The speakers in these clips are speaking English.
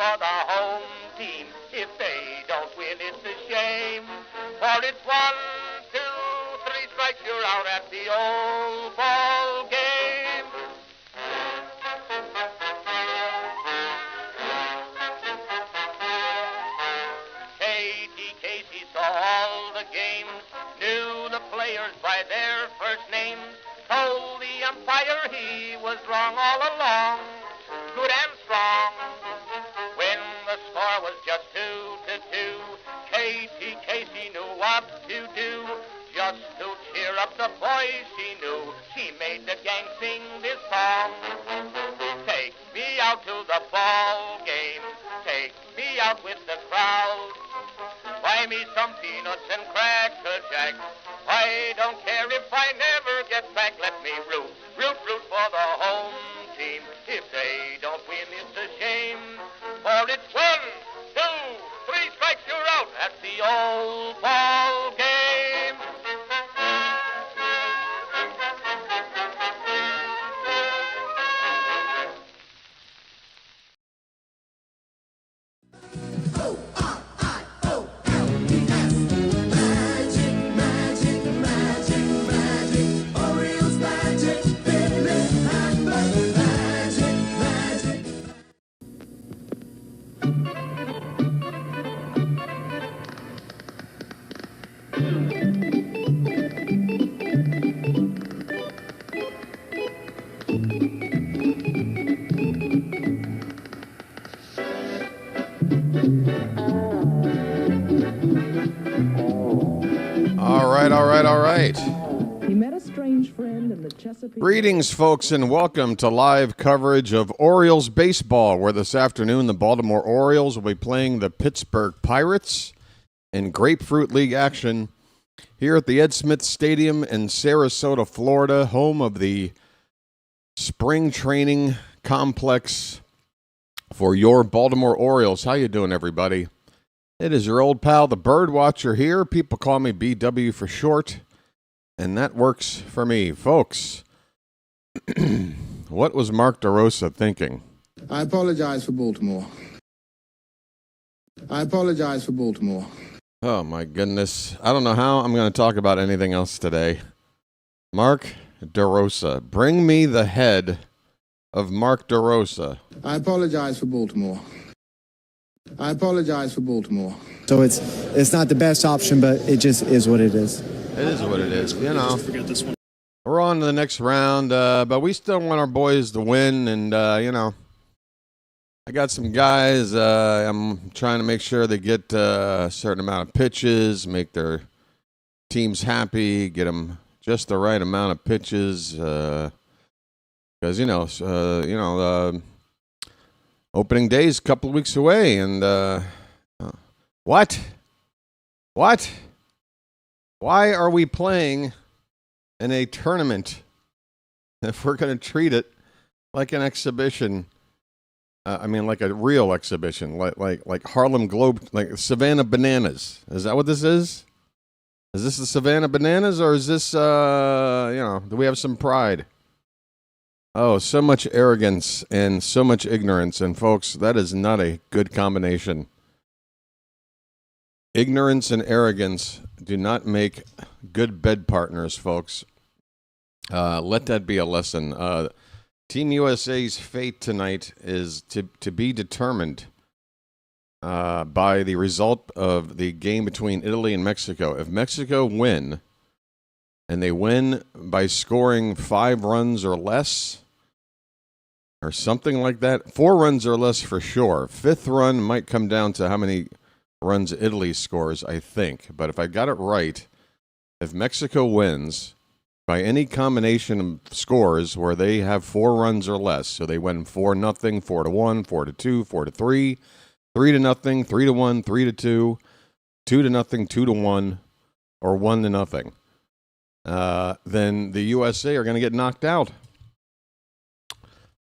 for the home team. If they don't win, it's a shame. For it's 1, 2, 3 strikes, you're out at the old ball game. Casey saw all the games, knew the players by their first names, told the umpire he was wrong all along, good and strong. When the score was just 2-2, Casey knew what to do. Just to cheer up the boys she knew, she made the gang sing this song. Take me out to the ball game, take me out with the crowd. Buy me some peanuts and Cracker Jack. I don't care if I never get back. Let me root for the home team. If they don't win, it's a shame. For it's 1, 2, 3 strikes, you're out at the old ball game. All right. He met a strange friend in the Chesapeake. Greetings, folks, and welcome to live coverage of Orioles baseball, where this afternoon the Baltimore Orioles will be playing the Pittsburgh Pirates in Grapefruit League action here at the Ed Smith Stadium in Sarasota, Florida, home of the spring training complex for your Baltimore Orioles. How you doing, everybody? It is your old pal, the BirdWatcher here. People call me BW for short, and that works for me. Folks, what was Mark DeRosa thinking? I apologize for Baltimore. Oh, my goodness. I don't know how I'm going to talk about anything else today. Mark DeRosa. Bring me the head of Mark DeRosa. I apologize for Baltimore. So it's not the best option, but it just is what it is. It is what it is, you know. We're on to the next round, but we still want our boys to win, and, you know, I got some guys, I'm trying to make sure they get a certain amount of pitches, make their teams happy, get them just the right amount of pitches, because, opening day is a couple of weeks away, and what? Why are we playing in a tournament if we're going to treat it like an exhibition? Like a real exhibition, like Harlem Globe, like Savannah Bananas. Is that what this is? Is this the Savannah Bananas, or is this, do we have some pride? Oh, so much arrogance and so much ignorance. And, folks, that is not a good combination. Ignorance and arrogance do not make good bed partners, folks. Let that be a lesson. Team USA's fate tonight is to be determined by the result of the game between Italy and Mexico. If Mexico win, and they win by scoring 5 runs or less, or something like that, 4 runs or less for sure. 5th run might come down to how many runs Italy scores, I think. But if I got it right, if Mexico wins by any combination of scores where they have 4 runs or less, so they win 4-0, 4-1, 4-2, 4-3, 3-0, 3-1, 3-2, 2-0, 2-1, or 1-0, then the USA are going to get knocked out.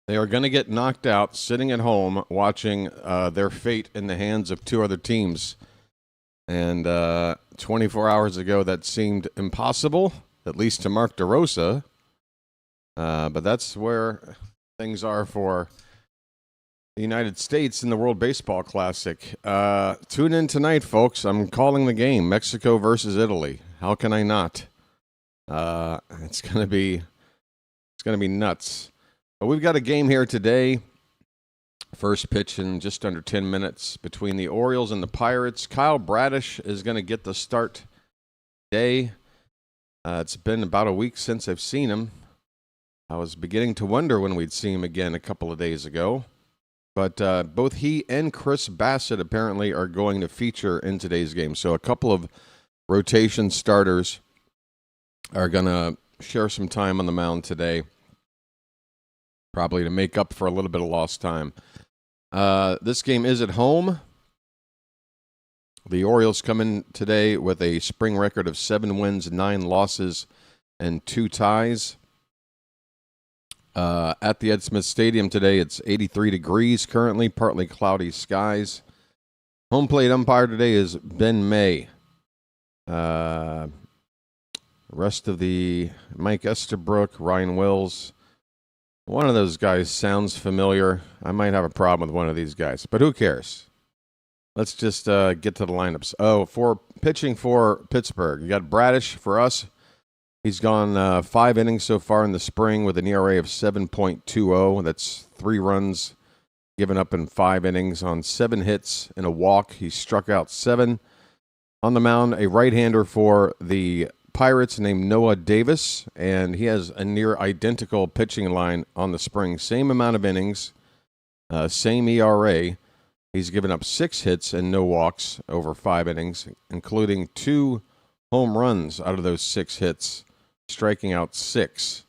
They are going to get knocked out sitting at home watching their fate in the hands of 2 other teams. And 24 hours ago, that seemed impossible, at least to Mark DeRosa. But that's where things are for the United States in the World Baseball Classic. Tune in tonight, folks. I'm calling the game, Mexico versus Italy. How can I not? It's gonna be nuts. But we've got a game here today. First pitch in just under 10 minutes between the Orioles and the Pirates. Kyle Bradish is going to get the start today. It's been about a week since I've seen him. I was beginning to wonder when we'd see him again a couple of days ago. But both he and Chris Bassett apparently are going to feature in today's game. So a couple of rotation starters are going to share some time on the mound today, probably to make up for a little bit of lost time. This game is at home. The Orioles come in today with a spring record of 7 wins, 9 losses, and 2 ties. At the Ed Smith Stadium today, it's 83 degrees currently, partly cloudy skies. Home plate umpire today is Ben May. Rest of the Mike Estabrook, Ryan Wills. One of those guys sounds familiar. I might have a problem with one of these guys, but who cares? Let's just get to the lineups. Oh, for pitching for Pittsburgh, you got Bradish for us. He's gone 5 innings so far in the spring with an ERA of 7.20. That's 3 runs given up in 5 innings on 7 hits and a walk. He struck out 7. On the mound, a right-hander for the Pirates named Noah Davis, and he has a near identical pitching line on the spring. Same amount of innings, same ERA. He's given up 6 hits and no walks over 5 innings, including 2 home runs out of those 6 hits, striking out 6.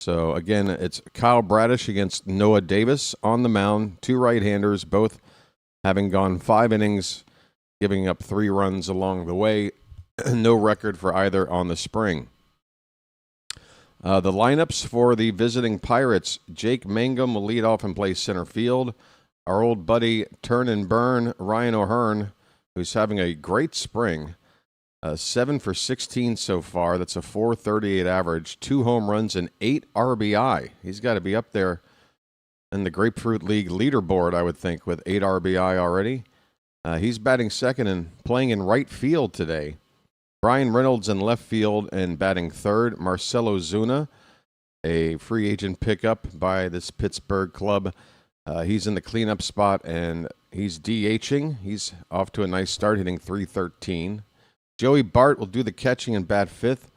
So, again, it's Kyle Bradish against Noah Davis on the mound. 2 right-handers, both having gone 5 innings, giving up 3 runs along the way. No record for either on the spring. The lineups for the visiting Pirates. Jake Mangum will lead off and play center field. Our old buddy Turn and Burn, Ryan O'Hearn, who's having a great spring. 7 for 16 so far. That's a .438 average. 2 home runs and 8 RBI. He's got to be up there in the Grapefruit League leaderboard, I would think, with 8 RBI already. He's batting second and playing in right field today. Brian Reynolds in left field and batting third. Marcelo Zuna, a free agent pickup by this Pittsburgh club. He's in the cleanup spot, and he's DHing. He's off to a nice start, hitting .313. Joey Bart will do the catching and bat fifth.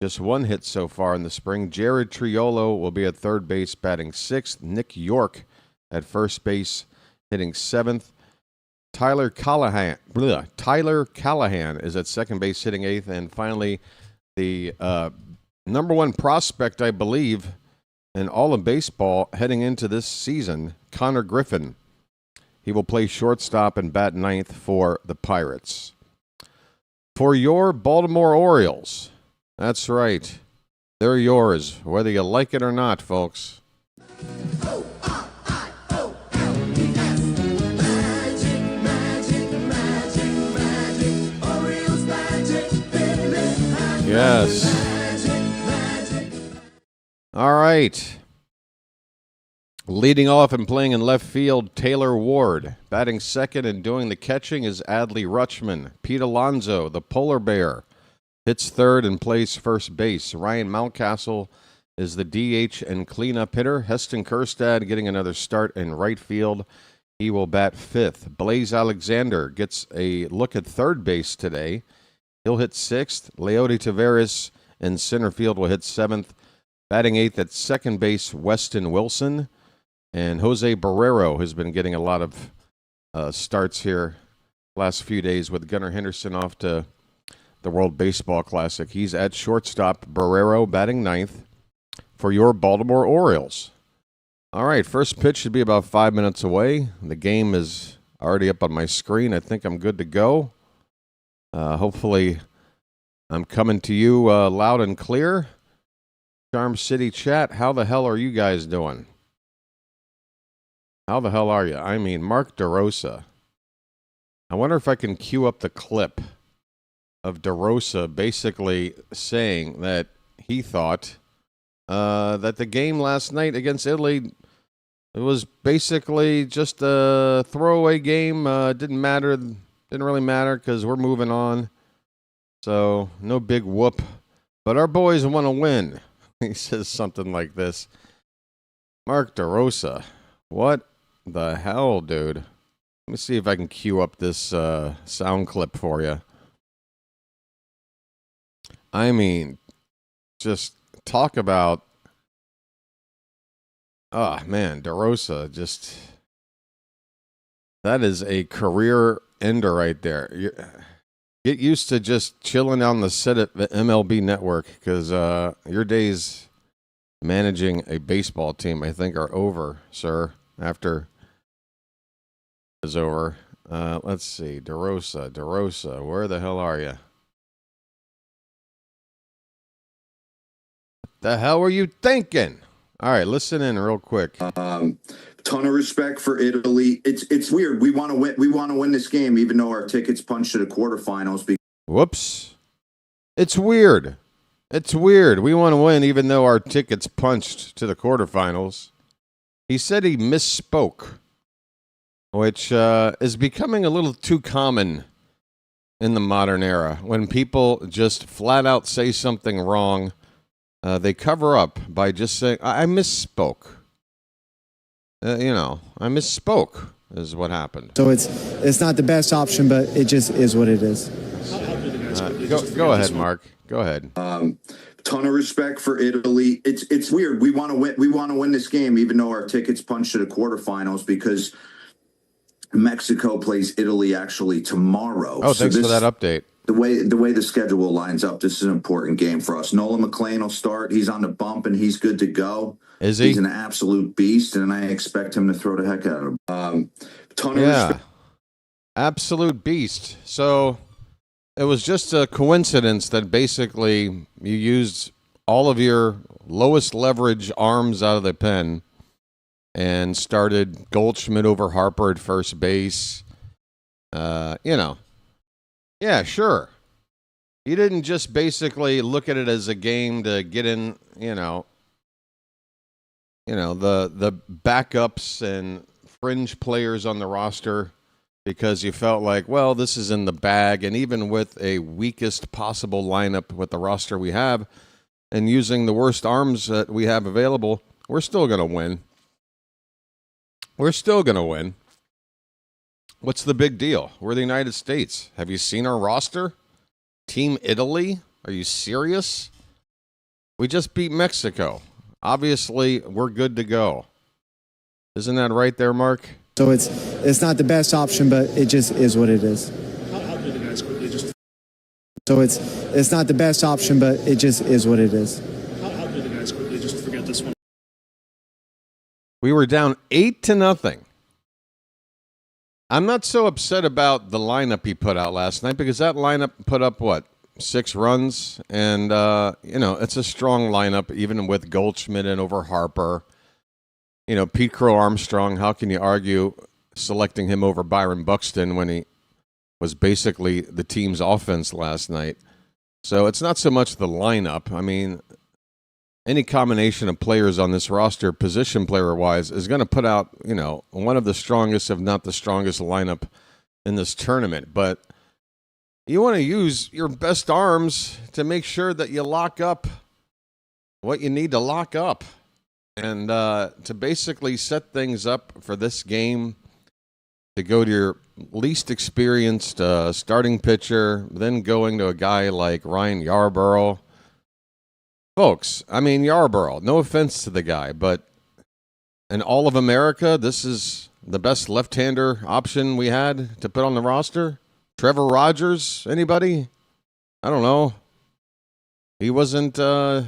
Just 1 hit so far in the spring. Jared Triolo will be at third base, batting sixth. Nick York at first base, hitting 7th. Tyler Callahan is at second base, hitting 8th. And finally, the number 1 prospect, I believe, in all of baseball heading into this season, Connor Griffin. He will play shortstop and bat 9th for the Pirates. For your Baltimore Orioles, that's right, they're yours, whether you like it or not, folks. Yes. All right. Leading off and playing in left field, Taylor Ward. Batting second and doing the catching is Adley Rutschman. Pete Alonso, the polar bear, hits third and plays first base. Ryan Mountcastle is the DH and cleanup hitter. Heston Kjerstad getting another start in right field. He will bat fifth. Blaze Alexander gets a look at third base today. He'll hit sixth. Leody Taveras in center field will hit seventh. Batting eighth at second base, Weston Wilson. And Jose Barrero has been getting a lot of starts here last few days with Gunnar Henderson off to the World Baseball Classic. He's at shortstop. Barrero batting ninth for your Baltimore Orioles. All right, first pitch should be about 5 minutes away. The game is already up on my screen. I think I'm good to go. Hopefully, I'm coming to you loud and clear. Charm City chat, how the hell are you guys doing? How the hell are you? I mean, Mark DeRosa. I wonder if I can cue up the clip of DeRosa basically saying that he thought that the game last night against Italy It was basically just a throwaway game. Didn't matter. Didn't really matter because we're moving on. So no big whoop. But our boys want to win. He says something like this. Mark DeRosa. What the hell, dude? Let me see if I can cue up this sound clip for you. I mean, just talk about... Oh, man, DeRosa, just... That is a career ender right there. Get used to just chilling on the set at the MLB Network because your days managing a baseball team, I think, are over, sir, after is over. Let's see. DeRosa, where the hell are you? What the hell were you thinking? All right, listen in real quick. Ton of respect for Italy. It's weird. We want to win. We want to win this game, even though our tickets punched to the quarterfinals. Whoops! It's weird. It's weird. We want to win, even though our tickets punched to the quarterfinals. He said he misspoke, which is becoming a little too common in the modern era. When people just flat out say something wrong, they cover up by just saying, I misspoke. I misspoke is what happened. So it's not the best option, but it just is what it is. Go ahead, Mark. Go ahead. Ton of respect for Italy. It's weird. We want to win. We want to win this game, even though our tickets punched to the quarterfinals, because Mexico plays Italy actually tomorrow. Oh, thanks for that update. The way the schedule lines up, this is an important game for us. Nolan McLean will start. He's on the bump, and he's good to go. Is he? He's an absolute beast, and I expect him to throw the heck out of him. Ton of respect. Absolute beast. So it was just a coincidence that basically you used all of your lowest leverage arms out of the pen and started Goldschmidt over Harper at first base. Yeah, sure. You didn't just basically look at it as a game to get in, the backups and fringe players on the roster because you felt like, well, this is in the bag. And even with a weakest possible lineup with the roster we have and using the worst arms that we have available, we're still going to win. We're still going to win. What's the big deal? We're the United States. Have you seen our roster? Team Italy? Are you serious? We just beat Mexico. Obviously, we're good to go. Isn't that right there, Mark? So it's not the best option, but it just is what it is. So it's not the best option, but it just is what it is. How do the guys quickly just forget this one? We were down 8-0. I'm not so upset about the lineup he put out last night because that lineup put up, 6 runs? And, it's a strong lineup, even with Goldschmidt and over Harper. Pete Crow Armstrong, how can you argue selecting him over Byron Buxton when he was basically the team's offense last night? So it's not so much the lineup. I mean, any combination of players on this roster, position player-wise, is going to put out, one of the strongest, if not the strongest lineup in this tournament. But you want to use your best arms to make sure that you lock up what you need to lock up. And to basically set things up for this game, to go to your least experienced starting pitcher, then going to a guy like Ryan Yarborough. Folks, I mean, Yarborough, no offense to the guy, but in all of America, this is the best left-hander option we had to put on the roster. Trevor Rogers, anybody? I don't know. He wasn't in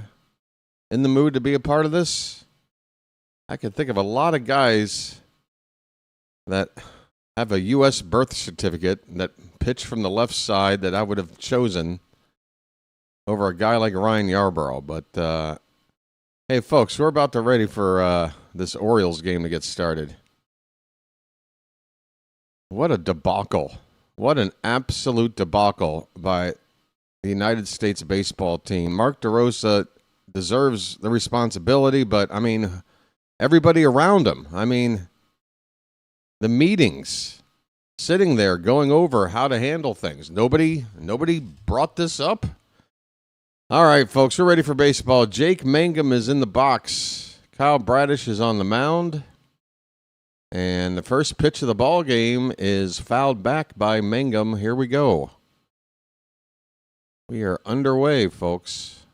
the mood to be a part of this. I can think of a lot of guys that have a U.S. birth certificate that pitch from the left side that I would have chosen over a guy like Ryan Yarborough. But, hey, folks, we're about to ready for this Orioles game to get started. What a debacle. What an absolute debacle by the United States baseball team. Mark DeRosa deserves the responsibility, but, I mean, everybody around him. I mean, the meetings, sitting there going over how to handle things. Nobody brought this up. All right, folks, we're ready for baseball. Jake Mangum is in the box. Kyle Bradish is on the mound. And the first pitch of the ball game is fouled back by Mangum. Here we go. We are underway, folks.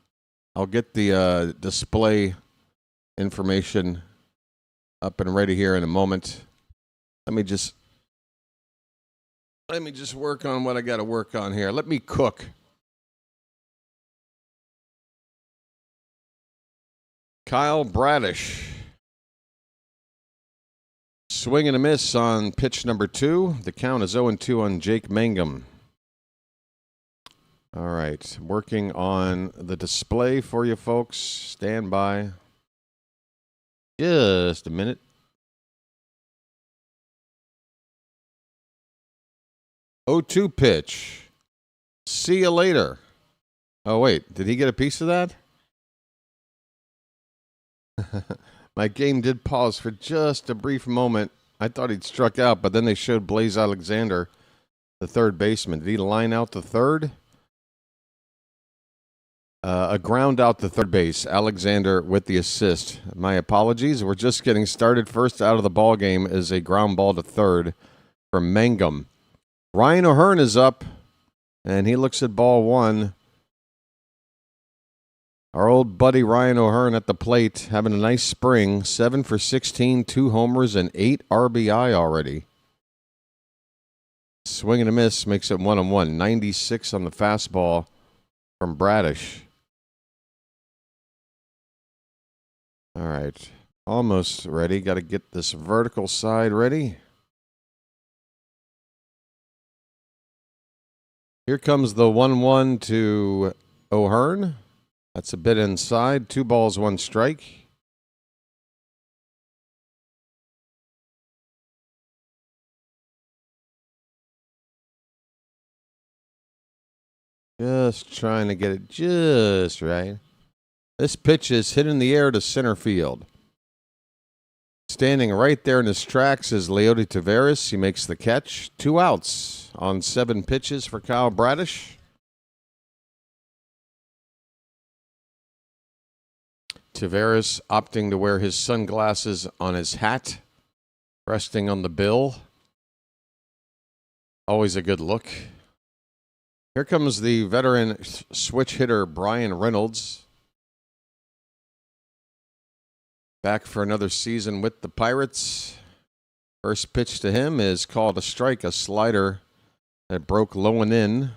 I'll get the display information up and ready here in a moment. Let me just work on what I got to work on here. Let me cook. Kyle Bradish. Swing and a miss on pitch number 2. The count is 0-2 on Jake Mangum. All right, working on the display for you folks. Stand by. Just a minute. Oh, 2 pitch. See you later. Oh, wait, did he get a piece of that? My game did pause for just a brief moment. I thought he'd struck out, but then they showed Blaze Alexander, the third baseman. Did he line out the third? A ground out to third base. Alexander with the assist. My apologies. We're just getting started. First out of the ball game is a ground ball to third from Mangum. Ryan O'Hearn is up, and he looks at ball 1. Our old buddy Ryan O'Hearn at the plate, having a nice spring. 7 for 16, 2 homers, and 8 RBI already. Swing and a miss makes it 1-1. 96 on the fastball from Bradish. All right, almost ready. Got to get this vertical side ready. Here comes the 1-1 to O'Hearn. That's a bit inside. 2 balls, 1 strike. Just trying to get it just right. This pitch is hit in the air to center field. Standing right there in his tracks is Leody Taveras. He makes the catch. 2 outs on 7 pitches for Kyle Bradish. Taveras opting to wear his sunglasses on his hat, resting on the bill. Always a good look. Here comes the veteran switch hitter Brian Reynolds. Back for another season with the Pirates. First pitch to him is called a strike, a slider that broke low and in.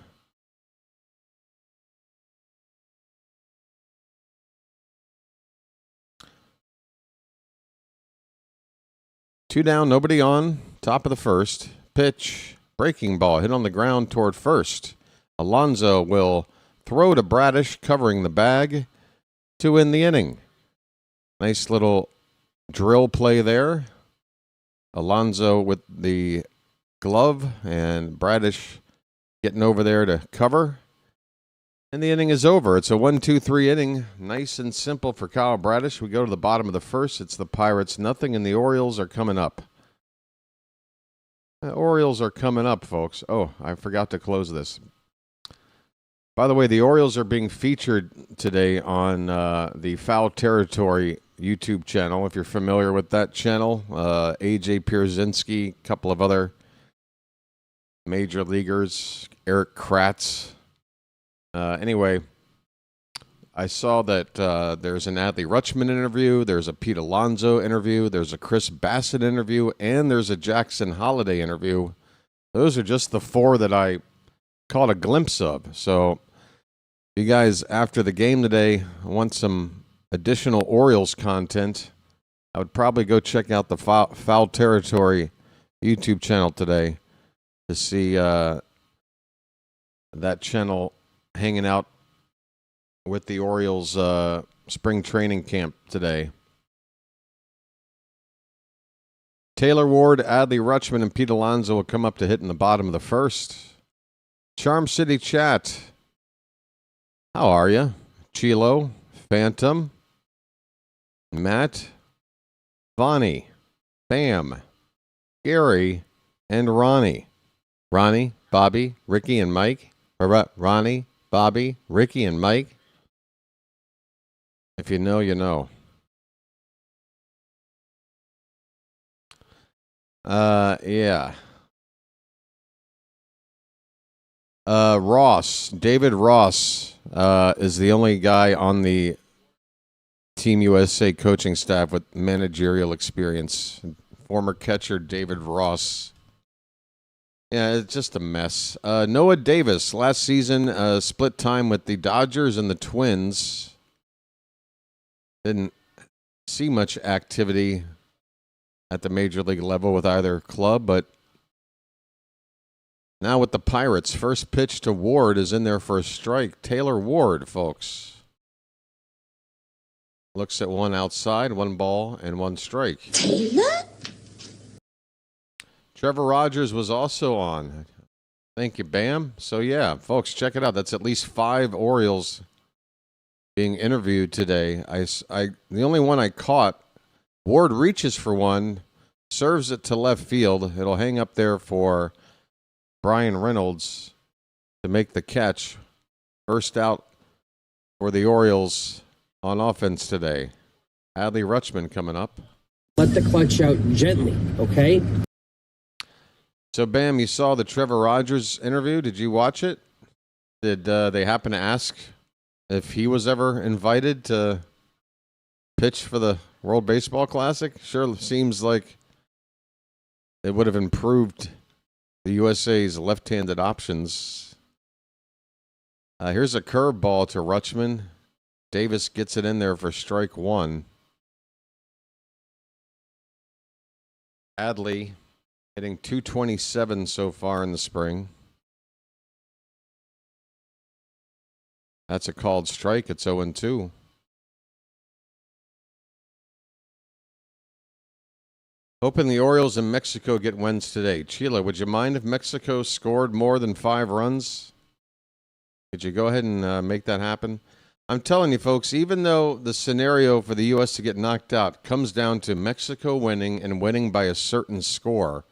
Two down, nobody on. Top of the first. Pitch, breaking ball, hit on the ground toward first. Alonso will throw to Bradish, covering the bag to win the inning. Nice little drill play there. Alonso with the glove and Bradish getting over there to cover. And the inning is over. It's a 1-2-3 inning. Nice and simple for Kyle Bradish. We go to the bottom of the first. It's the Pirates, nothing, and the Orioles are coming up. The Orioles are coming up, folks. Oh, I forgot to close this. By the way, the Orioles are being featured today on the Foul Territory YouTube channel. If you're familiar with that channel, AJ Pierzynski, a couple of other major leaguers, Eric Kratz. Anyway, I saw that there's an Adley Rutschman interview, there's a Pete Alonso interview, there's a Chris Bassett interview, and there's a Jackson Holiday interview. Those are just the 4 that I caught a glimpse of. So, you guys, after the game today, want some additional Orioles content, I would probably go check out the Foul Territory YouTube channel today to see that channel hanging out with the Orioles spring training camp today. Taylor Ward, Adley Rutschman, and Pete Alonso will come up to hit in the bottom of the first. Charm City Chat. How are you? Chilo, Phantom, Matt, Bonnie, Bam, Gary, and Ronnie. Ronnie, Bobby, Ricky, and Mike. Ronnie, Bobby, Ricky, and Mike. If you know, you know. Yeah. David Ross, is the only guy on the Team USA coaching staff with managerial experience. Former catcher David Ross. Yeah, it's just a mess. Noah Davis, last season, split time with the Dodgers and the Twins. Didn't see much activity at the major league level with either club, but now with the Pirates, first pitch to Ward is in there for a strike. Taylor Ward, folks. Looks at one outside, 1 ball, and 1 strike. Taylor? Trevor Rogers was also on. Thank you, Bam. So, yeah, folks, check it out. That's at least 5 Orioles being interviewed today. The only one I caught, Ward reaches for one, serves it to left field. It'll hang up there for Brian Reynolds to make the catch. First out for the Orioles on offense today. Adley Rutschman coming up. Let the clutch out gently, okay? So, Bam, you saw the Trevor Rogers interview. Did you watch it? Did they happen to ask if he was ever invited to pitch for the World Baseball Classic? Sure seems like it would have improved the USA's left-handed options. Here's a curveball to Rutschman. Davis gets it in there for strike 1. Adley hitting .227 so far in the spring. That's a called strike. It's 0-2. Hoping the Orioles in Mexico get wins today. Sheila, would you mind if Mexico scored more than 5 runs? Could you go ahead and make that happen? I'm telling you, folks, even though the scenario for the U.S. to get knocked out comes down to Mexico winning and winning by a certain score,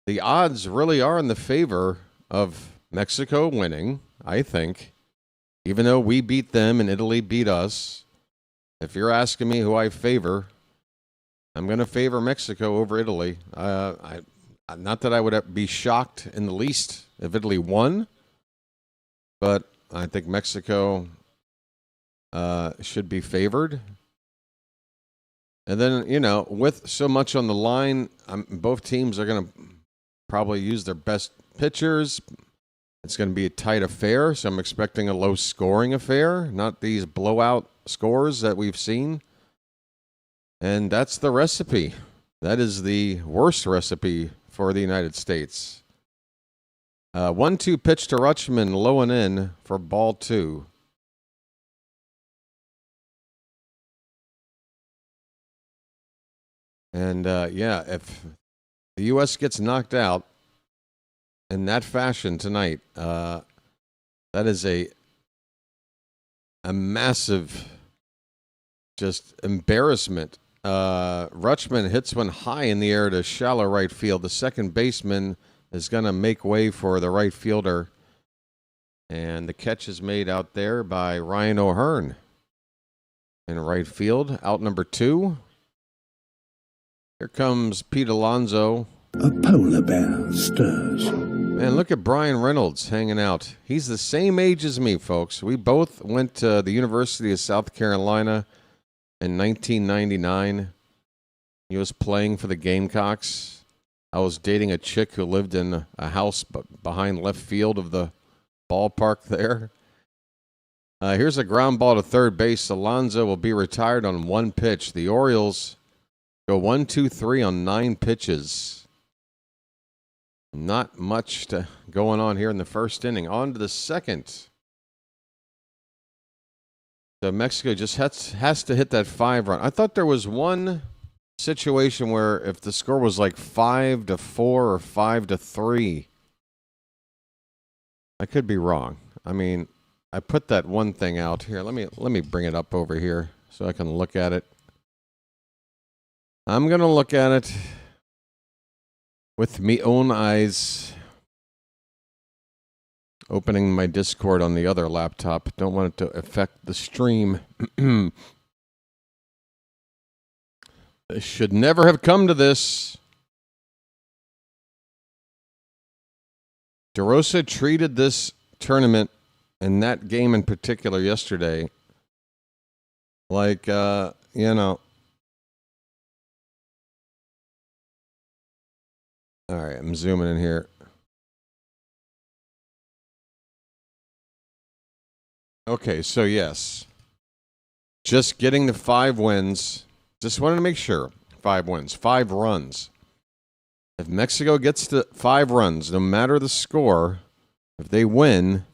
the odds really are in the favor of Mexico winning, I think. Even though we beat them and Italy beat us, if you're asking me who I favor, I'm going to favor Mexico over Italy. Not that I would be shocked in the least if Italy won, but I think Mexico should be favored. And then, with so much on the line, both teams are going to probably use their best pitchers. It's going to be a tight affair, so I'm expecting a low-scoring affair, not these blowout scores that we've seen. And that's the recipe. That is the worst recipe for the United States. 1-2 pitch to Rutschman, low and in for ball 2. And, if the U.S. gets knocked out in that fashion tonight, that is a massive just embarrassment. Rutschman hits one high in the air to shallow right field. The second baseman is going to make way for the right fielder. And the catch is made out there by Ryan O'Hearn in right field. Out number 2. Here comes Pete Alonso. A polar bear stirs. Man, look at Brian Reynolds hanging out. He's the same age as me, folks. We both went to the University of South Carolina in 1999. He was playing for the Gamecocks. I was dating a chick who lived in a house behind left field of the ballpark there. Here's a ground ball to third base. Alonso will be retired on 1 pitch. The Orioles go 1-2-3 on 9 pitches. Not much going on here in the first inning. On to the second. So Mexico just has to hit that 5 run. I thought there was one situation where if the score was like 5-4 or 5-3, I could be wrong. I mean, I put that one thing out here. Let me bring it up over here so I can look at it. I'm going to look at it with me own eyes. Opening my Discord on the other laptop. Don't want it to affect the stream. This should never have come to this. DeRosa treated this tournament and that game in particular yesterday like, you know. All right, I'm zooming in here. Okay, so yes. Just getting the 5 wins. Just wanted to make sure. 5 wins, 5 runs. If Mexico gets to 5 runs, no matter the score, if they win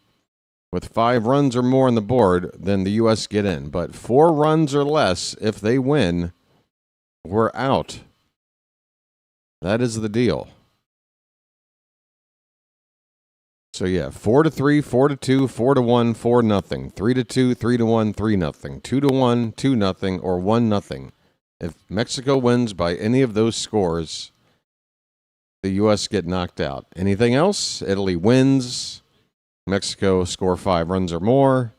with 5 runs or more on the board, then the U.S. get in. But 4 runs or less, if they win, we're out. That is the deal. So yeah, 4-3, 4-2, 4-1, 4-0, 3-2, 3-1, 3-0, 2-1, 2-0, or 1-0. If Mexico wins by any of those scores, the U.S. get knocked out. Anything else? Italy wins. Mexico score 5 runs or more.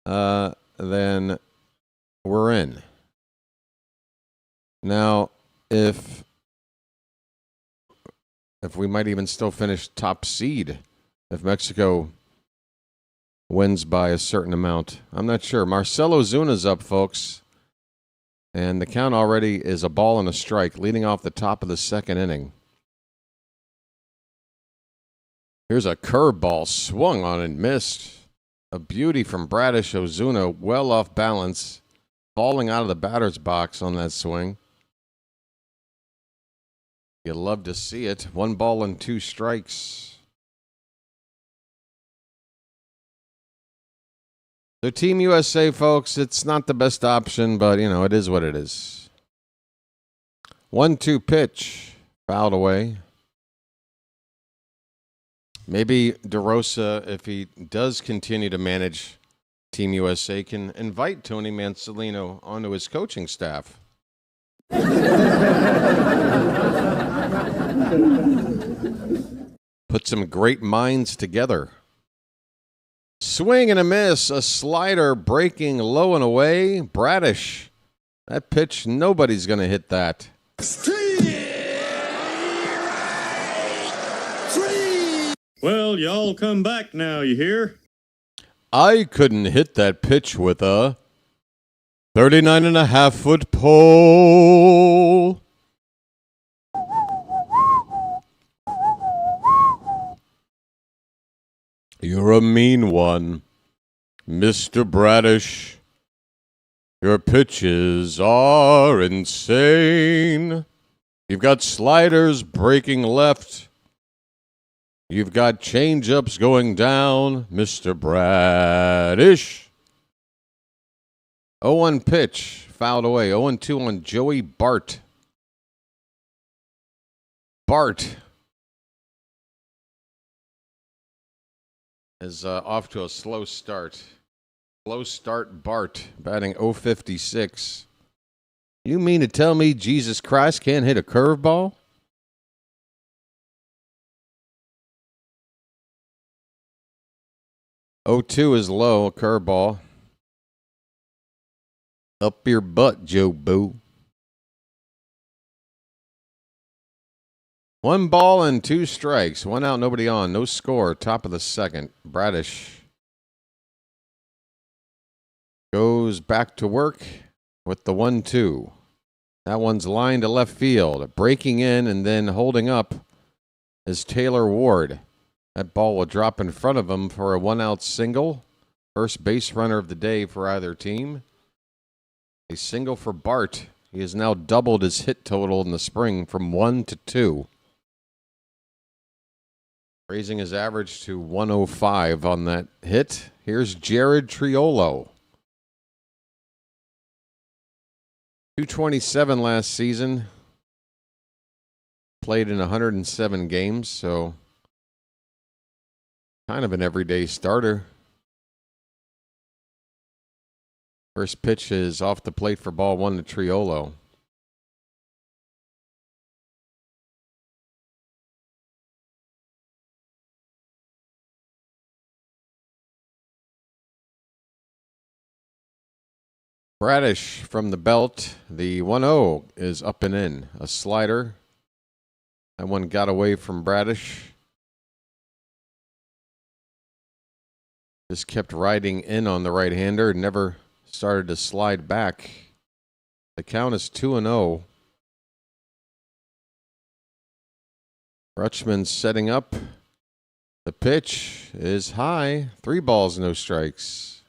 Then we're in. Now, if we might even still finish top seed if Mexico wins by a certain amount. I'm not sure. Marcelo Zuna's up, folks. And the count already is a ball and a strike, leading off the top of the 2nd inning. Here's a curveball swung on and missed. A beauty from Bradish. Ozuna well off balance, falling out of the batter's box on that swing. You love to see it. 1 ball and 2 strikes. So Team USA, folks, it's not the best option, but, you know, it is what it is. 1-2 pitch. Fouled away. Maybe DeRosa, if he does continue to manage Team USA, can invite Tony Mansolino onto his coaching staff. Put some great minds together. Swing and a miss. A slider breaking low and away. Bradish. That pitch, nobody's going to hit that. Well, y'all come back now, you hear? I couldn't hit that pitch with a 39.5-foot pole. You're a mean one, Mr. Bradish. Your pitches are insane. You've got sliders breaking left. You've got change-ups going down, Mr. Bradish. 0-1 pitch, fouled away. 0-2 on Joey Bart. Bart is off to a slow start. Slow start, Bart, batting .056. You mean to tell me Jesus Christ can't hit a curveball? .02 is low, a curveball. Up your butt, Joe Boo. 1 ball and 2 strikes. 1 out, nobody on. No score. Top of the 2nd. Bradish goes back to work with the 1-2. That one's lined to left field. Breaking in and then holding up is Taylor Ward. That ball will drop in front of him for a 1-out single. First base runner of the day for either team. A single for Bart. He has now doubled his hit total in the spring from 1 to 2. Raising his average to 105 on that hit. Here's Jared Triolo. 227 last season. Played in 107 games, so kind of an everyday starter. First pitch is off the plate for ball 1 to Triolo. Bradish from the belt. The 1-0 is up and in. A slider. That one got away from Bradish. Just kept riding in on the right-hander. Never started to slide back. The count is 2-0. Rutschman setting up. The pitch is high. 3 balls, no strikes.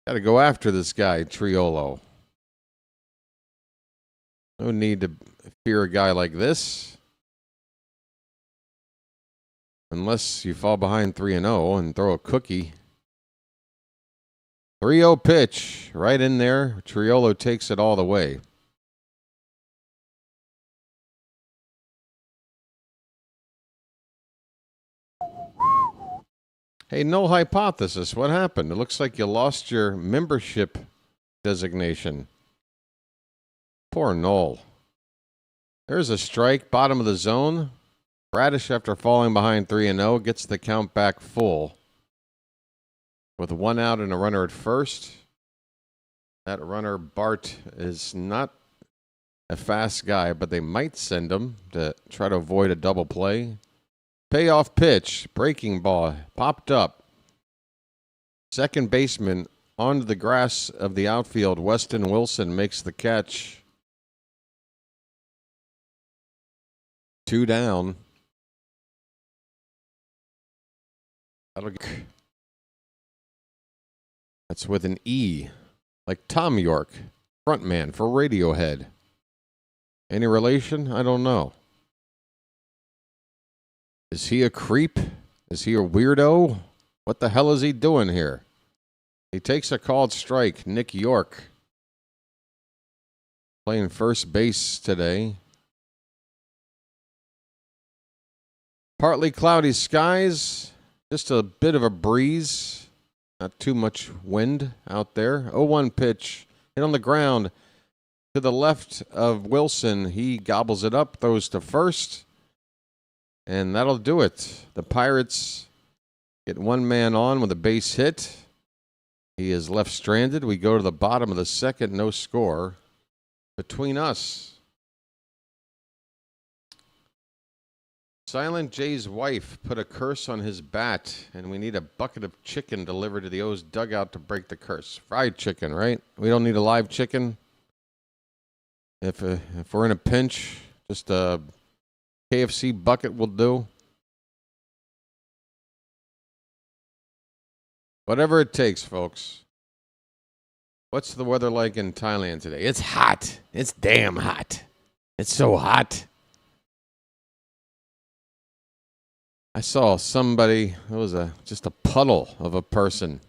Got to go after this guy, Triolo. No need to fear a guy like this. Unless you fall behind 3-0 and throw a cookie. 3-0 pitch right in there. Triolo takes it all the way. Hey, null hypothesis. What happened? It looks like you lost your membership designation. Poor Null. There's a strike, bottom of the zone. Bradish, after falling behind 3-0, gets the count back full. With 1 out and a runner at first. That runner, Bart, is not a fast guy, but they might send him to try to avoid a double play. Payoff pitch, breaking ball, popped up. Second baseman onto the grass of the outfield. Weston Wilson makes the catch. 2 down. That's with an E, like Tom York, frontman for Radiohead. Any relation? I don't know. Is he a creep? Is he a weirdo? What the hell is he doing here? He takes a called strike. Nick York playing first base today. Partly cloudy skies. Just a bit of a breeze. Not too much wind out there. 0-1 pitch. Hit on the ground to the left of Wilson. He gobbles it up, throws to first. And that'll do it. The Pirates get 1 man on with a base hit. He is left stranded. We go to the bottom of the second, no score between us. Silent J's wife put a curse on his bat, and we need a bucket of chicken delivered to the O's dugout to break the curse. Fried chicken, right? We don't need a live chicken. If we're in a pinch, just a KFC bucket will do. Whatever it takes, folks. What's the weather like in Thailand today? It's hot. It's damn hot. It's so hot. I saw somebody, it was just a puddle of a person.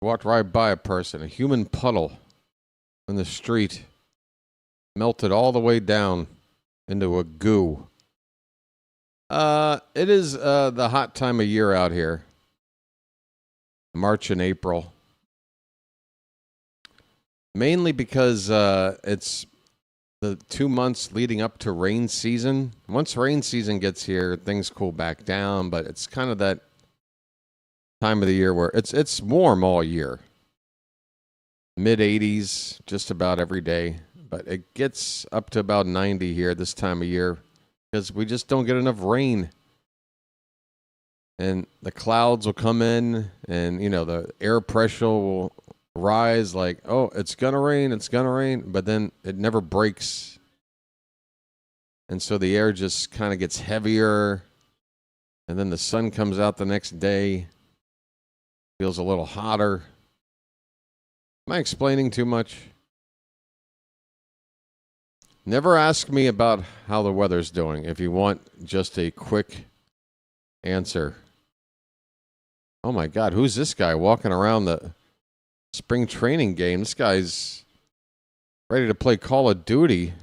Walked right by a person, a human puddle in the street. Melted all the way down into a goo. It is the hot time of year out here. March and April. Mainly because it's the 2 months leading up to rain season. Once rain season gets here, things cool back down, but it's kind of that time of the year where it's warm all year. Mid-80s just about every day, but it gets up to about 90 here this time of year because we just don't get enough rain. And the clouds will come in and, the air pressure will rise like, oh, it's going to rain, but then it never breaks. And so the air just kind of gets heavier, and then the sun comes out the next day, feels a little hotter. Am I explaining too much? Never ask me about how the weather's doing if you want just a quick answer. Oh my God, who's this guy walking around the spring training game? This guy's ready to play Call of Duty.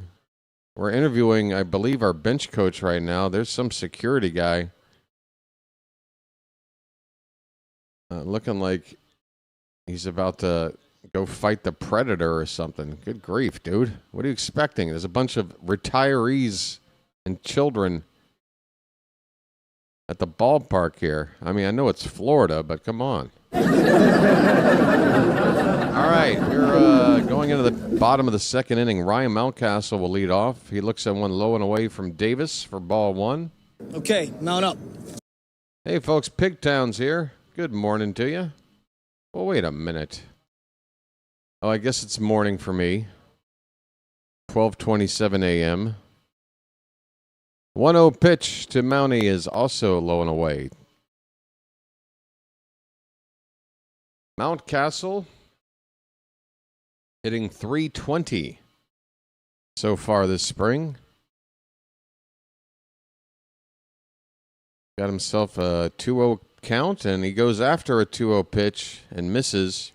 We're interviewing, I believe, our bench coach right now. There's some security guy looking like he's about to go fight the Predator or something. Good grief, dude. What are you expecting? There's a bunch of retirees and children at the ballpark here. I mean, I know it's Florida, but come on. All right, we're going into the bottom of the second inning. Ryan Mountcastle will lead off. He looks at one low and away from Davis for ball one. Okay, mount up. Hey, folks, Pigtown's here. Good morning to you. Well, wait a minute. Oh, I guess it's morning for me. 12:27 a.m. 1-0 pitch to Mountie is also low and away. Mountcastle hitting .320 so far this spring. Got himself a 2-0 count, and he goes after a 2-0 pitch and misses.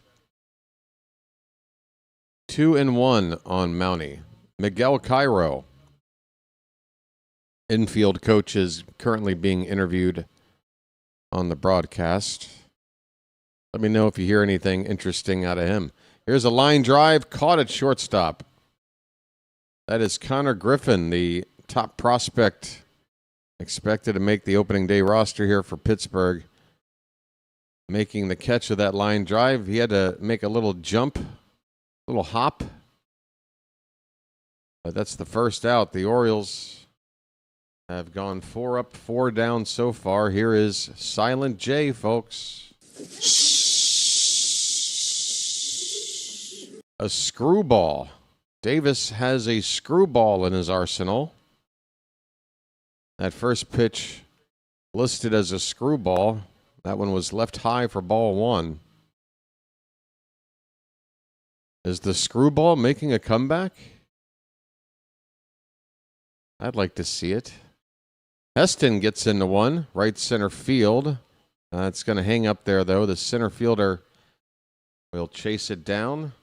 2-1 on Mountie. Miguel Cairo, infield coach, is currently being interviewed on the broadcast. Let me know if you hear anything interesting out of him. Here's a line drive caught at shortstop. That is Connor Griffin, the top prospect expected to make the opening day roster here for Pittsburgh, making the catch of that line drive. He had to make a little jump, a little hop. But that's the first out. The Orioles have gone 4 up, 4 down so far. Here is Silent J, folks. A screwball. Davis has a screwball in his arsenal. That first pitch listed as a screwball. That one was left high for ball one. Is the screwball making a comeback? I'd like to see it. Heston gets into one, right center field. It's going to hang up there, though. The center fielder will chase it down.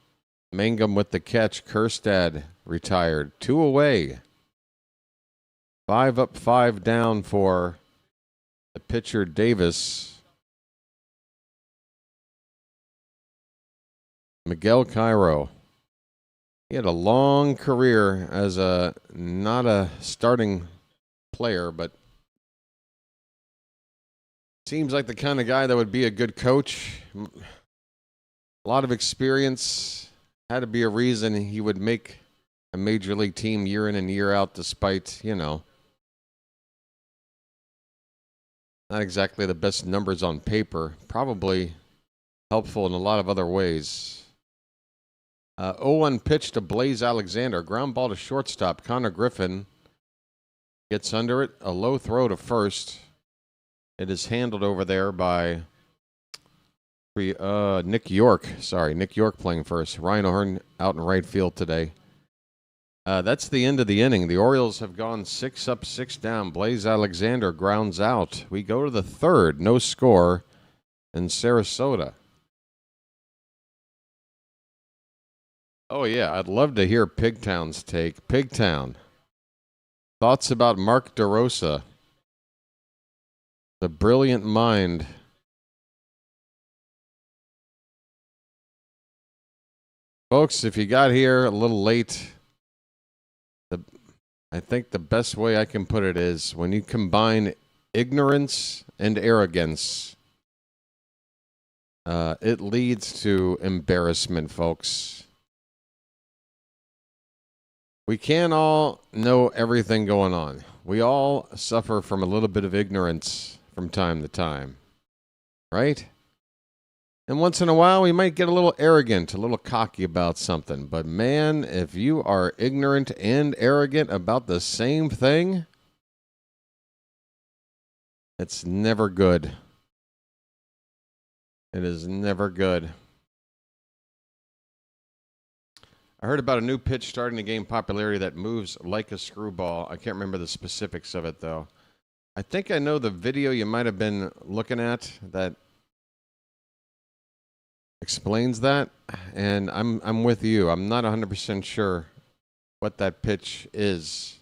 Mangum with the catch. Kerstad retired. 2 away. 5 up, 5 down for the pitcher Davis. Miguel Cairo. He had a long career as not a starting player, but seems like the kind of guy that would be a good coach. A lot of experience. Had to be a reason he would make a major league team year in and year out, despite, not exactly the best numbers on paper. Probably helpful in a lot of other ways. 0-1 pitch to Blaze Alexander. Ground ball to shortstop. Connor Griffin gets under it. A low throw to first. It is handled over there by Nick York. Sorry, Nick York playing first. Ryan O'Hearn out in right field today. That's the end of the inning. The Orioles have gone 6 up, 6 down. Blaze Alexander grounds out. We go to the third. No score in Sarasota. Oh, yeah, I'd love to hear Pigtown's take. Pigtown. Thoughts about Mark DeRosa, the brilliant mind. Folks, if you got here a little late, I think the best way I can put it is when you combine ignorance and arrogance, it leads to embarrassment, folks. We can't all know everything going on. We all suffer from a little bit of ignorance from time to time, right? And once in a while, we might get a little arrogant, a little cocky about something. But man, if you are ignorant and arrogant about the same thing, it's never good. It is never good. I heard about a new pitch starting to gain popularity that moves like a screwball. I can't remember the specifics of it, though. I think I know the video you might have been looking at that explains that, and I'm with you. I'm not 100% sure what that pitch is.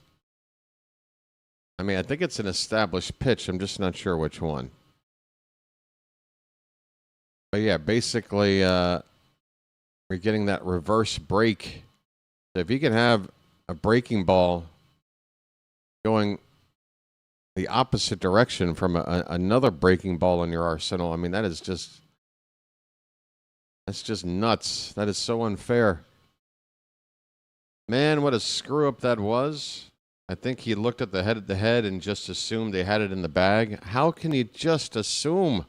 I mean, I think it's an established pitch. I'm just not sure which one. But yeah, basically, we're getting that reverse break. So if you can have a breaking ball going the opposite direction from another breaking ball in your arsenal. I mean, that's just nuts. That is so unfair. Man, what a screw up that was. I think he looked at the head and just assumed they had it in the bag. How can you just assume?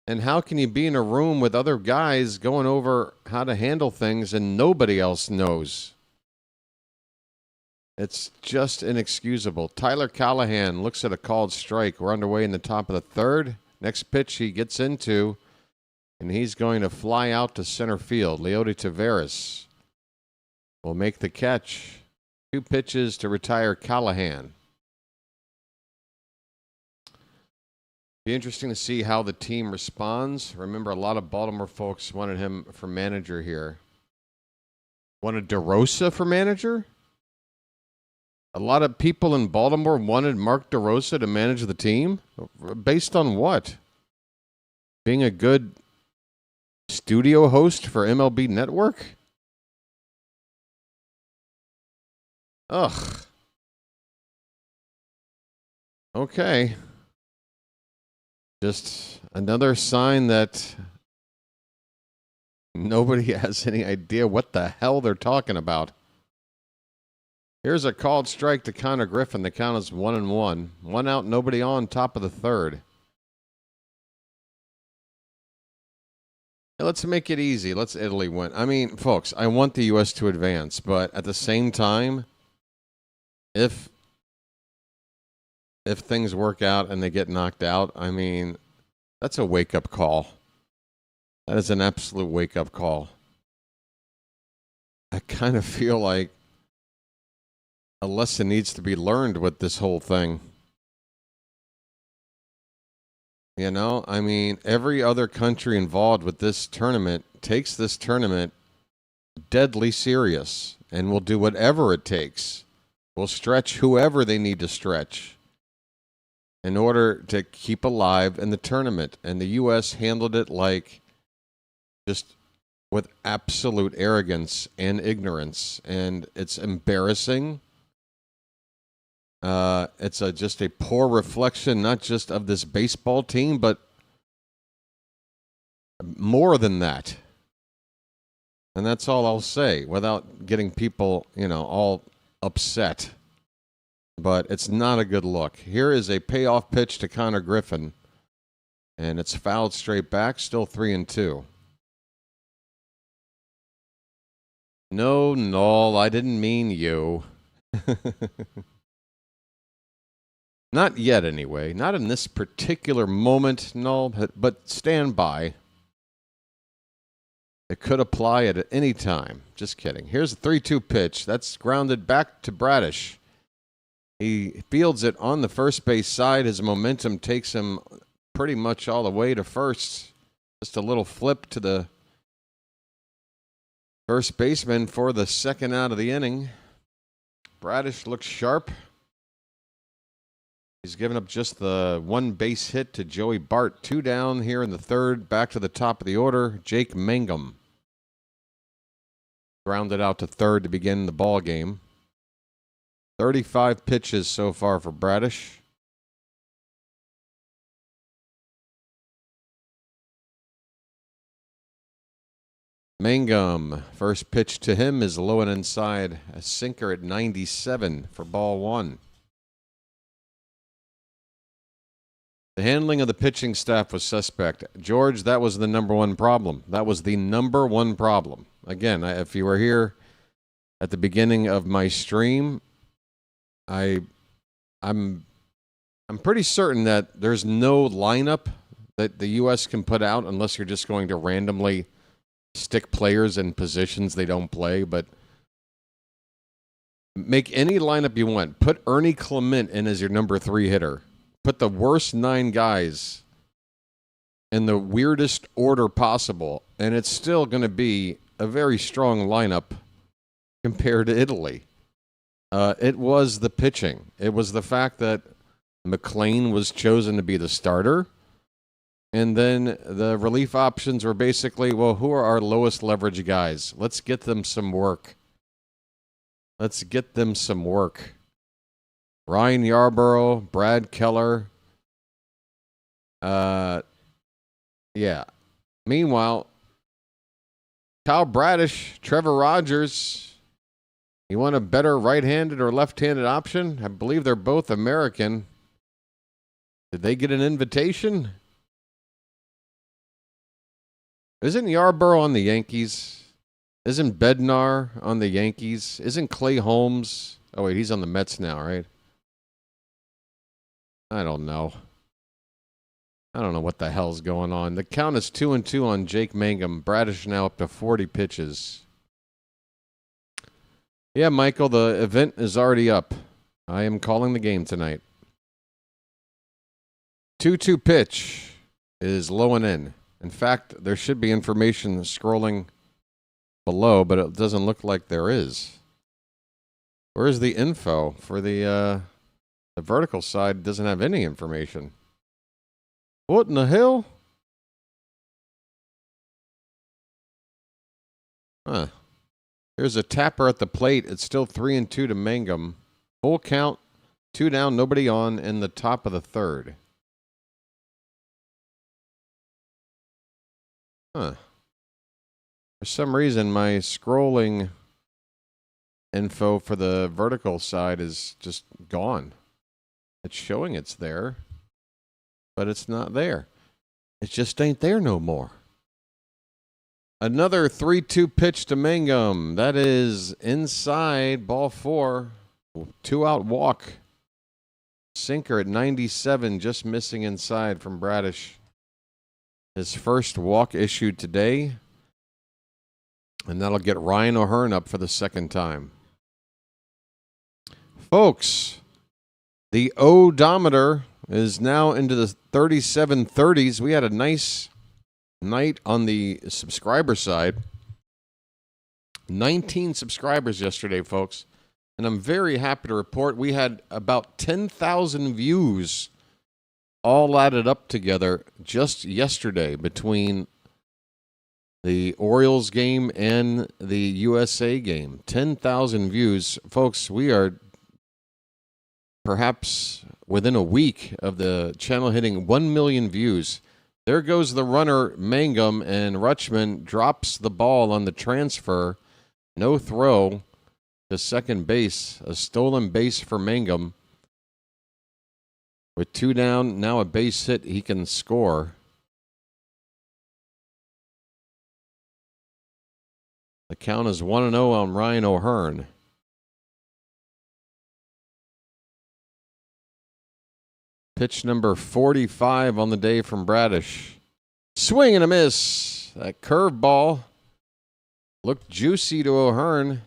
And how can you be in a room with other guys going over how to handle things and nobody else knows? It's just inexcusable. Tyler Callahan looks at a called strike. We're underway in the top of the third. Next pitch he gets into, and he's going to fly out to center field. Leody Taveras will make the catch. 2 pitches to retire Callahan. Be interesting to see how the team responds. Remember, a lot of Baltimore folks wanted him for manager here. Wanted DeRosa for manager? A lot of people in Baltimore wanted Mark DeRosa to manage the team? Based on what? Being a good studio host for MLB Network? Ugh. Okay. Just another sign that nobody has any idea what the hell they're talking about. Here's a called strike to Connor Griffin. The count is 1-1. 1 out, nobody on, top of the third. Now, let's make it easy. Let's Italy win. I mean, folks, I want the U.S. to advance, but at the same time, if things work out and they get knocked out, I mean, that's a wake-up call. That is an absolute wake-up call. I kind of feel like a lesson needs to be learned with this whole thing. You know, I mean, every other country involved with this tournament takes this tournament deadly serious and will do whatever it takes. Will stretch whoever they need to stretch in order to keep alive in the tournament. And the U.S. handled it like just with absolute arrogance and ignorance. And it's embarrassing. It's just a poor reflection, not just of this baseball team, but more than that. And that's all I'll say without getting people, all upset. But it's not a good look. Here is a payoff pitch to Connor Griffin, and it's fouled straight back, still 3-2. No, Noel, I didn't mean you. Not yet, anyway. Not in this particular moment, no, but stand by. It could apply at any time. Just kidding. Here's a 3-2 pitch. That's grounded back to Bradish. He fields it on the first base side. His momentum takes him pretty much all the way to first. Just a little flip to the first baseman for the second out of the inning. Bradish looks sharp. He's given up just the 1 base hit to Joey Bart. 2 down here in the third. Back to the top of the order. Jake Mangum grounded out to third to begin the ball game. 35 pitches so far for Bradish. Mangum, first pitch to him is low and inside. A sinker at 97 for ball 1. The handling of the pitching staff was suspect. George, that was the number one problem. That was the number one problem. Again, if you were here at the beginning of my stream, I'm pretty certain that there's no lineup that the U.S. can put out unless you're just going to randomly stick players in positions they don't play. But make any lineup you want. Put Ernie Clement in as your number 3 hitter. Put the worst 9 guys in the weirdest order possible, and it's still going to be a very strong lineup compared to Italy. It was the pitching. It was the fact that McLean was chosen to be the starter, and then the relief options were basically, well, who are our lowest leverage guys? Let's get them some work. Ryan Yarborough, Brad Keller. Yeah. Meanwhile, Kyle Bradish, Trevor Rogers. You want a better right-handed or left-handed option? I believe they're both American. Did they get an invitation? Isn't Yarborough on the Yankees? Isn't Bednar on the Yankees? Isn't Clay Holmes? Oh, wait, he's on the Mets now, right? I don't know. I don't know what the hell's going on. The count is 2-2 on Jake Mangum. Bradish now up to 40 pitches. Yeah, Michael, the event is already up. I am calling the game tonight. 2-2 pitch is low and in. In fact, there should be information scrolling below, but it doesn't look like there is. Where's the info for the vertical side? Doesn't have any information. What in the hell? Huh. There's a tapper at the plate. It's still 3-2 to Mangum. Full count, 2 down, nobody on in the top of the third. Huh. For some reason, my scrolling info for the vertical side is just gone. It's showing it's there, but it's not there. It just ain't there no more. Another 3-2 pitch to Mangum. That is inside, ball 4. 2-out walk. Sinker at 97, just missing inside from Bradish. His first walk issued today. And that'll get Ryan O'Hearn up for the second time. Folks, the odometer is now into the 3730s. We had a nice night on the subscriber side. 19 subscribers yesterday, folks. And I'm very happy to report we had about 10,000 views all added up together just yesterday between the Orioles game and the USA game. 10,000 views. Folks, we are perhaps within a week of the channel hitting 1 million views. There goes the runner, Mangum, and Rutschman drops the ball on the transfer. No throw to second base. A stolen base for Mangum. With 2 down, now a base hit, he can score. The count is 1-0 on Ryan O'Hearn. Pitch number 45 on the day from Bradish. Swing and a miss. That curveball looked juicy to O'Hearn.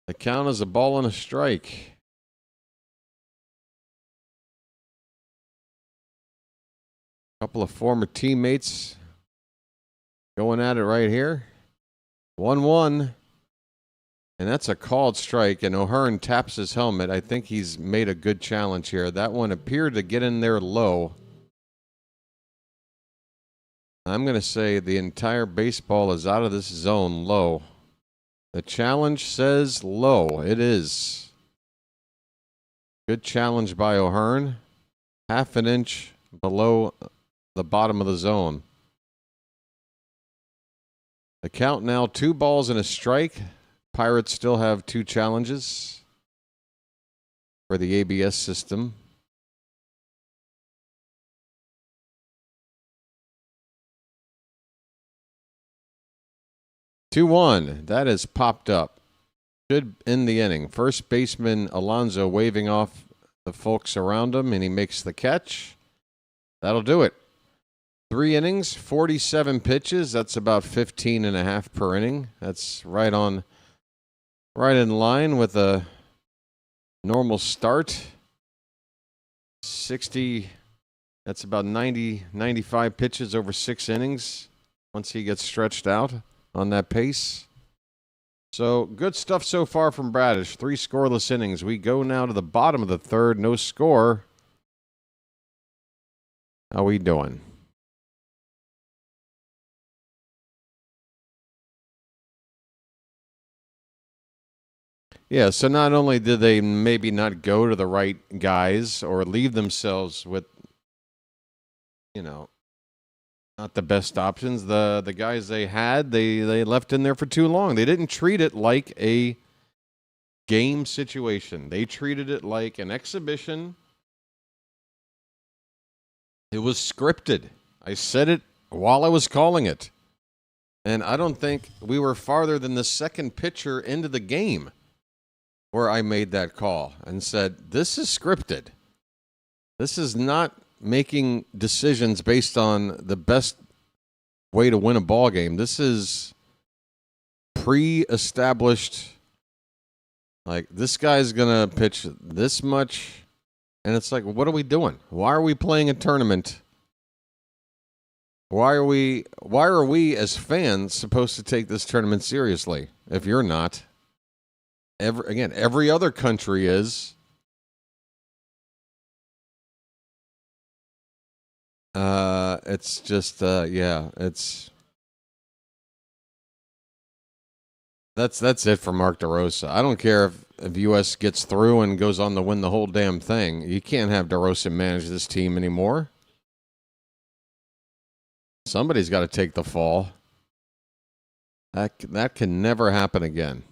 The count is a ball and a strike. A couple of former teammates going at it right here. 1-1. And that's a called strike, and O'Hearn taps his helmet. I think he's made a good challenge here. That one appeared to get in there low. I'm going to say the entire baseball is out of this zone low. The challenge says low. It is. Good challenge by O'Hearn. Half an inch below the bottom of the zone. The count now 2 balls and a strike. Pirates still have 2 challenges for the ABS system. Two-one. That is popped up. Should end the inning. First baseman Alonso waving off the folks around him, and he makes the catch. That'll do it. 3 innings, 47 pitches. That's about 15.5 per inning. That's right in line with a normal start. 60, that's about 90, 95 pitches over 6 innings once he gets stretched out on that pace. So good stuff so far from Bradish. 3 scoreless innings. We go now to the bottom of the third. No score. How we doing? Yeah, so not only did they maybe not go to the right guys or leave themselves with, not the best options, the guys they had, they left in there for too long. They didn't treat it like a game situation. They treated it like an exhibition. It was scripted. I said it while I was calling it. And I don't think we were farther than the second pitcher into the game where I made that call and said, this is scripted. This is not making decisions based on the best way to win a ball game. This is pre-established, like, this guy's going to pitch this much. And it's like, what are we doing? Why are we playing a tournament? Why are we as fans supposed to take this tournament seriously if you're not? Every other country is. It's just it's that's it for Mark DeRosa. I don't care if US gets through and goes on to win the whole damn thing. You can't have DeRosa manage this team anymore. Somebody's got to take the fall. That can never happen again.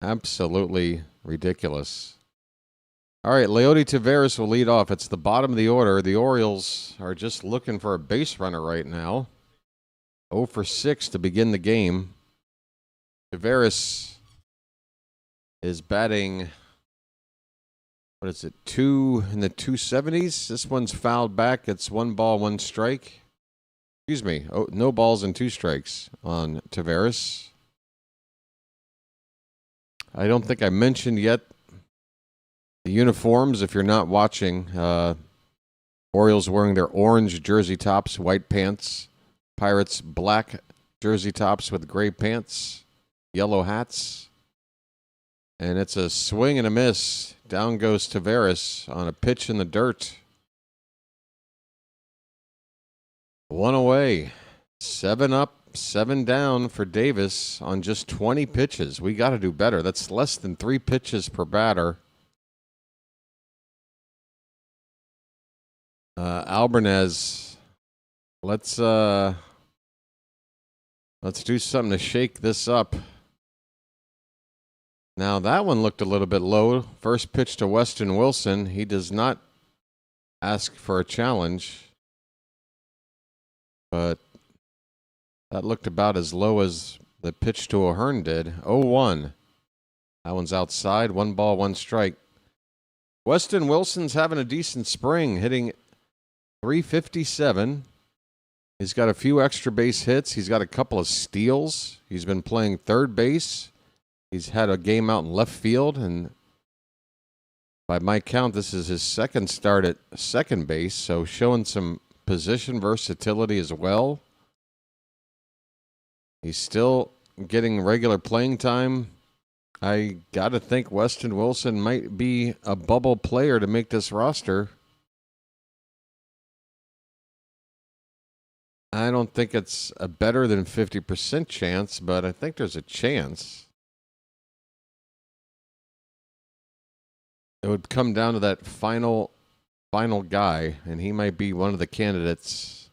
Absolutely ridiculous. All right, Leody Taveras will lead off. It's the bottom of the order. The Orioles are just looking for a base runner right now. 0 for 6 to begin the game. Taveras is batting, what is it, 2 in the 270s? This one's fouled back. It's 1 ball, 1 strike. Excuse me. Oh, no balls and 2 strikes on Taveras. I don't think I mentioned yet the uniforms. If you're not watching, Orioles wearing their orange jersey tops, white pants. Pirates black jersey tops with gray pants, yellow hats. And it's a swing and a miss. Down goes Taveras on a pitch in the dirt. 1 away. 7 up, 7 down for Davis on just 20 pitches. We got to do better. That's less than 3 pitches per batter. Albernez, let's do something to shake this up. Now that one looked a little bit low. First pitch to Weston Wilson. He does not ask for a challenge. But that looked about as low as the pitch to O'Hearn did. 0-1. That one's outside. 1 ball, 1 strike. Weston Wilson's having a decent spring, hitting .357. He's got a few extra base hits. He's got a couple of steals. He's been playing third base. He's had a game out in left field. And by my count, this is his second start at second base. So showing some position versatility as well. He's still getting regular playing time. I got to think Weston Wilson might be a bubble player to make this roster. I don't think it's a better than 50% chance, but I think there's a chance. It would come down to that final guy, and he might be one of the candidates.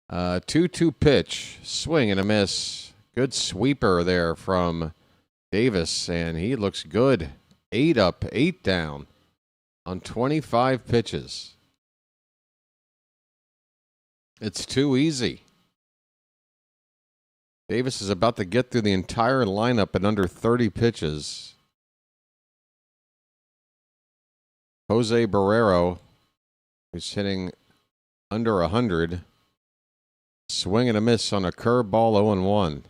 2-2 pitch, swing and a miss. Good sweeper there from Davis, and he looks good. 8 up, 8 down on 25 pitches. It's too easy. Davis is about to get through the entire lineup in under 30 pitches. Jose Barrero, who's hitting under 100. Swing and a miss on a curveball, 0-1.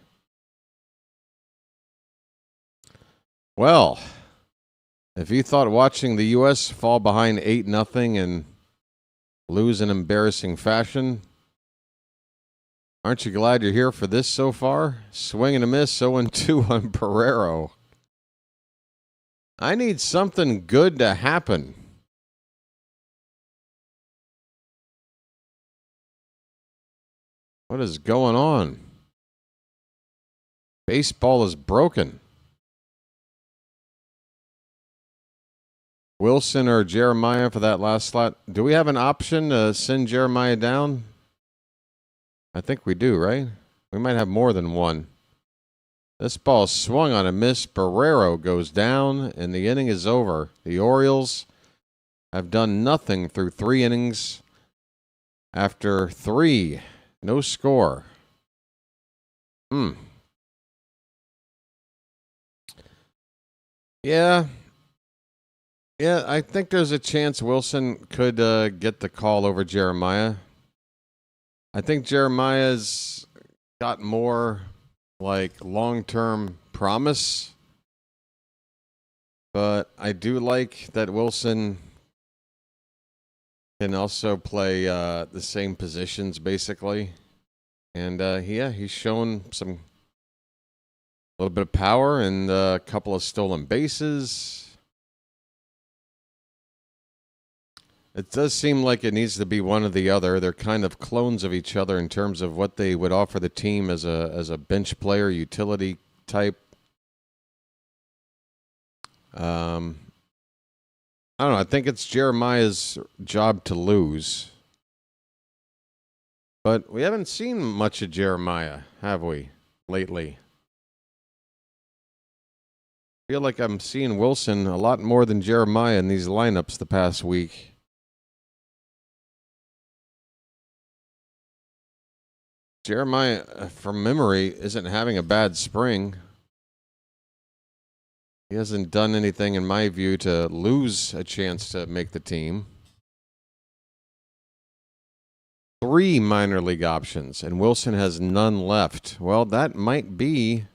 Well, if you thought watching the U.S. fall behind 8-0 and lose in embarrassing fashion, aren't you glad you're here for this so far? Swing and a miss, 0-2 on Barrero. I need something good to happen. What is going on? Baseball is broken. Wilson or Jeremiah for that last slot. Do we have an option to send Jeremiah down? I think we do, right? We might have more than one. This ball swung on a miss. Barrero goes down, and the inning is over. The Orioles have done nothing through 3 innings. After 3, no score. Yeah, I think there's a chance Wilson could get the call over Jeremiah. I think Jeremiah's got more like long-term promise, but I do like that Wilson can also play the same positions basically, and he's shown some little bit of power and a couple of stolen bases. It does seem like it needs to be one or the other. They're kind of clones of each other in terms of what they would offer the team as a bench player, utility type. I don't know. I think it's Jeremiah's job to lose. But we haven't seen much of Jeremiah, have we, lately? I feel like I'm seeing Wilson a lot more than Jeremiah in these lineups the past week. Jeremiah, from memory, isn't having a bad spring. He hasn't done anything, in my view, to lose a chance to make the team. 3 minor league options, and Wilson has none left. Well, that might be,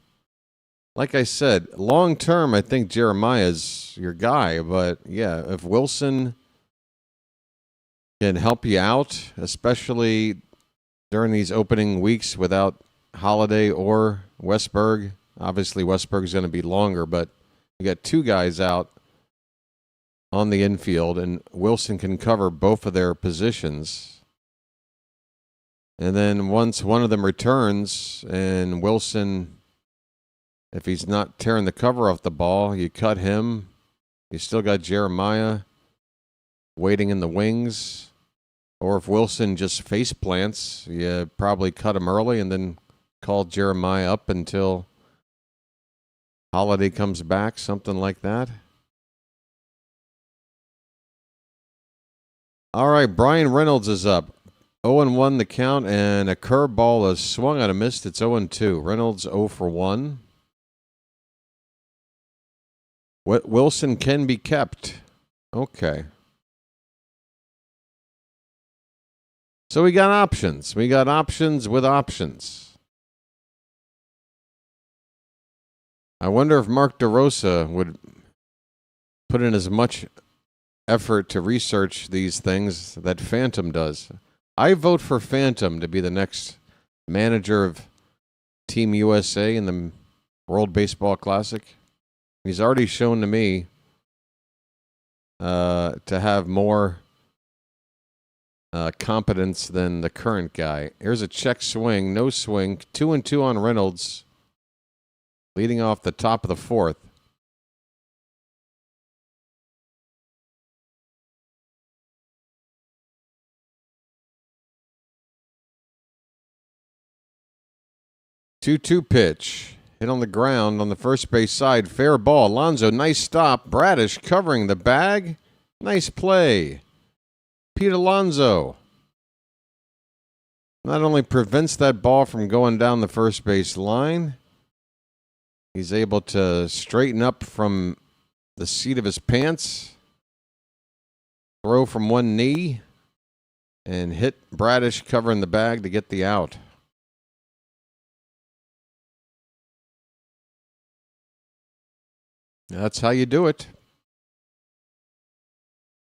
like I said, long term, I think Jeremiah's your guy. But, yeah, if Wilson can help you out, especially during these opening weeks without Holiday or Westberg. Obviously, Westberg's going to be longer, but you got 2 guys out on the infield, and Wilson can cover both of their positions. And then once one of them returns, and Wilson, if he's not tearing the cover off the ball, you cut him. You still got Jeremiah waiting in the wings. Or if Wilson just face plants, you probably cut him early and then call Jeremiah up until Holiday comes back, something like that. All right, Brian Reynolds is up. 0-1 the count, and a curveball is swung on a miss. It's 0-2. Reynolds 0 for 1. Wilson can be kept. Okay. So we got options. We got options with options. I wonder if Mark DeRosa would put in as much effort to research these things that Phantom does. I vote for Phantom to be the next manager of Team USA in the World Baseball Classic. He's already shown to me to have more competence than the current guy. Here's a check swing, no swing, 2-2 on Reynolds, leading off the top of the 4th. Two-two pitch, hit on the ground on the first base side, fair ball. Alonso, nice stop. Bradish covering the bag, nice play. Pete Alonso not only prevents that ball from going down the first base line, he's able to straighten up from the seat of his pants, throw from one knee, and hit Bradish covering the bag to get the out. That's how you do it.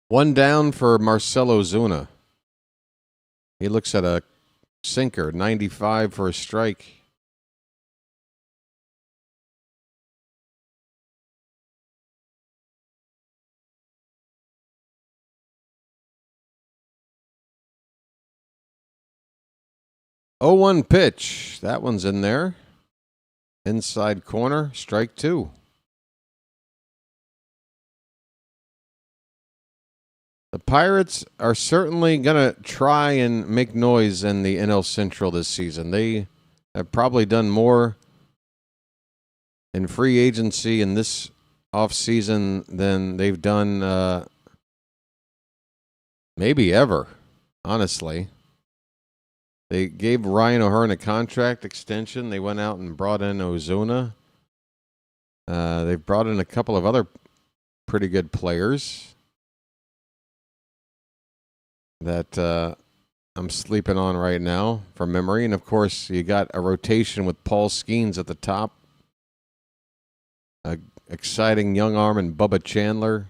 1 down for Marcelo Zuna. He looks at a sinker, 95 for a strike. Oh, 1 pitch. That one's in there. Inside corner, strike 2. The Pirates are certainly going to try and make noise in the NL Central this season. They have probably done more in free agency in this offseason than they've done maybe ever, honestly. They gave Ryan O'Hearn a contract extension. They went out and brought in Ozuna. They've brought in a couple of other pretty good players that I'm sleeping on right now from memory. And, of course, you got a rotation with Paul Skeens at the top. An exciting young arm in Bubba Chandler.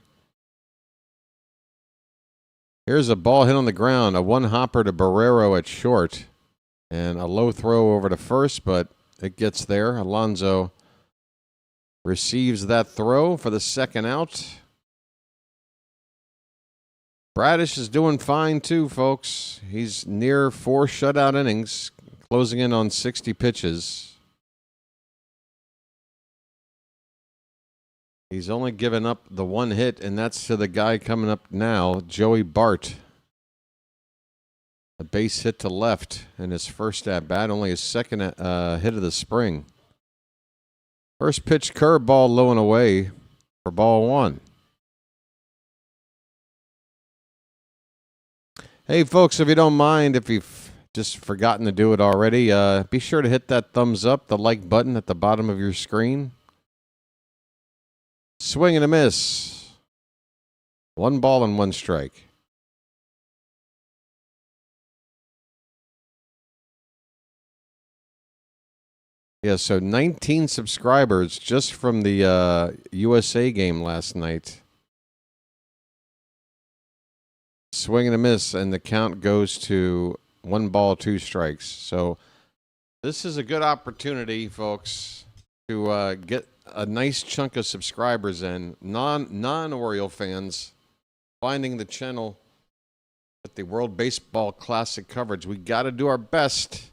Here's a ball hit on the ground, a one-hopper to Barrero at short, and a low throw over to first, but it gets there. Alonso receives that throw for the second out. Bradish is doing fine too, folks. He's near 4 shutout innings, closing in on 60 pitches. He's only given up the one hit, and that's to the guy coming up now, Joey Bart. A base hit to left in his first at-bat, only his second hit of the spring. First pitch curveball low and away for ball 1. Hey, folks, if you don't mind, if you've just forgotten to do it already, be sure to hit that thumbs up, the like button at the bottom of your screen. Swing and a miss. 1 ball and 1 strike. Yeah, so 19 subscribers just from the USA game last night. Swing and a miss, and the count goes to 1 ball, 2 strikes. So this is a good opportunity, folks, to get a nice chunk of subscribers in, non-Oriole fans finding the channel with the World Baseball Classic coverage. We got to do our best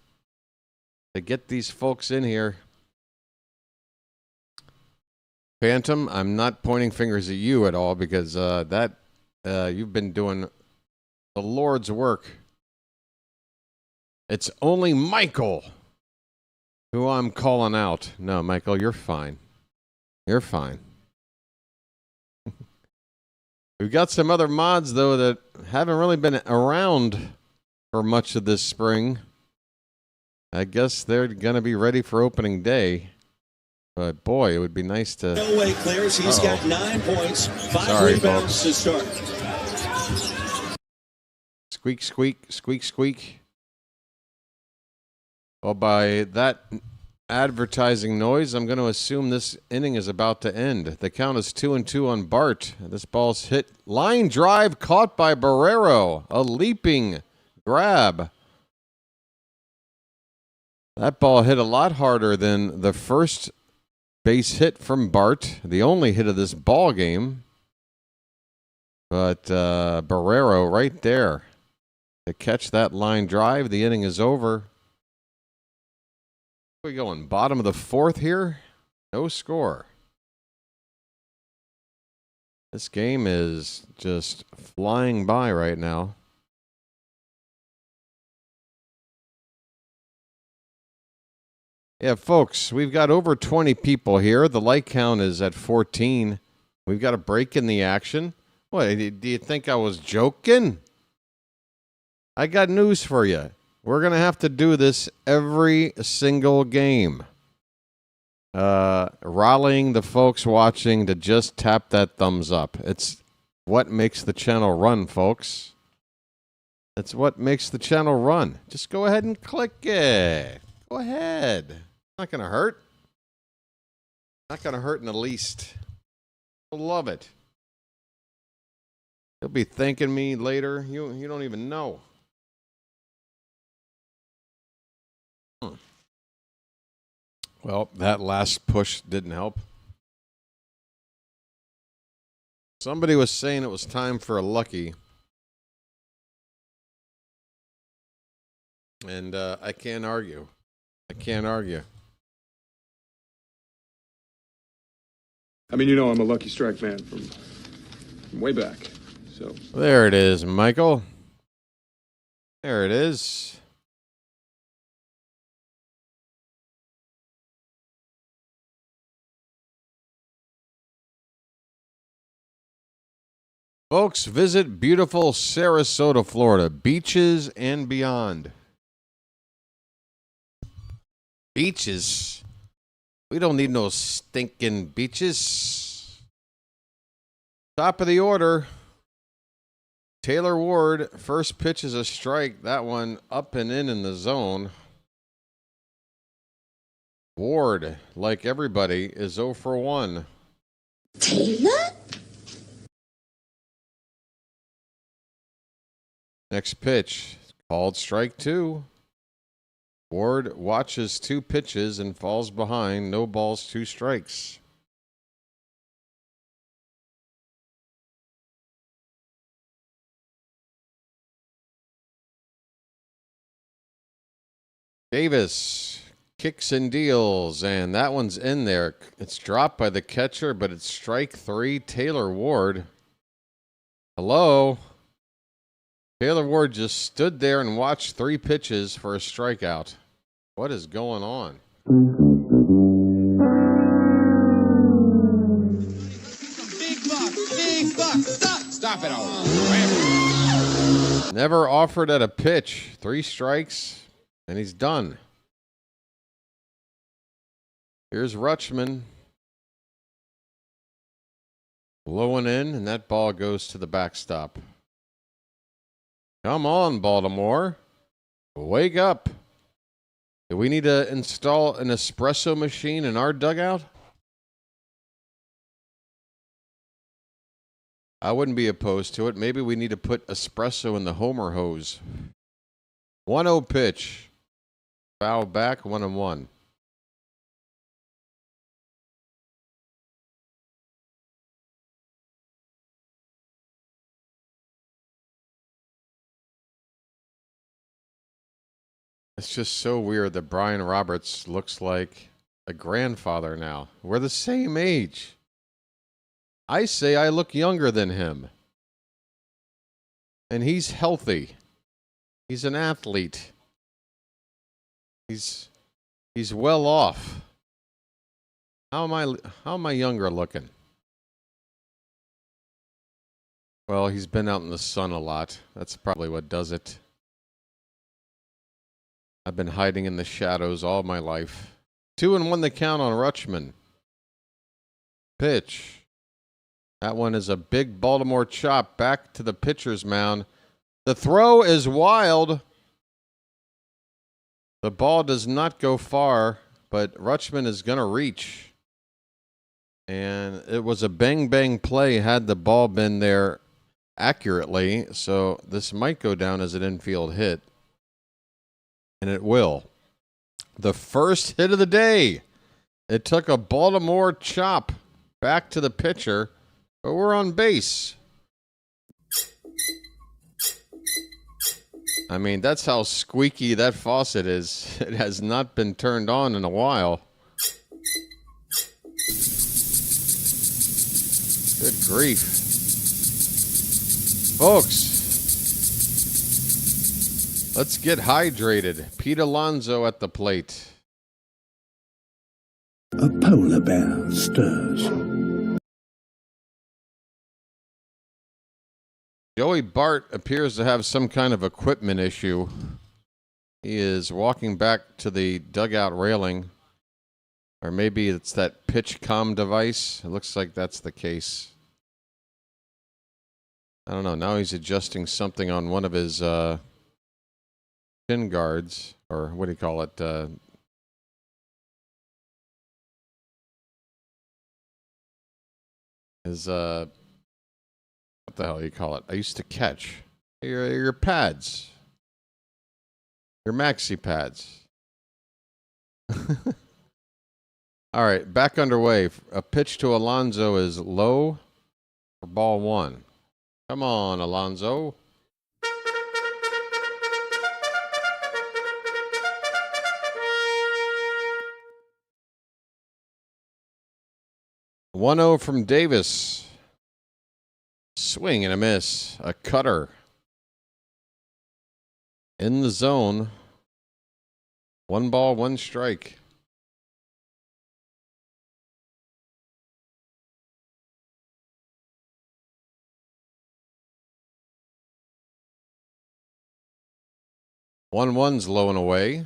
to get these folks in here. Phantom, I'm not pointing fingers at you at all because you've been doing the Lord's work. It's only Michael who I'm calling out. No, Michael, you're fine. You're fine. We've got some other mods, though, that haven't really been around for much of this spring. I guess they're going to be ready for opening day. But, boy, it would be nice to... No way clears. He's got 9 points, 5 rebounds to start. Squeak, squeak, squeak, squeak. Well, by that advertising noise, I'm going to assume this inning is about to end. The count is 2-2 on Bart. This ball's hit. Line drive caught by Barrero. A leaping grab. That ball hit a lot harder than the first base hit from Bart, the only hit of this ball game. But Barrero right there to catch that line drive. The inning is over. We going bottom of the 4th here. No score. This game is just flying by right now. Yeah, folks, we've got over 20 people here. The like count is at 14. We've got a break in the action. What, do you think I was joking? I got news for you. We're going to have to do this every single game. Rallying the folks watching to just tap that thumbs up. It's what makes the channel run, folks. It's what makes the channel run. Just go ahead and click it. Go ahead. It's not going to hurt. Not going to hurt in the least. You'll love it. You'll be thanking me later. You don't even know. Well, that last push didn't help. Somebody was saying it was time for a lucky. And I can't argue. I can't argue. I mean, you know I'm a Lucky Strike man from way back. So there it is, Michael. There it is. Folks, visit beautiful Sarasota, Florida. Beaches and beyond. Beaches? We don't need no stinking beaches. Top of the order. Taylor Ward, first pitch is a strike. That one up and in the zone. Ward, like everybody, is 0 for 1. Taylor? Next pitch, called strike 2. Ward watches 2 pitches and falls behind. No balls, 2 strikes. Davis kicks and deals, and that one's in there. It's dropped by the catcher, but it's strike 3. Taylor Ward. Hello? Taylor Ward just stood there and watched 3 pitches for a strikeout. What is going on? Big buck, stop it all. Never offered at a pitch. 3 strikes, and he's done. Here's Rutschman. Blowing in, and that ball goes to the backstop. Come on, Baltimore. Wake up. Do we need to install an espresso machine in our dugout? I wouldn't be opposed to it. Maybe we need to put espresso in the Homer hose. 1-0 pitch. Foul back, 1-1. It's just so weird that Brian Roberts looks like a grandfather now. We're the same age. I say I look younger than him. And he's healthy. He's an athlete. He's well off. How am I younger looking? Well, he's been out in the sun a lot. That's probably what does it. I've been hiding in the shadows all my life. 2-1 the count on Rutschman. Pitch. That one is a big Baltimore chop back to the pitcher's mound. The throw is wild. The ball does not go far, but Rutschman is going to reach. And it was a bang-bang play had the ball been there accurately, so this might go down as an infield hit. And it will. The first hit of the day. It took a Baltimore chop back to the pitcher, but we're on base. I mean, that's how squeaky that faucet is. It has not been turned on in a while. Good grief. Folks, let's get hydrated. Pete Alonso at the plate. A polar bear stirs. Joey Bart appears to have some kind of equipment issue. He is walking back to the dugout railing. Or maybe it's that pitch comm device. It looks like that's the case. I don't know. Now he's adjusting something on one of his shin guards. Or what do you call it? His what the hell do you call it? I used to catch your pads, your maxi pads. All right, back underway. A pitch to Alonso is low for ball 1. Come on, Alonso. One 1-0 from Davis. Swing and a miss. A cutter. In the zone. 1 ball, 1 strike. One's low and away.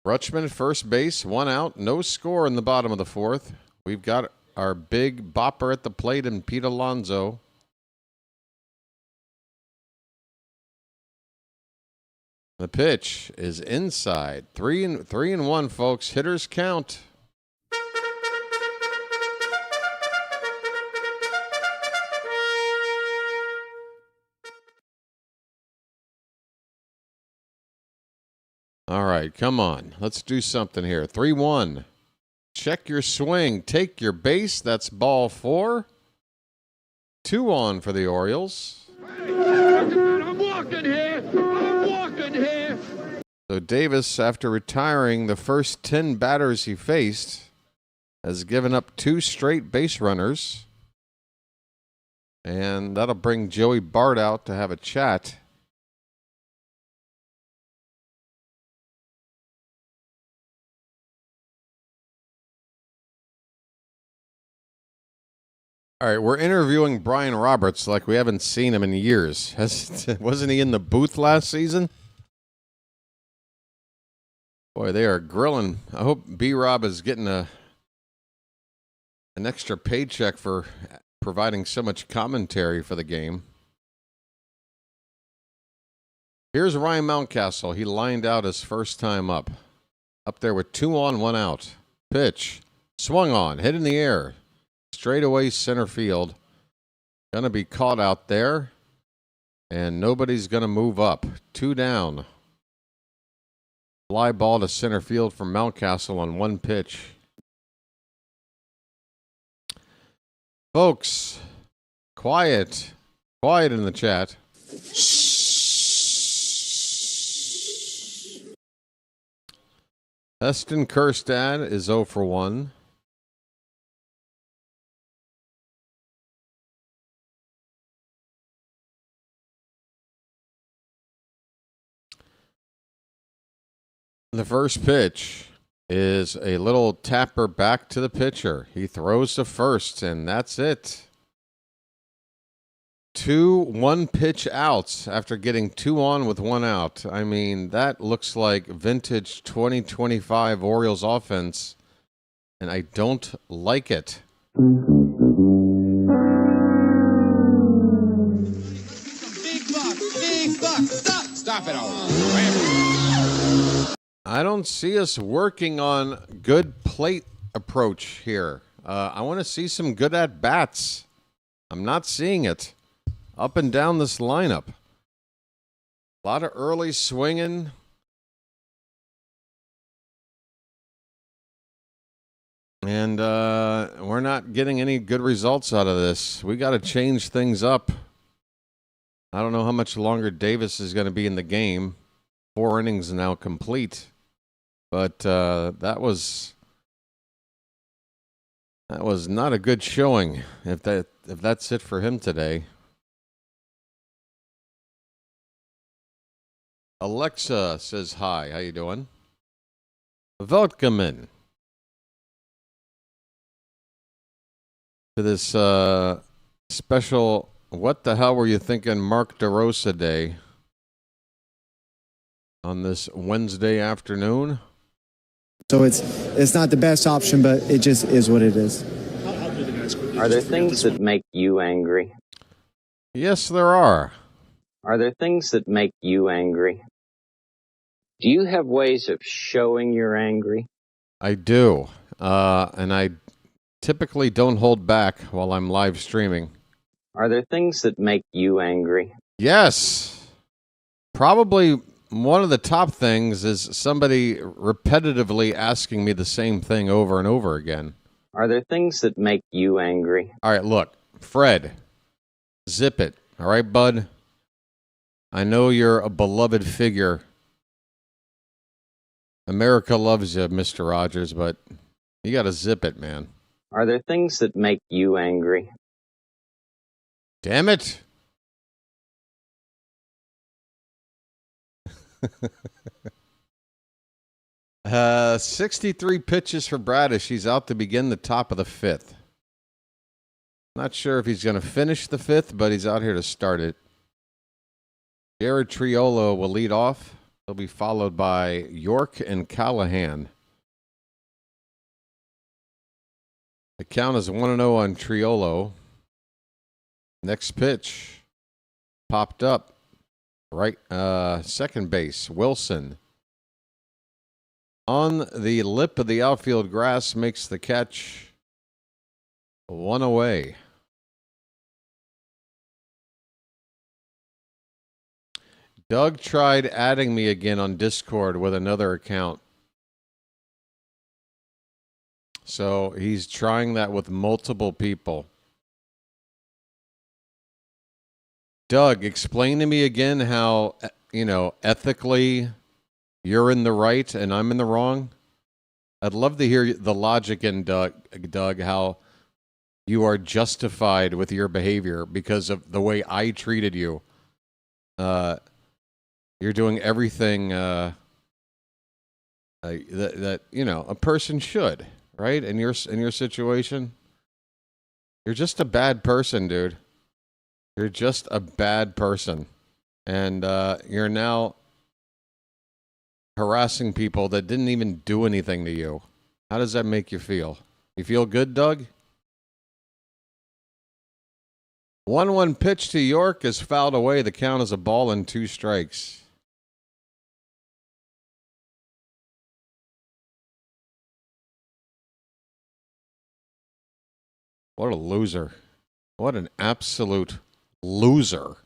Rutschman at first base, 1 out, no score in the bottom of the 4th. We've got our big bopper at the plate in Pete Alonso. The pitch is inside. 3-1, folks. Hitters count. All right, come on. Let's do something here. 3-1. Check your swing. Take your base. That's ball 4. 2 on for the Orioles. I'm walking here. I'm walking here. So Davis, after retiring the first 10 batters he faced, has given up 2 straight base runners. And that'll bring Joey Bart out to have a chat. All right, we're interviewing Brian Roberts like we haven't seen him in years. Wasn't he in the booth last season? Boy, they are grilling. I hope B-Rob is getting an extra paycheck for providing so much commentary for the game. Here's Ryan Mountcastle. He lined out his first time up. Up there with 2 on, 1 out. Pitch. Swung on. Hit in the air. Straight away center field. Going to be caught out there. And nobody's going to move up. 2 down. Fly ball to center field from Mountcastle on 1 pitch. Folks, quiet. Quiet in the chat. Heston Kjerstad is 0 for 1. The first pitch is a little tapper back to the pitcher. He throws to first, and that's it. 2 1-pitch outs after getting 2 on with 1 out. I mean, that looks like vintage 2025 Orioles offense, and I don't like it. Big buck. Stop it all. I don't see us working on good plate approach here. I want to see some good at-bats. I'm not seeing it. Up and down this lineup. A lot of early swinging. And we're not getting any good results out of this. We got to change things up. I don't know how much longer Davis is going to be in the game. 4 innings now complete. But that was not a good showing. If that's it for him today. Alexa says hi. How you doing? Welcome to this special "What the hell were you thinking, Mark DeRosa Day" on this Wednesday afternoon. So it's not the best option, but it just is what it is. Are there things that make you angry? Yes, there are. Are there things that make you angry? Do you have ways of showing you're angry? I do. And I typically don't hold back while I'm live streaming. Are there things that make you angry? Yes. Probably one of the top things is somebody repetitively asking me the same thing over and over again. Are there things that make you angry? All right, look, Fred, zip it. All right, bud? I know you're a beloved figure. America loves you, Mr. Rogers, but you got to zip it, man. Are there things that make you angry? Damn it. 63 pitches for Bradish. He's out to begin the top of the fifth. Not sure if he's going to finish the fifth, but he's out here to start it. Jared Triolo will lead off. He'll be followed by York and Callahan. The count is 1-0 on Triolo. Next pitch popped up. Right, second base, Wilson. On the lip of the outfield grass, makes the catch. 1 away. Doug tried adding me again on Discord with another account. So he's trying that with multiple people. Doug, explain to me again how, ethically you're in the right and I'm in the wrong. I'd love to hear the logic in Doug, how you are justified with your behavior because of the way I treated you. You're doing everything that a person should, right? In your situation, you're just a bad person, dude. You're just a bad person, and you're now harassing people that didn't even do anything to you. How does that make you feel? You feel good, Doug? 1-1 pitch to York is fouled away. The count is a ball and 2 strikes. What a loser. What an absolute loser.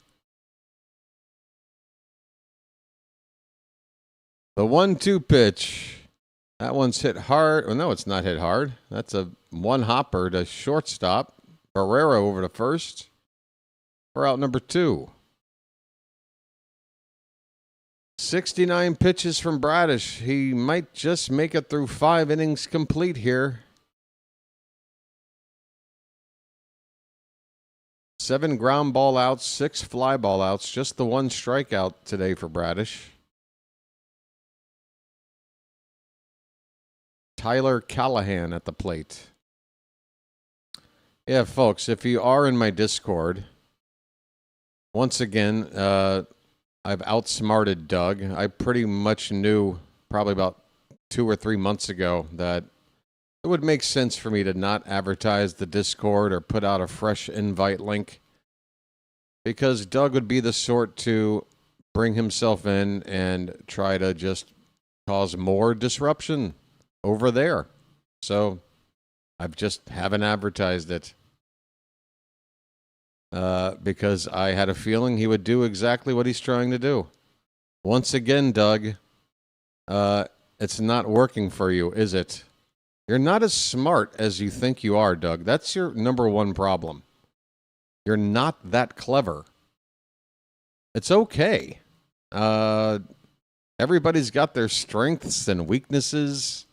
The 1-2 pitch. That one's hit hard. Well, no, it's not hit hard. That's a one hopper to shortstop. Barrera over to first for out number 2. 69 pitches from Bradish. He might just make it through 5 innings complete here. 7 ground ball outs, 6 fly ball outs. Just the 1 strikeout today for Bradish. Tyler Callahan at the plate. Yeah, folks, if you are in my Discord, once again, I've outsmarted Doug. I pretty much knew probably about 2 or 3 months ago that it would make sense for me to not advertise the Discord or put out a fresh invite link, because Doug would be the sort to bring himself in and try to just cause more disruption over there. So I just haven't advertised it because I had a feeling he would do exactly what he's trying to do. Once again, Doug, it's not working for you, is it? You're not as smart as you think you are, Doug. That's your number one problem. You're not that clever. It's okay. Everybody's got their strengths and weaknesses.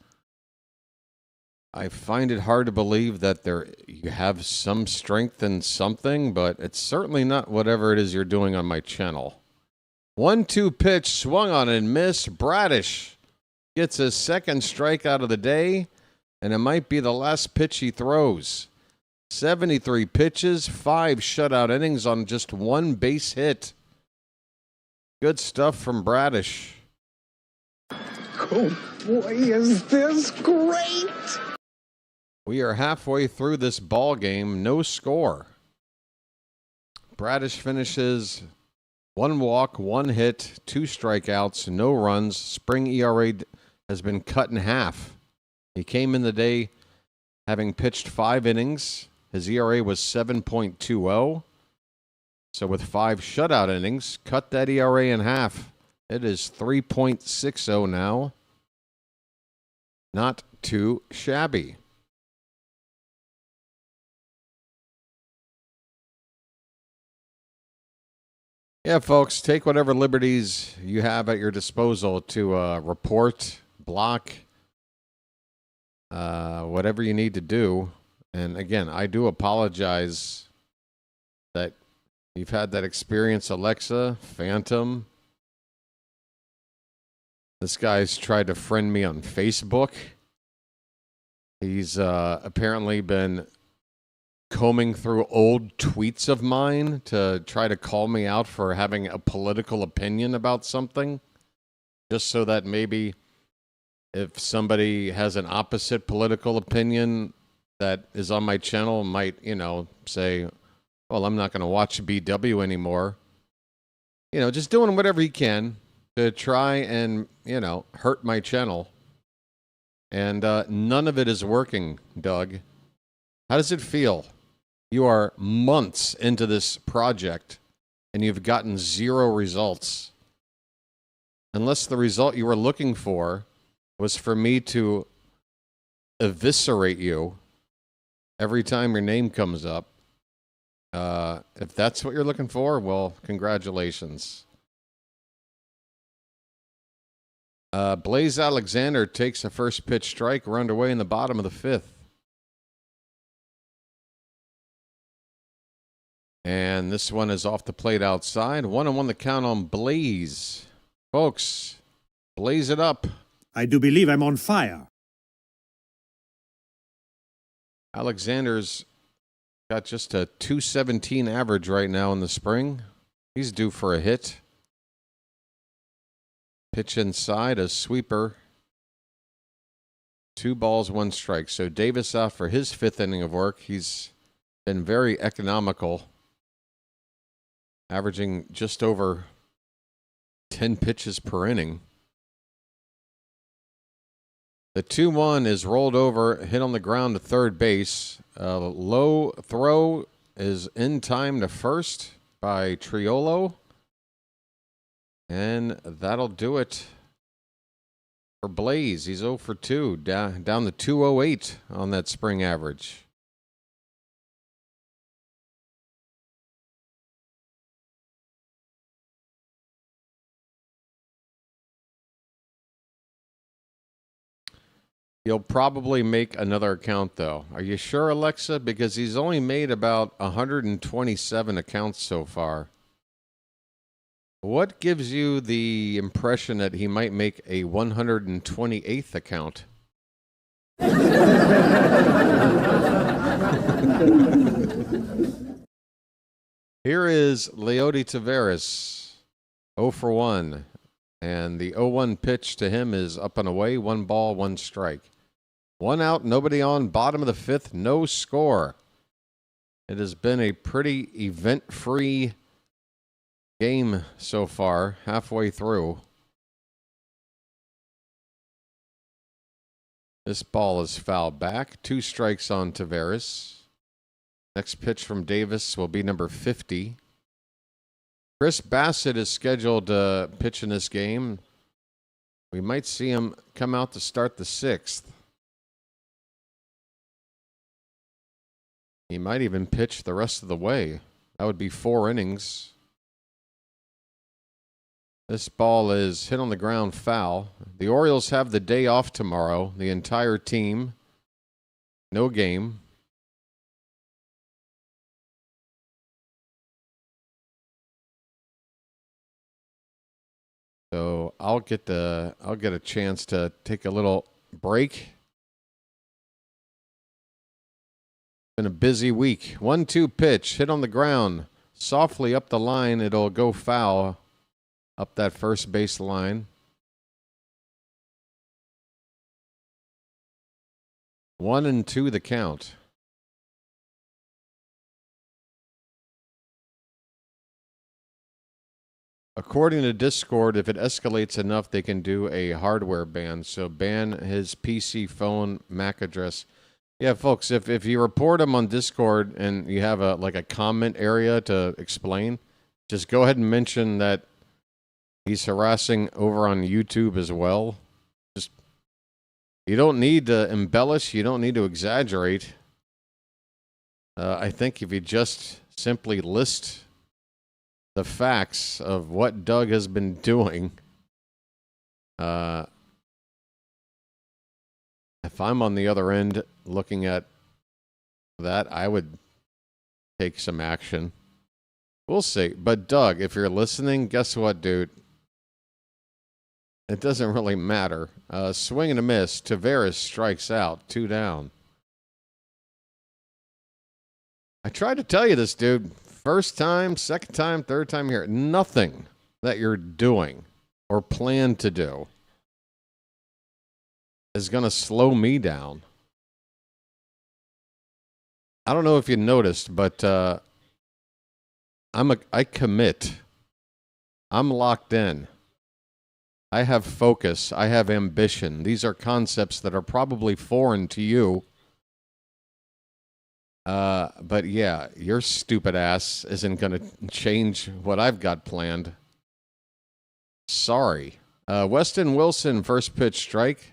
I find it hard to believe that you have some strength in something, but it's certainly not whatever it is you're doing on my channel. 1-2 pitch, swung on and missed. Bradish gets his second strikeout of the day, and it might be the last pitch he throws. 73 pitches, 5 shutout innings on just 1 base hit. Good stuff from Bradish. Oh boy, is this great! We are halfway through this ball game, no score. Bradish finishes 1 walk, 1 hit, 2 strikeouts, no runs. Spring ERA has been cut in half. He came in the day having pitched 5 innings. His ERA was 7.20. So with 5 shutout innings, cut that ERA in half. It is 3.60 now. Not too shabby. Yeah, folks, take whatever liberties you have at your disposal to report, block, whatever you need to do. And again, I do apologize that you've had that experience, Alexa, Phantom. This guy's tried to friend me on Facebook. He's apparently been combing through old tweets of mine to try to call me out for having a political opinion about something, just so that maybe if somebody has an opposite political opinion that is on my channel might, say, well, I'm not going to watch BW anymore. Just doing whatever he can to try and, hurt my channel. And none of it is working, Doug. How does it feel? You are months into this project, and you've gotten 0 results. Unless the result you were looking for was for me to eviscerate you every time your name comes up. If that's what you're looking for, well, congratulations. Blaze Alexander takes a first pitch strike. We're underway in the bottom of the 5th. And this one is off the plate outside. 1-1 the count on Blaze. Folks, blaze it up. I do believe I'm on fire. Alexander's got just a .217 average right now in the spring. He's due for a hit. Pitch inside, a sweeper. 2 balls, 1 strike. So Davis out for his 5th inning of work. He's been very economical, averaging just over 10 pitches per inning. The 2-1 is rolled over, hit on the ground to third base. Low throw is in time to first by Triolo. And that'll do it for Blaze. He's 0 for 2, down to 208 on that spring average. He'll probably make another account, though. Are you sure, Alexa? Because he's only made about 127 accounts so far. What gives you the impression that he might make a 128th account? Here is Leody Taveras, 0 for 1. And the 0-1 pitch to him is up and away, 1 ball, 1 strike. 1 out, nobody on, bottom of the 5th, no score. It has been a pretty event-free game so far, halfway through. This ball is fouled back. 2 strikes on Taveras. Next pitch from Davis will be number 50. Chris Bassett is scheduled to pitch in this game. We might see him come out to start the 6th. He might even pitch the rest of the way. That would be 4 innings. This ball is hit on the ground foul. The Orioles have the day off tomorrow. The entire team. No game. So I'll get a chance to take a little break. Been a busy week. 1-2 pitch, hit on the ground, softly up the line. It'll go foul up that first base line. 1-2 the count. According to Discord, if it escalates enough, they can do a hardware ban. So ban his PC, phone, MAC address. Yeah, folks, if you report him on Discord and you have a comment area to explain, just go ahead and mention that he's harassing over on YouTube as well. Just, you don't need to embellish. You don't need to exaggerate. I think if you just simply list the facts of what Doug has been doing, if I'm on the other end looking at that, I would take some action. We'll see. But Doug, if you're listening, guess what, dude? It doesn't really matter. Swing and a miss. Tavares strikes out. 2 down. I tried to tell you this, dude. First time, second time, third time here. Nothing that you're doing or plan to do is going to slow me down. I don't know if you noticed, but I commit. I'm locked in. I have focus. I have ambition. These are concepts that are probably foreign to you. But yeah, your stupid ass isn't going to change what I've got planned. Sorry. Weston Wilson, first pitch strike.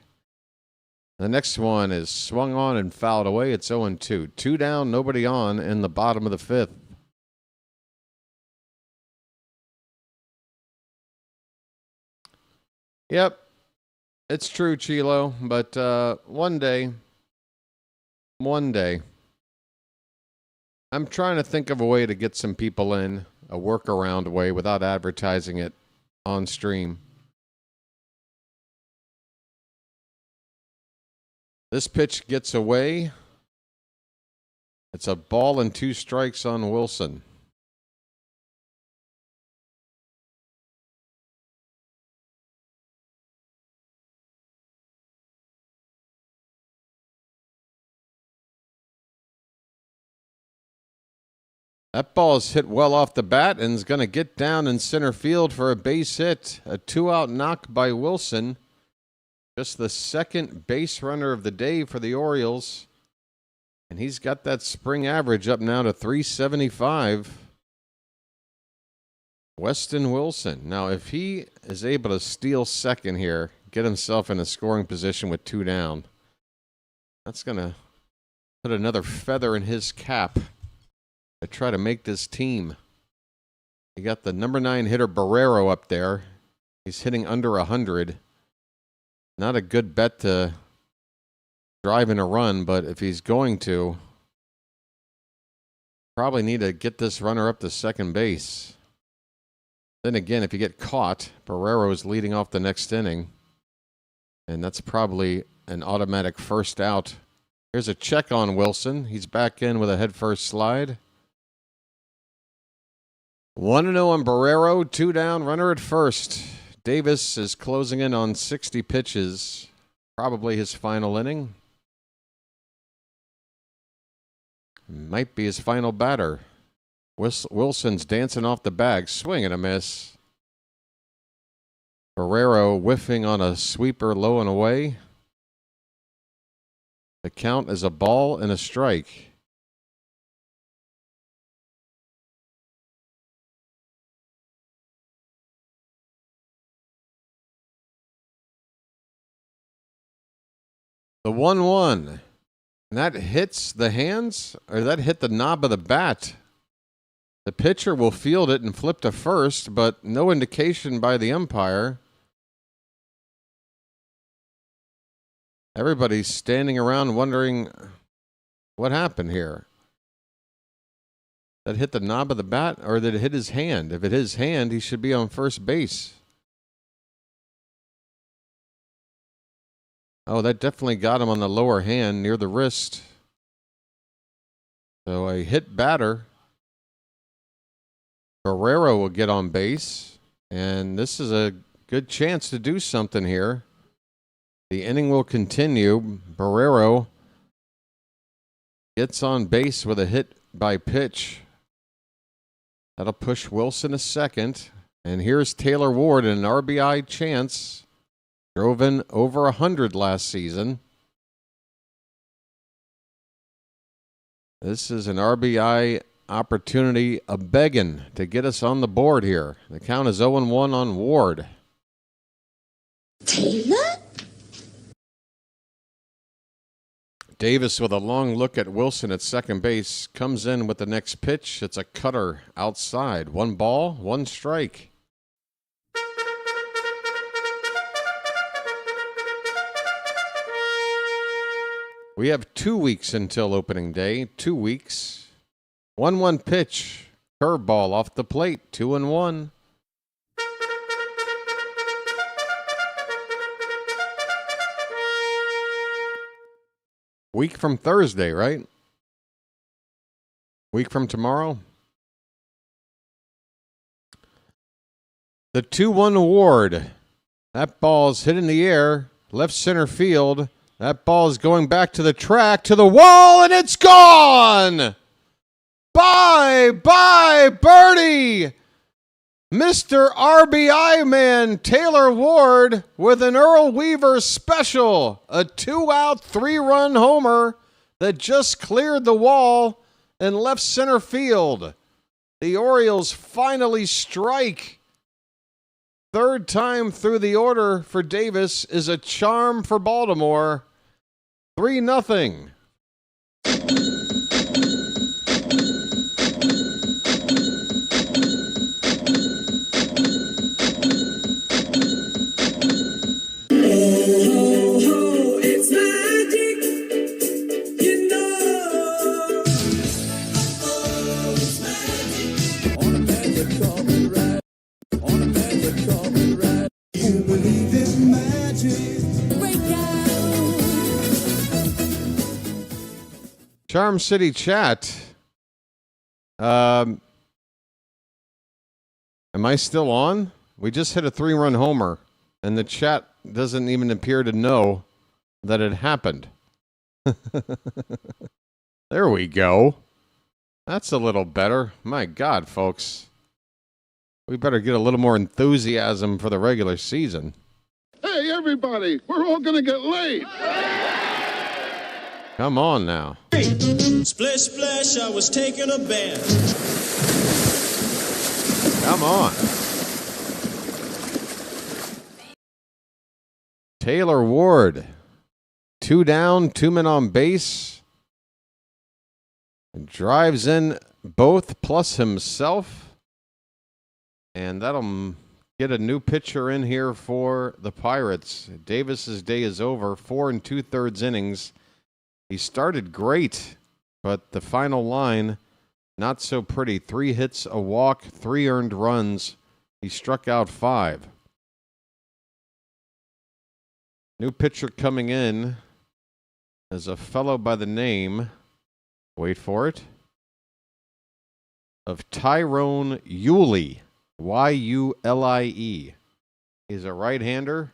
The next one is swung on and fouled away. It's 0-2. 2 down, nobody on in the bottom of the 5th. Yep, it's true, Chilo. But one day, I'm trying to think of a way to get some people in, a workaround way without advertising it on stream. This pitch gets away. It's a ball and 2 strikes on Wilson. That ball is hit well off the bat and is going to get down in center field for a base hit. A 2-out knock by Wilson. Just the second base runner of the day for the Orioles. And he's got that spring average up now to 375. Weston Wilson. Now, if he is able to steal second here, get himself in a scoring position with 2 down, that's going to put another feather in his cap to try to make this team. You got the number 9 hitter Barrero up there. He's hitting under 100. Not a good bet to drive in a run, but if he's going to, probably need to get this runner up to second base. Then again, if you get caught, Barrero's leading off the next inning, and that's probably an automatic first out. Here's a check on Wilson. He's back in with a head-first slide. 1-0 on Barrero, 2 down, runner at first. Davis is closing in on 60 pitches, probably his final inning. Might be his final batter. Wilson's dancing off the bag, swing and a miss. Barrero whiffing on a sweeper low and away. The count is a ball and a strike. The 1-1. And that hits the hands, or that hit the knob of the bat. The pitcher will field it and flip to first, but no indication by the umpire. Everybody's standing around wondering what happened here. That hit the knob of the bat, or did it hit his hand? If it hit his hand, he should be on first base. Oh, that definitely got him on the lower hand near the wrist. So a hit batter. Barrero will get on base. And this is a good chance to do something here. The inning will continue. Barrero gets on base with a hit by pitch. That'll push Wilson to second. And here's Taylor Ward in an RBI chance. Drove in over 100 last season. This is an RBI opportunity, a begging to get us on the board here. The count is 0-1 on Ward. Taylor? Davis with a long look at Wilson at second base. Comes in with the next pitch. It's a cutter outside. 1 ball, 1 strike. We have 2 weeks until opening day. 2 weeks. 1-1 pitch. Curveball off the plate. 2-1. Week from Thursday, right? Week from tomorrow. The 2-1 award. That ball's hit in the air. Left center field. That ball is going back to the track, to the wall, and it's gone! Bye, Birdie! Mr. RBI man Taylor Ward with an Earl Weaver special. A 2-out, 3-run homer that just cleared the wall in left center field. The Orioles finally strike. Third time through the order for Davis is a charm for Baltimore. 3-0. Charm City chat. Am I still on? We just hit a 3-run homer, and the chat doesn't even appear to know that it happened. There we go. That's a little better. My God, folks. We better get a little more enthusiasm for the regular season. Hey, everybody, we're all going to get laid. Come on now. Splish, splash, I was taking a bath. Come on. Taylor Ward. 2 down, 2 men on base. Drives in both plus himself. And that'll get a new pitcher in here for the Pirates. Davis's day is over. 4 2/3 innings. He started great, but the final line, not so pretty. 3 hits, a walk, 3 earned runs. He struck out 5. New pitcher coming in is a fellow by the name, wait for it, of Tyrone Yulee, Yulie. He's a right-hander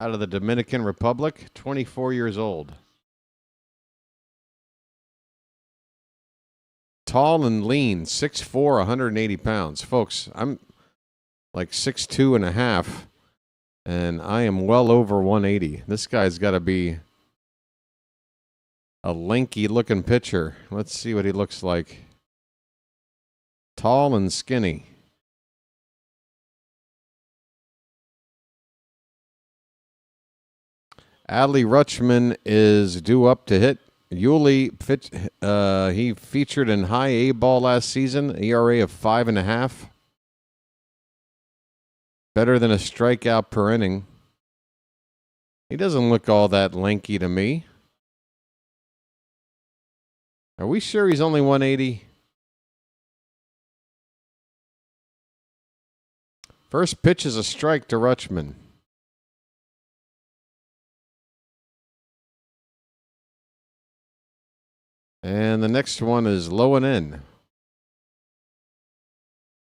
out of the Dominican Republic, 24 years old. Tall and lean, 6'4", 180 pounds. Folks, I'm like 6'2" and a half, and I am well over 180. This guy's got to be a lanky-looking pitcher. Let's see what he looks like. Tall and skinny. Adley Rutschman is due up to hit. Yulee, he featured in high A ball last season, ERA of 5.5. Better than a strikeout per inning. He doesn't look all that lanky to me. Are we sure he's only 180? First pitch is a strike to Rutschman. And the next one is low and in.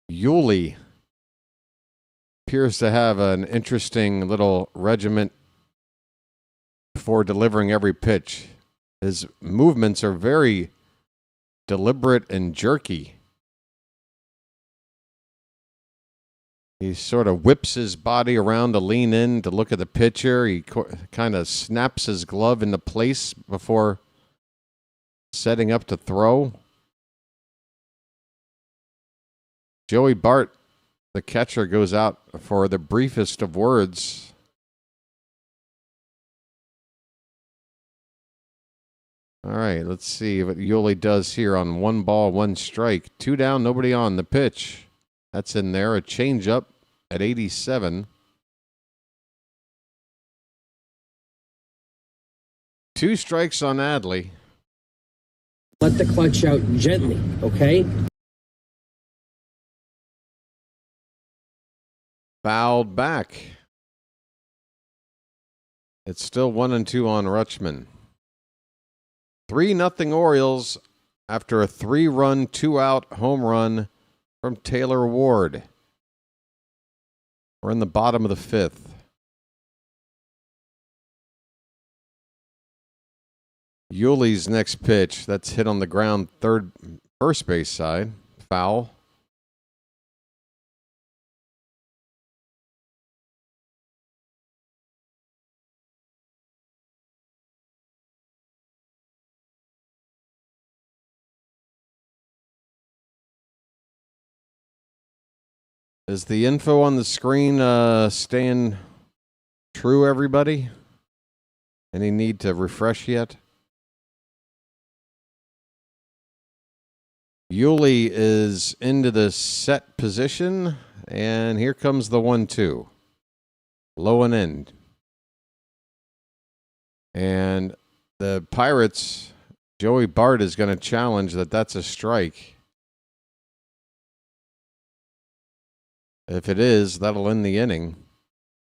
Yulee appears to have an interesting little regiment for delivering every pitch. His movements are very deliberate and jerky. He sort of whips his body around to lean in to look at the pitcher. He kind of snaps his glove into place before setting up to throw. Joey Bart, the catcher, goes out for the briefest of words. All right, let's see what Yulee does here on 1 ball, 1 strike. 2 down, nobody on. The pitch. That's in there. A changeup at 87. 2 strikes on Adley. Let the clutch out gently, okay? Fouled back. It's still 1-2 on Rutschman. 3-0 Orioles after a 3-run, 2-out home run from Taylor Ward. We're in the bottom of the 5th. Yuli's next pitch, that's hit on the ground, first base side, foul. Is the info on the screen staying true, everybody? Any need to refresh yet? Yuli is into the set position, and here comes the 1-2. Low and end. And the Pirates, Joey Bart is going to challenge that's a strike. If it is, that'll end the inning.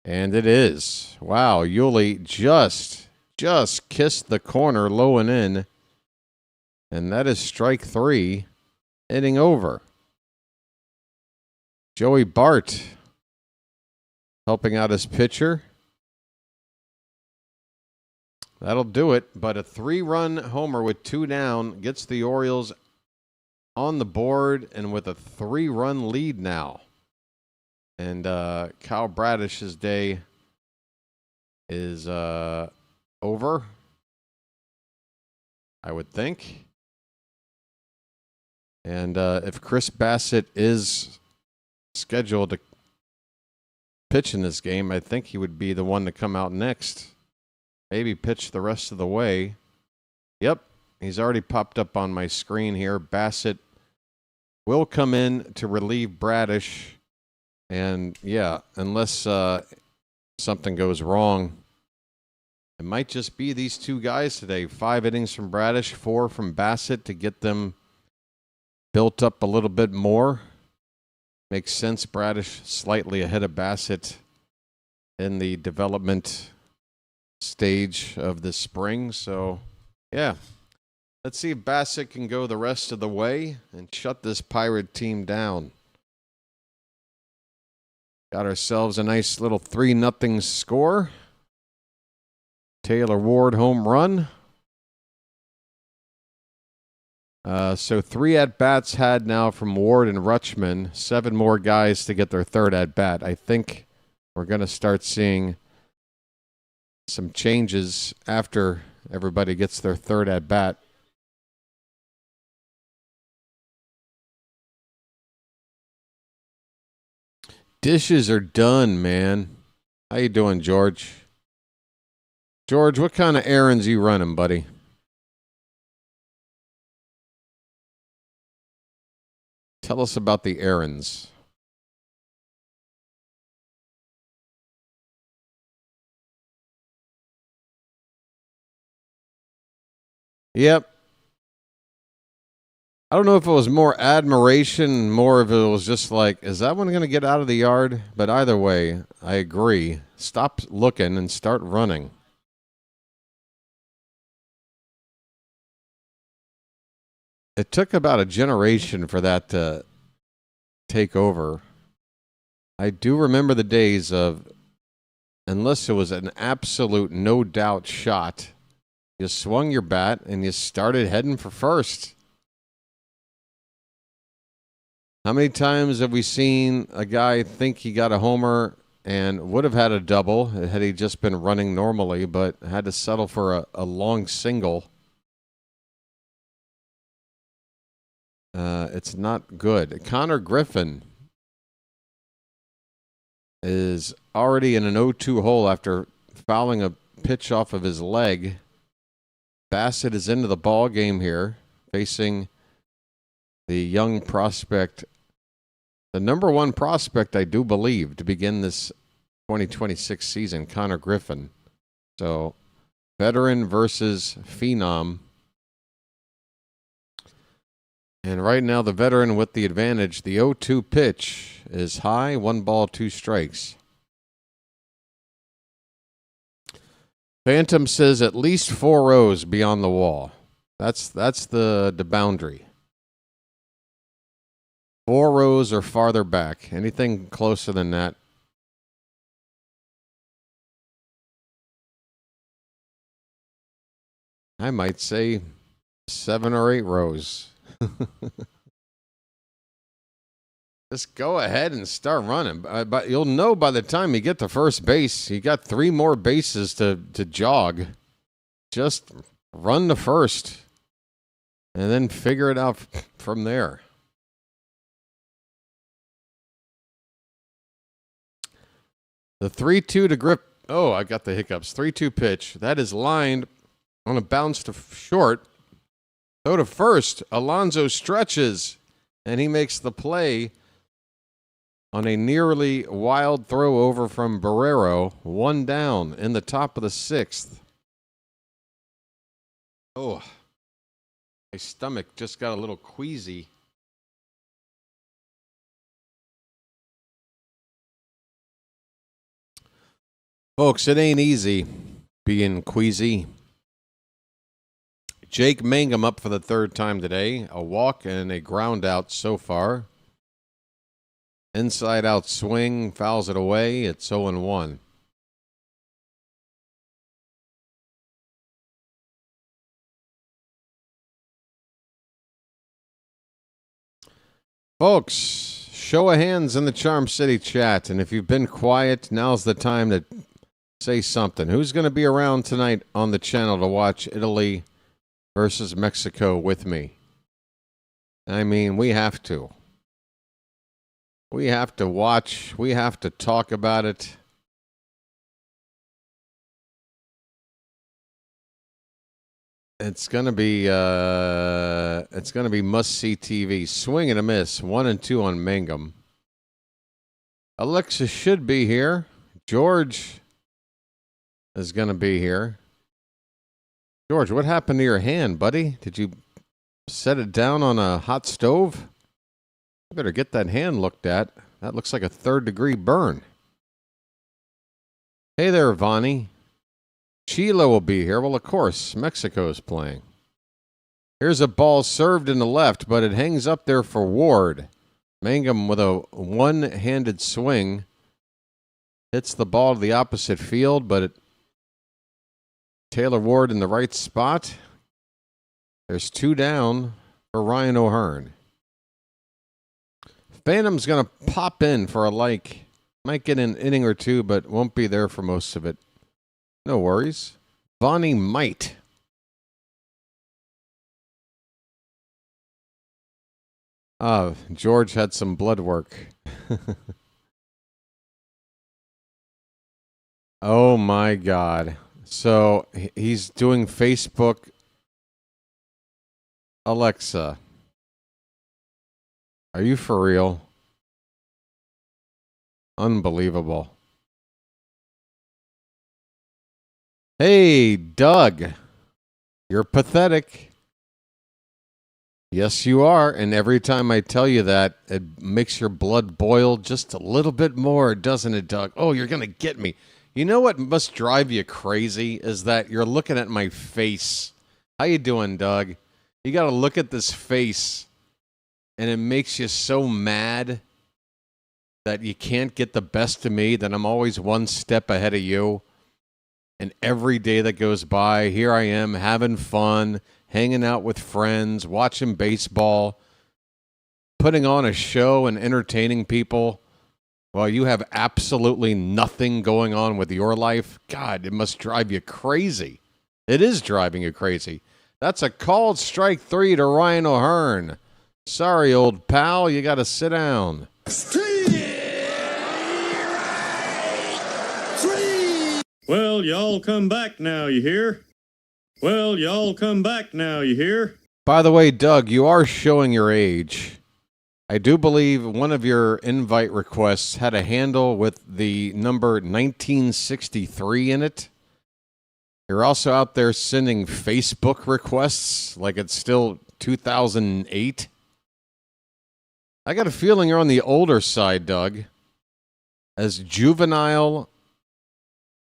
And it is. Wow, Yuli just kissed the corner low and in. And that is strike 3. Inning over. Joey Bart helping out his pitcher. That'll do it. But a 3-run homer with 2 down gets the Orioles on the board and with a 3-run lead now. And Kyle Bradish's day is over, I would think. And if Chris Bassett is scheduled to pitch in this game, I think he would be the one to come out next. Maybe pitch the rest of the way. Yep, he's already popped up on my screen here. Bassett will come in to relieve Bradish. And, yeah, unless something goes wrong, it might just be these 2 guys today. 5 innings from Bradish, 4 from Bassett to get them built up a little bit more. Makes sense. Bradish slightly ahead of Bassett in the development stage of the spring. So, yeah. Let's see if Bassett can go the rest of the way and shut this Pirate team down. Got ourselves a nice little 3-0 score. Taylor Ward home run. So 3 at-bats had now from Ward and Rutschman. 7 more guys to get their 3rd at-bat. I think we're going to start seeing some changes after everybody gets their 3rd at-bat. Dishes are done, man. How you doing, George? George, what kind of errands you running, buddy? Tell us about the errands. Yep. I don't know if it was more admiration, more if it was just like, is that one going to get out of the yard? But either way, I agree. Stop looking and start running. It took about a generation for that to take over. I do remember the days of, unless it was an absolute no doubt shot, you swung your bat and you started heading for first. How many times have we seen a guy think he got a homer and would have had a double had he just been running normally, but had to settle for a long single? It's not good. Connor Griffin is already in an 0-2 hole after fouling a pitch off of his leg. Bassett is into the ball game here, facing the young prospect, the number 1 prospect, I do believe, to begin this 2026 season, Connor Griffin. So Veteran versus Phenom. And right now, the veteran with the advantage. The 0-2 pitch is high. 1 ball, 2 strikes. Phantom says at least 4 rows beyond the wall. That's the boundary. 4 rows or farther back. Anything closer than that. I might say 7 or 8 rows. Just go ahead and start running. But you'll know by the time you get to first base, you got 3 more bases to jog. Just run to first and then figure it out from there. The 3-2 to grip. Oh, I got the hiccups. 3-2 pitch. That is lined on a bounce to short. Throw to first. Alonso stretches, and he makes the play on a nearly wild throw over from Barrero. 1 down in the top of the 6th. Oh, my stomach just got a little queasy. Folks, it ain't easy being queasy. Jake Mangum up for the 3rd time today. A walk and a ground out so far. Inside out swing, fouls it away. It's 0-1. Folks, show of hands in the Charm City chat. And if you've been quiet, now's the time to say something. Who's going to be around tonight on the channel to watch Italy versus Mexico with me? I mean, we have to. We have to watch. We have to talk about it. It's gonna be must-see TV. Swing and a miss. 1-2 on Mangum. Alexa should be here. George is gonna be here. George, what happened to your hand, buddy? Did you set it down on a hot stove? You better get that hand looked at. That looks like a 3rd-degree burn. Hey there, Vonnie. Chilo will be here. Well, of course, Mexico's playing. Here's a ball served in the left, but it hangs up there for Ward. Mangum with a one-handed swing. Hits the ball to the opposite field, but Taylor Ward in the right spot. There's 2 down for Ryan O'Hearn. Phantom's going to pop in for a like. Might get an inning or 2, but won't be there for most of it. No worries. Vonnie might. George had some blood work. Oh, my God. So he's doing Facebook. Alexa, are you for real? Unbelievable. Hey, Doug, you're pathetic. Yes, you are. And every time I tell you that, it makes your blood boil just a little bit more, doesn't it, Doug? Oh, you're going to get me. You know what must drive you crazy is that you're looking at my face. How you doing, Doug? You got to look at this face, and it makes you so mad that you can't get the best of me, that I'm always one step ahead of you. And every day that goes by, here I am having fun, hanging out with friends, watching baseball, putting on a show and entertaining people while you have absolutely nothing going on with your life. God, it must drive you crazy. It is driving you crazy. That's a called strike 3 to Ryan O'Hearn. Sorry, old pal, you got to sit down. Well, y'all come back now, you hear? Well, y'all come back now, you hear? By the way, Doug, you are showing your age. I do believe one of your invite requests had a handle with the number 1963 in it. You're also out there sending Facebook requests like it's still 2008. I got a feeling you're on the older side, Doug. As juvenile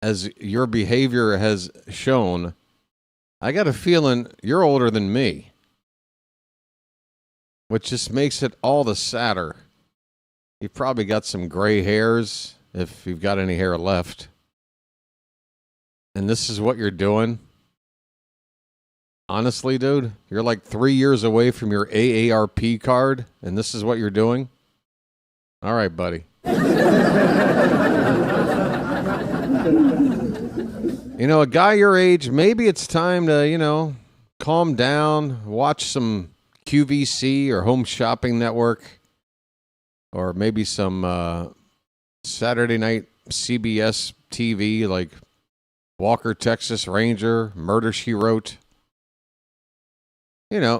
as your behavior has shown, I got a feeling you're older than me, which just makes it all the sadder. You've probably got some gray hairs, if you've got any hair left. And this is what you're doing? Honestly, dude, you're like 3 years away from your AARP card, and this is what you're doing? All right, buddy. You know, a guy your age, maybe it's time to, calm down, watch some QVC or Home Shopping Network, or maybe some Saturday night CBS TV like Walker, Texas Ranger, Murder, She Wrote.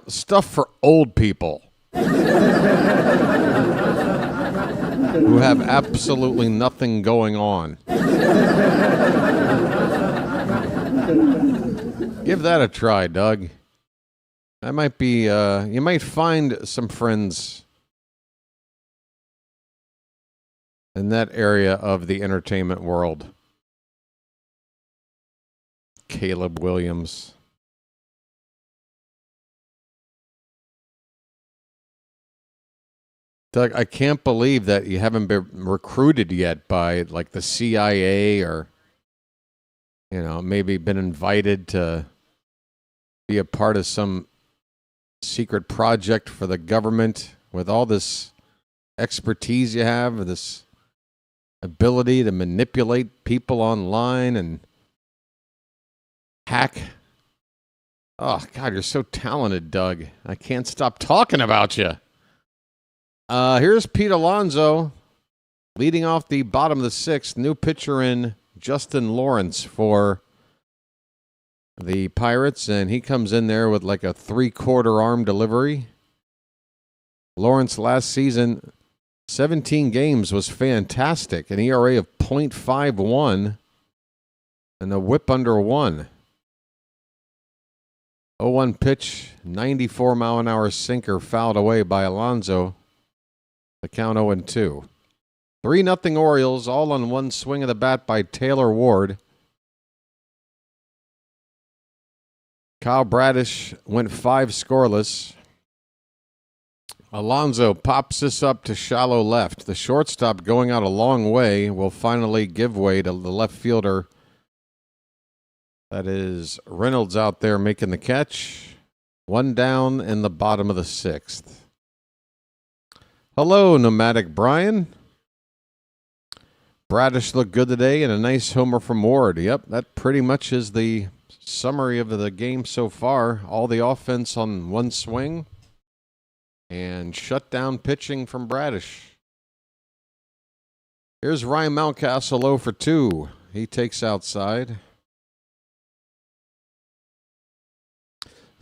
Stuff for old people who have absolutely nothing going on. Give that a try, Doug. That might be, you might find some friends in that area of the entertainment world. Caleb Williams. Doug, I can't believe that you haven't been recruited yet by like the CIA or, maybe been invited to be a part of some secret project for the government with all this expertise you have, this ability to manipulate people online and hack. Oh, God, you're so talented, Doug. I can't stop talking about you. Here's Pete Alonso leading off the bottom of the sixth. New pitcher in Justin Lawrence for the Pirates, and he comes in there with like a 3/4 arm delivery. Lawrence last season, 17 games, was fantastic. An ERA of .51 and a whip under 1. 0-1 pitch, 94-mile-an-hour sinker fouled away by Alonso. The count 0-2. 3-0 Orioles, all on one swing of the bat by Taylor Ward. Kyle Bradish went 5 scoreless. Alonso pops this up to shallow left. The shortstop, going out a long way, will finally give way to the left fielder. That is Reynolds out there making the catch. 1 down in the bottom of the sixth. Hello, Nomadic Brian. Bradish looked good today, and a nice homer from Ward. Yep, that pretty much is the summary of the game so far. All the offense on one swing, and shutdown pitching from Bradish. Here's Ryan Mountcastle 0 for 2. He takes outside.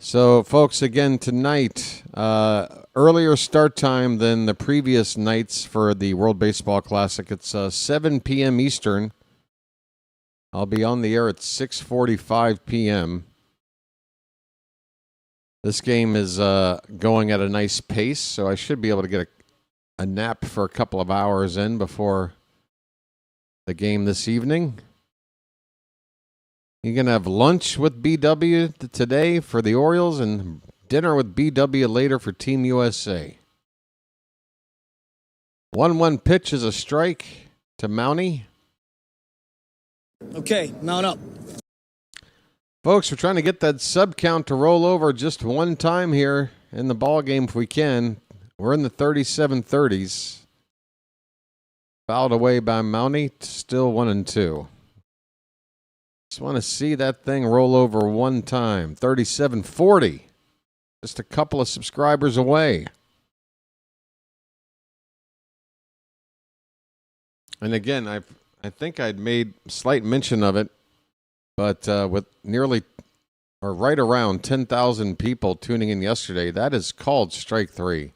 So, folks, again, tonight, earlier start time than the previous nights for the World Baseball Classic. It's 7 p.m. Eastern. I'll be on the air at 6:45 p.m. This game is going at a nice pace, so I should be able to get a nap for a couple of hours in before the game this evening. You're going to have lunch with BW today for the Orioles and dinner with BW later for Team USA. 1-1 pitch is a strike to Mountie. Okay, mount up. Folks, we're trying to get that sub count to roll over just one time here in the ball game if we can. We're in the 37-30s. Fouled away by Mountie, still 1-2. Just want to see that thing roll over one time. 37-40. Just a couple of subscribers away. And again, I think I'd made slight mention of it, but with nearly or right around 10,000 people tuning in yesterday, that is called strike 3.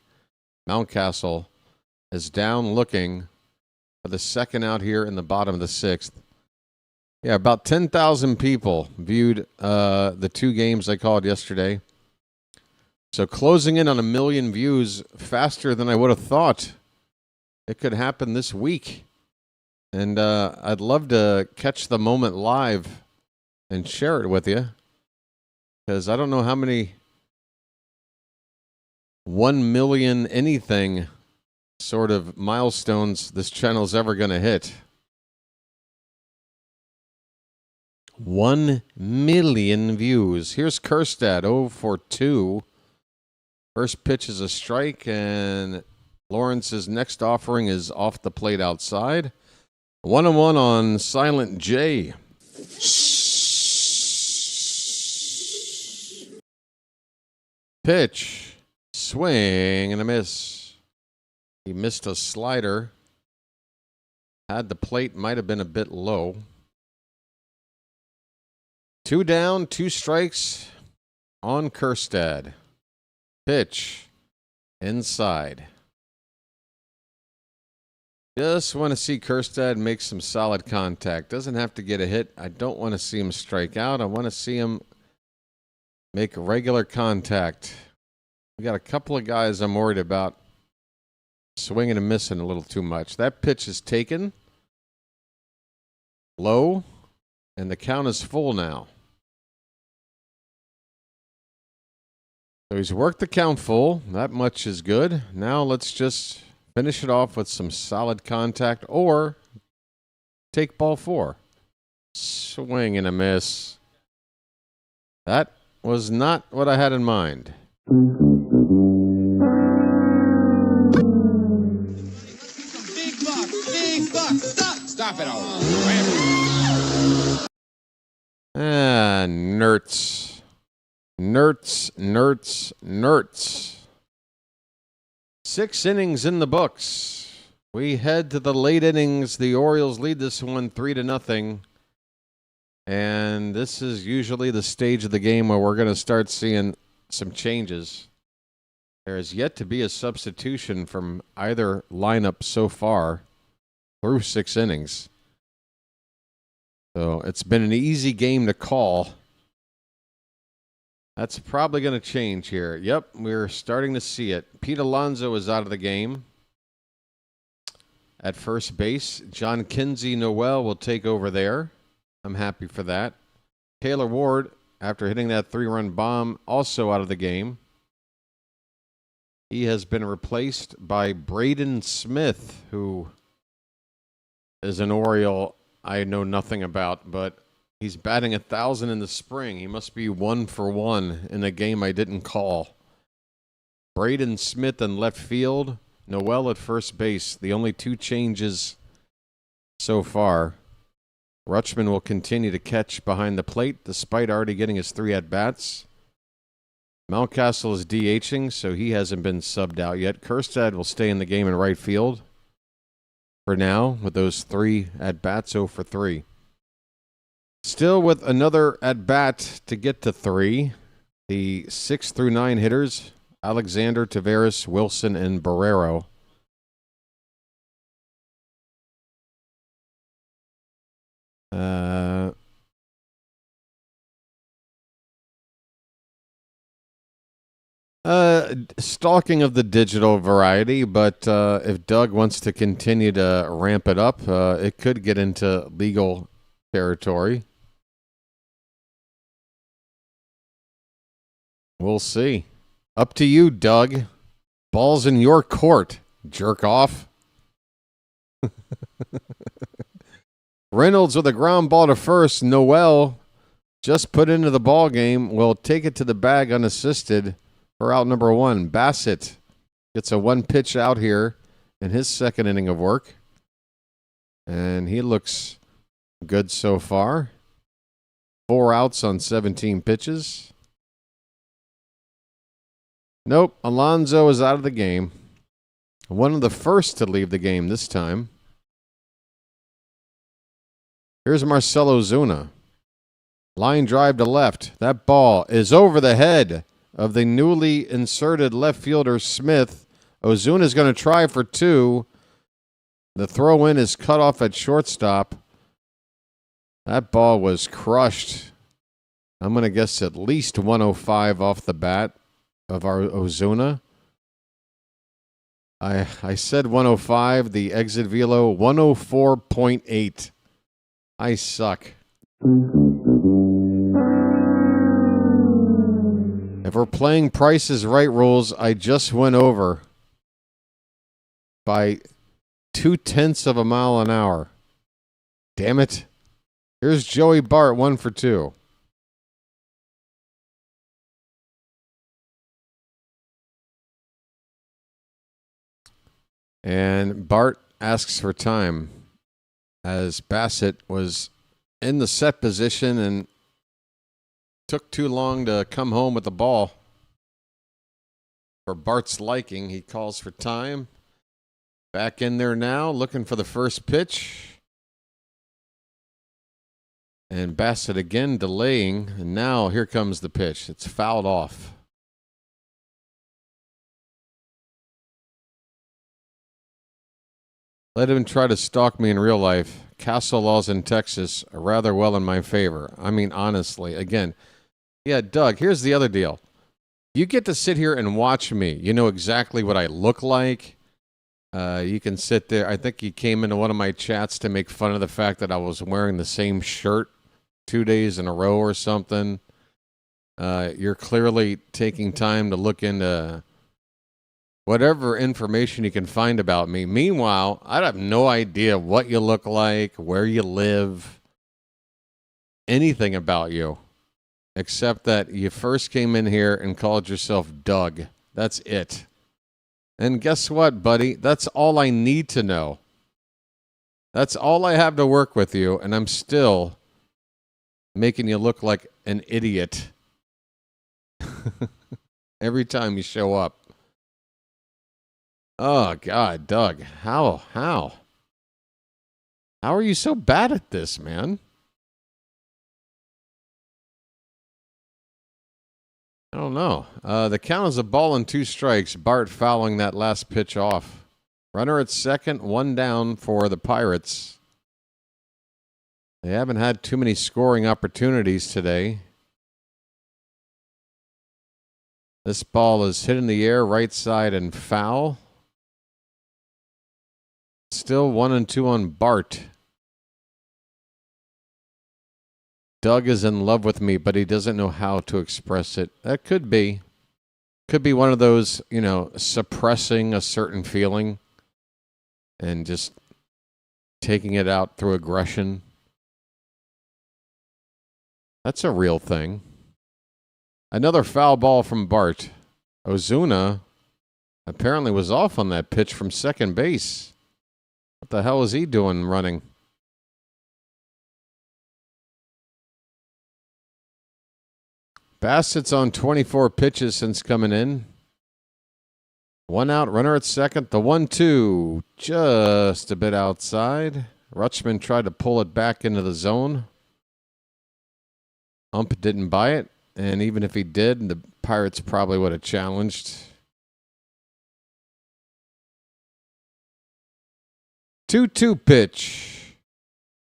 Mountcastle is down looking for the second out here in the bottom of the sixth. Yeah, about 10,000 people viewed the two games I called yesterday. So closing in on 1 million views faster than I would have thought. It could happen this week. And I'd love to catch the moment live and share it with you. Because I don't know how many 1 million anything sort of milestones this channel's ever going to hit. 1 million views. Here's Kerstad, 0 for 2. First pitch is a strike, and Lawrence's next offering is off the plate outside. 1-1 on Silent J. Pitch. Swing and a miss. He missed a slider. Had the plate, might have been a bit low. 2 down, 2 strikes on Kerstad. Pitch. Inside. Just want to see Kerstad make some solid contact. Doesn't have to get a hit. I don't want to see him strike out. I want to see him make regular contact. We got a couple of guys I'm worried about swinging and missing a little too much. That pitch is taken. Low. And the count is full now. So he's worked the count full. That much is good. Now let's just finish it off with some solid contact or take ball 4. Swing and a miss. That was not what I had in mind. Big buck. Stop it all. Nerds. 6 innings in the books. We head to the late innings. The Orioles lead this one 3-0. And this is usually the stage of the game where we're going to start seeing some changes. There is yet to be a substitution from either lineup so far through 6 innings. So it's been an easy game to call. That's probably going to change here. Yep, we're starting to see it. Pete Alonso is out of the game. At first base, John Kinsey Noel will take over there. I'm happy for that. Taylor Ward, after hitting that 3-run bomb, also out of the game. He has been replaced by Braden Smith, who is an Oriole I know nothing about, but he's batting 1,000 in the spring. He must be 1 for 1 in a game I didn't call. Braden Smith in left field, Noel at first base. The only 2 changes so far. Rutschman will continue to catch behind the plate, despite already getting his 3 at-bats. Mountcastle is DHing, so he hasn't been subbed out yet. Kerstad will stay in the game in right field for now, with those 3 at-bats, 0 for 3. Still with another at-bat to get to 3. The 6 through 9 hitters, Alexander, Taveras, Wilson, and Barrero. Stalking of the digital variety, but if Doug wants to continue to ramp it up, it could get into legal territory. We'll see. Up to you, Doug. Ball's in your court, jerk off. Reynolds with a ground ball to first. Noel, just put into the ball game, will take it to the bag unassisted for out number 1. Bassett gets a 1-pitch out here in his second inning of work. And he looks good so far. 4 outs on 17 pitches. Nope, Alonso is out of the game. One of the first to leave the game this time. Here's Marcell Ozuna. Line drive to left. That ball is over the head of the newly inserted left fielder Smith. Ozuna is going to try for 2. The throw-in is cut off at shortstop. That ball was crushed. I'm going to guess at least 105 off the bat of our Ozuna. I said 105. The exit velo, 104.8. I suck. If we're playing Price is Right rules, I just went over by 0.2 of a mile an hour. Damn it. Here's Joey Bart, 1 for 2. And Bart asks for time as Bassett was in the set position and took too long to come home with the ball. For Bart's liking, he calls for time. Back in there now, looking for the first pitch. And Bassett again delaying. And now here comes the pitch. It's fouled off. Let him try to stalk me in real life. Castle laws in Texas are rather well in my favor. I mean, honestly, again. Yeah, Doug, here's the other deal. You get to sit here and watch me. You know exactly what I look like. You can sit there. I think you came into one of my chats to make fun of the fact that I was wearing the same shirt 2 days in a row or something. You're clearly taking time to look into whatever information you can find about me. Meanwhile, I have no idea what you look like, where you live, anything about you, except that you first came in here and called yourself Doug. That's it. And guess what, buddy? That's all I need to know. That's all I have to work with you, and I'm still making you look like an idiot every time you show up. Oh, God, Doug. How? How are you so bad at this, man? I don't know. The count is a ball and 2 strikes. Bart fouling that last pitch off. Runner at second, 1 down for the Pirates. They haven't had too many scoring opportunities today. This ball is hit in the air, right side, and foul. Still 1-2 on Bart. Doug is in love with me, but he doesn't know how to express it. That could be. Could be one of those, suppressing a certain feeling and just taking it out through aggression. That's a real thing. Another foul ball from Bart. Ozuna apparently was off on that pitch from second base. What the hell is he doing running? Bassett's on 24 pitches since coming in. 1 out, runner at second. The 1-2, just a bit outside. Rutschman tried to pull it back into the zone. Ump didn't buy it, and even if he did, the Pirates probably would have challenged. 2-2 pitch.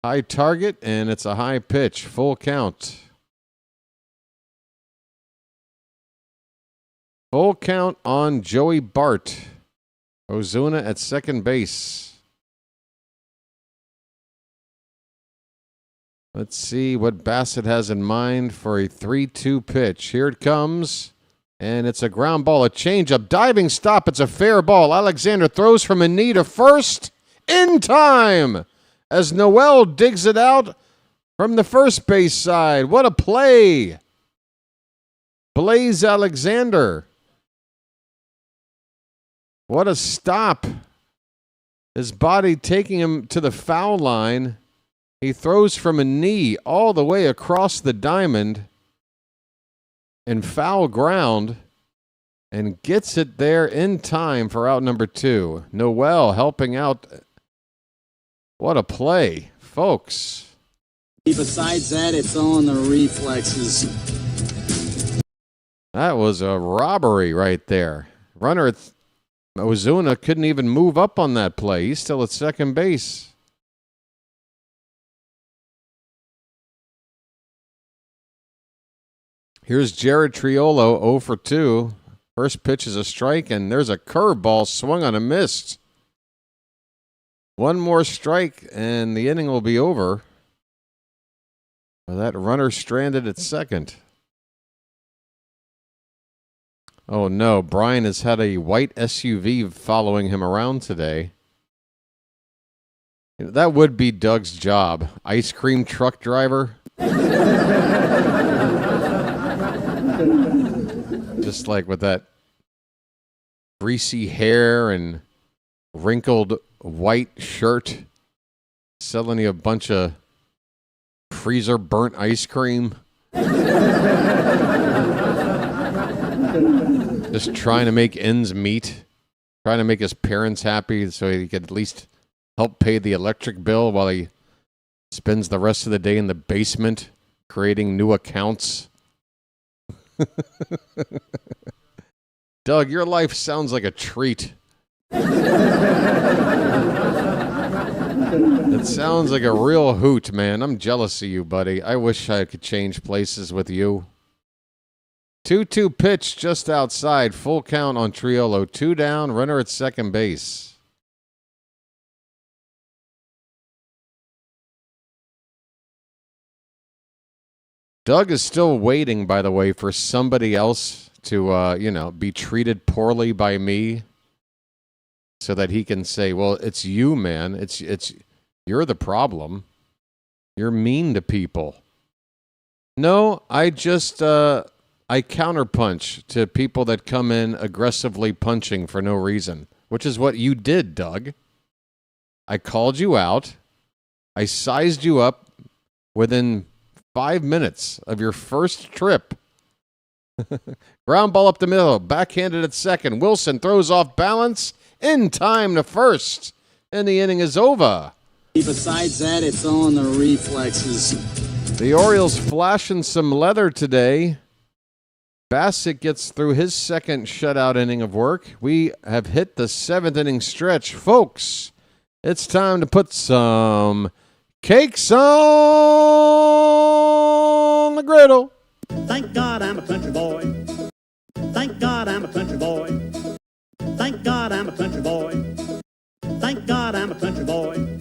High target, and it's a high pitch. Full count. Full count on Joey Bart. Ozuna at second base. Let's see what Bassett has in mind for a 3-2 pitch. Here it comes. And it's a ground ball, a changeup, diving stop. It's a fair ball. Alexander throws from a knee to first in time as Noel digs it out from the first base side. What a play. Blaze Alexander. What a stop. His body taking him to the foul line. He throws from a knee all the way across the diamond in foul ground and gets it there in time for out number 2. Noel helping out. What a play, folks. Besides that, it's all in the reflexes. That was a robbery right there. Runner at Ozuna couldn't even move up on that play. He's still at second base. Here's Jared Triolo, 0 for 2. First pitch is a strike, and there's a curveball swung on a miss. One more strike, and the inning will be over. That runner stranded at second. Oh, no. Brian has had a white SUV following him around today. That would be Doug's job. Ice cream truck driver. Just like with that greasy hair and wrinkled white shirt, selling you a bunch of freezer burnt ice cream. Just trying to make ends meet. Trying to make his parents happy so he could at least help pay the electric bill while he spends the rest of the day in the basement creating new accounts. Doug, your life sounds like a treat. It sounds like a real hoot, man. I'm jealous of you, buddy. I wish I could change places with you. 2-2 pitch just outside. Full count on Triolo. 2 down, runner at second base. Doug is still waiting, by the way, for somebody else to, be treated poorly by me so that he can say, well, it's you, man. You're the problem. You're mean to people. No, I just, I counterpunch to people that come in aggressively punching for no reason, which is what you did, Doug. I called you out. I sized you up within 5 minutes of your first trip. Ground ball up the middle, backhanded at second. Wilson throws off balance in time to first, and the inning is over. Besides that, it's all in the reflexes. The Orioles flashing some leather today. Bassett gets through his second shutout inning of work. We have hit the 7th inning stretch. Folks, it's time to put some cakes on the griddle. Thank God I'm a country boy. Thank God I'm a country boy. Thank God I'm a country boy. Thank God I'm a country boy.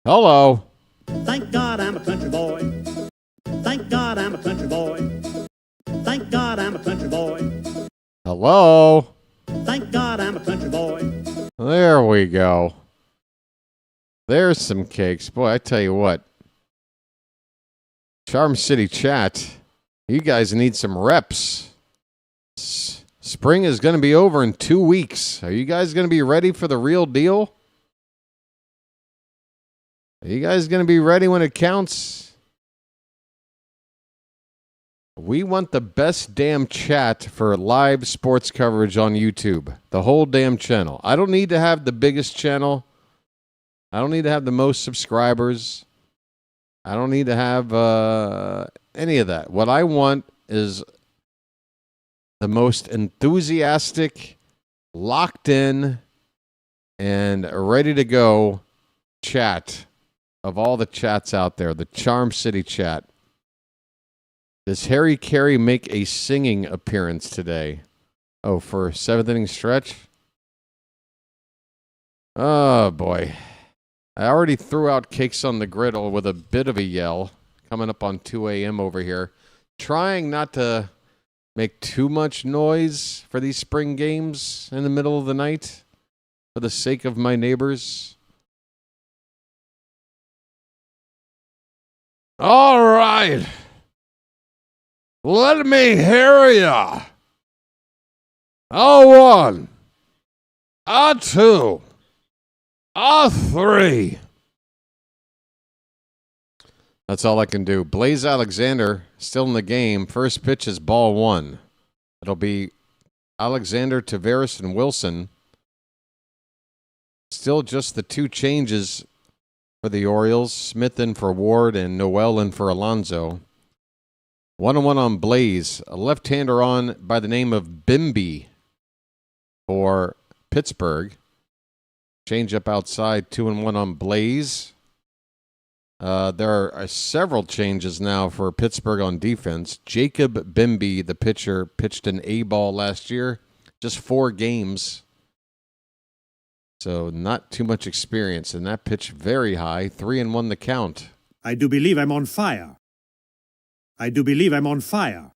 Hello. Thank God I'm a country boy. Thank God I'm a country boy. Thank God I'm a country boy. Hello. Thank God I'm a country boy. There we go. There's some cakes. Boy, I tell you what. Charm City chat, you guys need some reps. Spring is going to be over in 2 weeks. Are you guys going to be ready for the real deal? Are you guys going to be ready when it counts? We want the best damn chat for live sports coverage on YouTube. The whole damn channel. I don't need to have the biggest channel. I don't need to have the most subscribers. I don't need to have any of that. What I want is the most enthusiastic, locked in, and ready to go chat of all the chats out there. The Charm City chat. Does Harry Carey make a singing appearance today? Oh, for 7th inning stretch? Oh, boy. I already threw out cakes on the griddle with a bit of a yell coming up on 2 a.m. over here. Trying not to make too much noise for these spring games in the middle of the night for the sake of my neighbors. All right. Let me hear ya. A1, A2, A3. That's all I can do. Blaze Alexander still in the game. First pitch is ball 1. It'll be Alexander, Taveras, and Wilson. Still just the 2 changes for the Orioles. Smith in for Ward and Noel in for Alonso. 1-1 on Blaze. A left-hander on by the name of Bimby for Pittsburgh. Change up outside. 2-1 on Blaze. There are several changes now for Pittsburgh on defense. Jacob Bimby, the pitcher, pitched an A-ball last year, just 4 games. So not too much experience, and that pitch very high, 3-1 the count. I do believe I'm on fire. I do believe I'm on fire.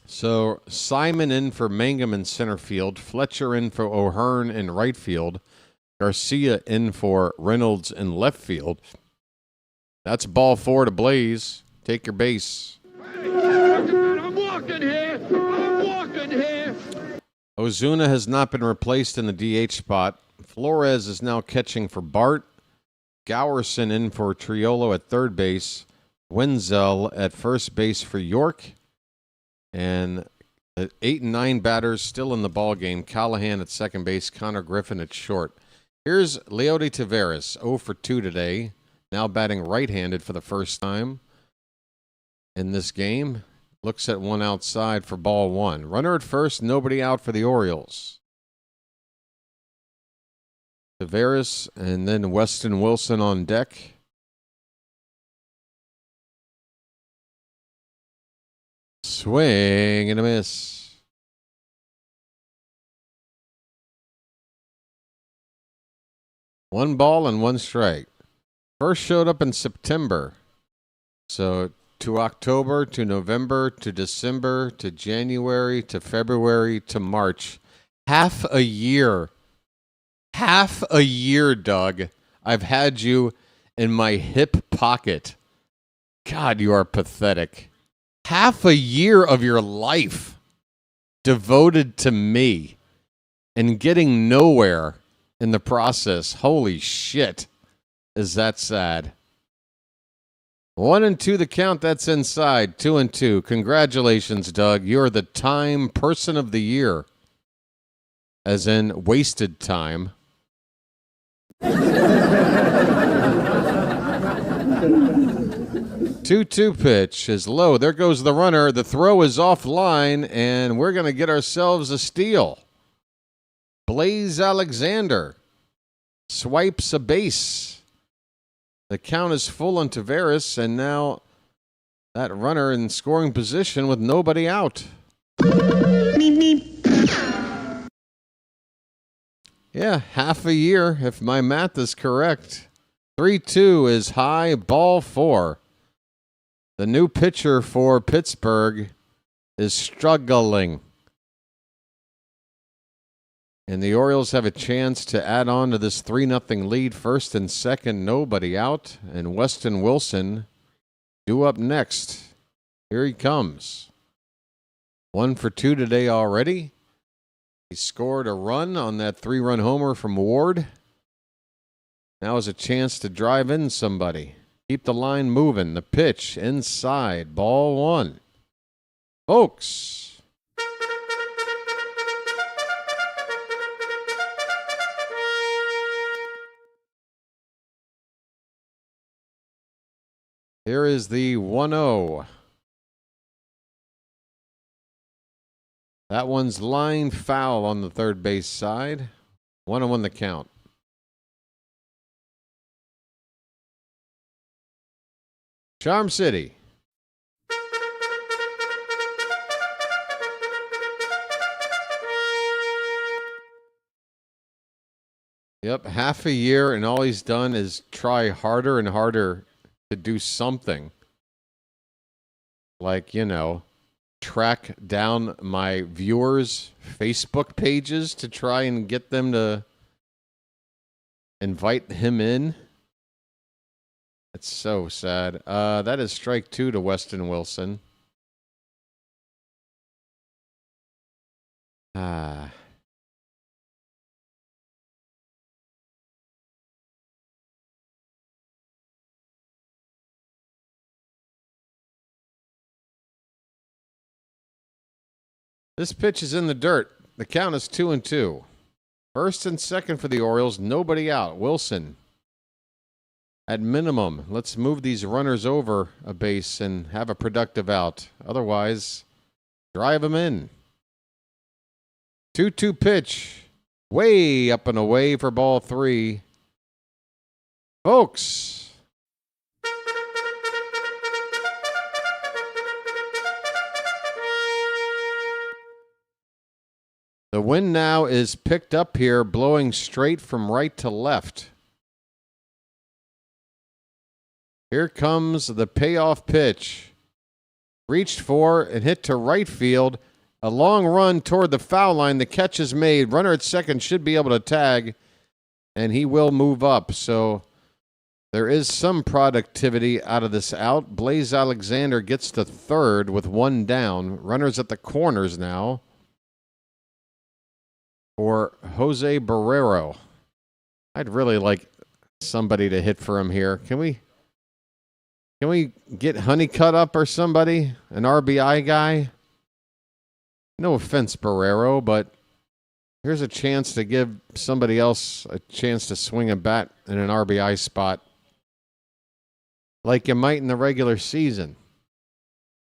So Simon in for Mangum in center field, Fletcher in for O'Hearn in right field, Garcia in for Reynolds in left field. That's ball 4 to Blaze. Take your base. I'm walking here. I'm walking here. Ozuna has not been replaced in the DH spot. Flores is now catching for Bart. Gowerson in for Triolo at third base. Wenzel at first base for York. And the 8 and 9 batters still in the ball game. Callahan at second base. Connor Griffin at short. Here's Leody Taveras, 0 for 2 today. Now batting right-handed for the first time in this game. Looks at one outside for ball 1. Runner at first, nobody out for the Orioles. Taveras and then Weston Wilson on deck. Swing and a miss. One ball and one strike. First showed up in September. So to October, to November, to December, to January, to February, to March. Half a year. Half a year, Doug. I've had you in my hip pocket. God, you are pathetic. Half a year of your life devoted to me and getting nowhere in the process. Holy shit. Is that sad? 1-2 the count. That's inside. 2-2. Congratulations, Doug. You're the Time Person of the Year. As in wasted time. 2-2 pitch is low. There goes the runner. The throw is offline, and we're going to get ourselves a steal. Blaze Alexander swipes a base. The count is full on Taveras, and now that runner in scoring position with nobody out. Yeah, half a year, if my math is correct. 3-2 is high, ball 4. The new pitcher for Pittsburgh is struggling. And the Orioles have a chance to add on to this 3-0 lead. First and second, nobody out. And Weston Wilson due up next. Here he comes. 1 for 2 today already. He scored a run on that 3-run homer from Ward. Now is a chance to drive in somebody. Keep the line moving. The pitch inside. Ball 1. Folks. Here is the 1-0. That one's line foul on the third base side. 1-1 the count. Charm City. Yep, half a year, and all he's done is try harder and harder to do something. Like, you know, track down my viewers' Facebook pages to try and get them to invite him in. It's so sad. That is strike 2 to Weston Wilson. This pitch is in the dirt. The count is 2-2. First and second for the Orioles. Nobody out. Wilson. At minimum, let's move these runners over a base and have a productive out. Otherwise, drive them in. 2-2 pitch. Way up and away for ball 3. Folks. The wind now is picked up here, blowing straight from right to left. Here comes the payoff pitch. Reached for and hit to right field. A long run toward the foul line. The catch is made. Runner at second should be able to tag, and he will move up. So there is some productivity out of this out. Blaze Alexander gets to third with one down. Runners at the corners now for Jose Barrero. I'd really like somebody to hit for him here. Can we get Honeycutt up or somebody? An RBI guy? No offense, Barrero, but here's a chance to give somebody else a chance to swing a bat in an RBI spot like you might in the regular season.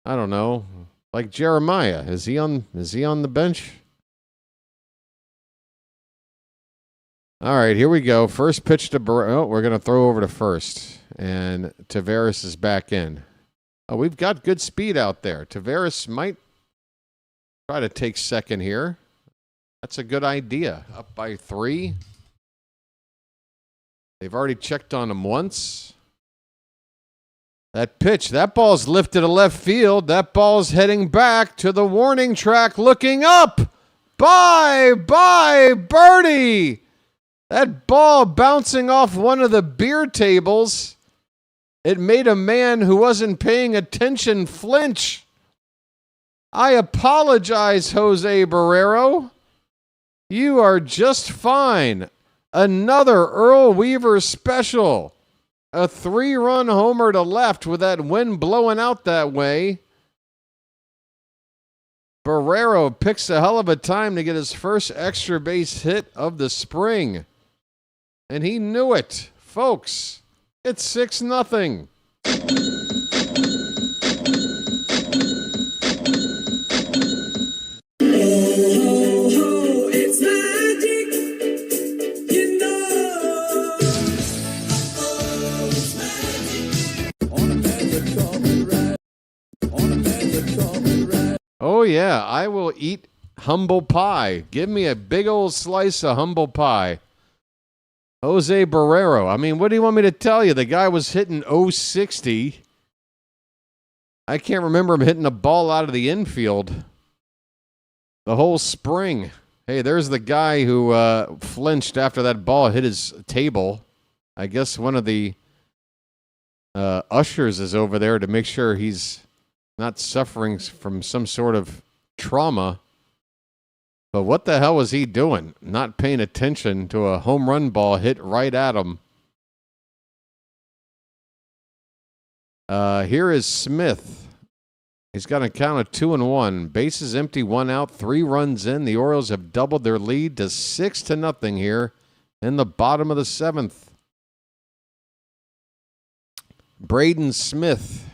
I don't know. Like Jeremiah. Is he on the bench? All right, here we go. First pitch to Barrero. Oh, we're going to throw over to first. And Taveras is back in. Oh, we've got good speed out there. Taveras might try to take second here. That's a good idea. Up by 3. They've already checked on him once. That pitch, that ball's lifted to left field. That ball's heading back to the warning track, looking up. Bye, birdie. That ball bouncing off one of the beer tables. It made a man who wasn't paying attention flinch. I apologize, Jose Barrero. You are just fine. Another Earl Weaver special. A 3-run homer to left with that wind blowing out that way. Barrero picks a hell of a time to get his first extra base hit of the spring. And he knew it. Folks, it's 6-0. Oh, yeah, I will eat humble pie. Give me a big old slice of humble pie. Jose Barrero. I mean, what do you want me to tell you? The guy was hitting 060. I can't remember him hitting a ball out of the infield the whole spring. Hey, there's the guy who flinched after that ball hit his table. I guess one of the ushers is over there to make sure he's not suffering from some sort of trauma. But what the hell was he doing? Not paying attention to a home run ball hit right at him. Here is Smith. He's got a count of 2-1. Bases empty, 1 out, 3 runs in. The Orioles have doubled their lead to 6-0 here in the bottom of the 7th. Braden Smith,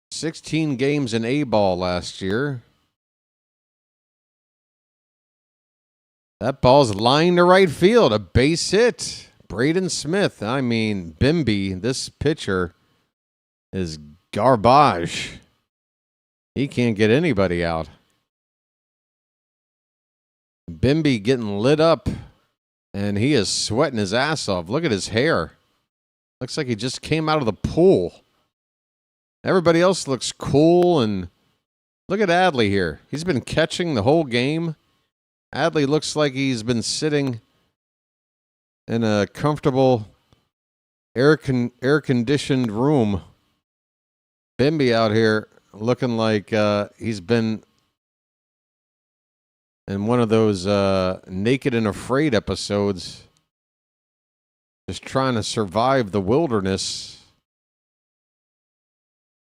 16 games in A-ball last year. That ball's lined to right field. A base hit. Braden Smith. I mean, Bimby, this pitcher is garbage. He can't get anybody out. Bimby getting lit up, and he is sweating his ass off. Look at his hair. Looks like he just came out of the pool. Everybody else looks cool, and look at Adley here. He's been catching the whole game. Adley looks like he's been sitting in a comfortable air-conditioned room. Bimby out here looking like he's been in one of those Naked and Afraid episodes, just trying to survive the wilderness.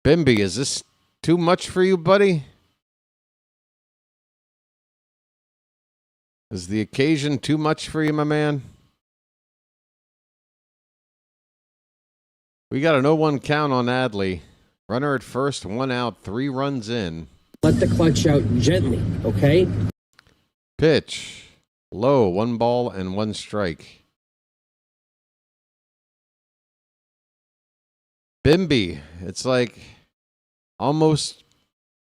Bimby, is this too much for you, buddy? Is the occasion too much for you, my man? We got an 0-1 count on Adley. Runner at first, 1 out, 3 runs in. Let the clutch out gently, okay? Pitch. Low, 1 ball and 1 strike. Bimby. It's like almost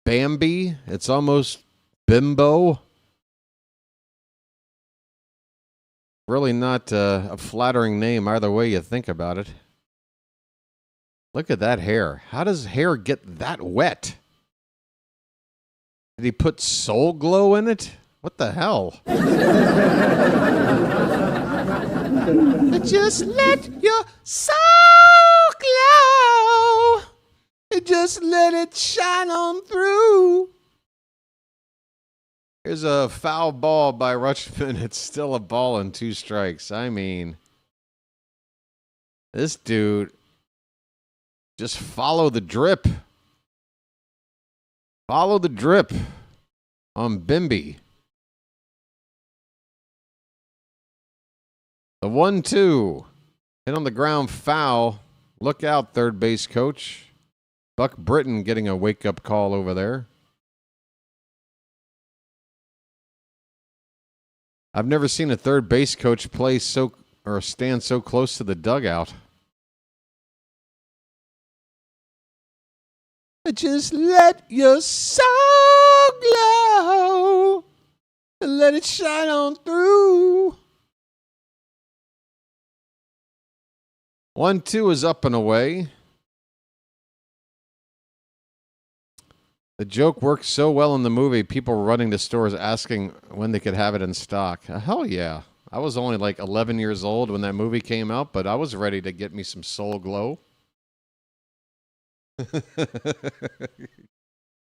Bambi. It's almost Bimbo. Really not a flattering name either way you think about it. Look at that hair. How does hair get that wet? Did he put Soul Glow in it? What the hell? Just let your soul glow. Just let it shine on through. Here's a foul ball by Rutschman. It's still a ball and 2 strikes. I mean, this dude, just follow the drip. Follow the drip on Bimby. The 1-2. Hit on the ground, foul. Look out, third base coach. Buck Britton getting a wake-up call over there. I've never seen a third base coach play stand so close to the dugout. Just let your soul glow. Let it shine on through. 1-2 is up and away. The joke worked so well in the movie, people were running to stores asking when they could have it in stock. Hell yeah. I was only like 11 years old when that movie came out, but I was ready to get me some Soul Glow.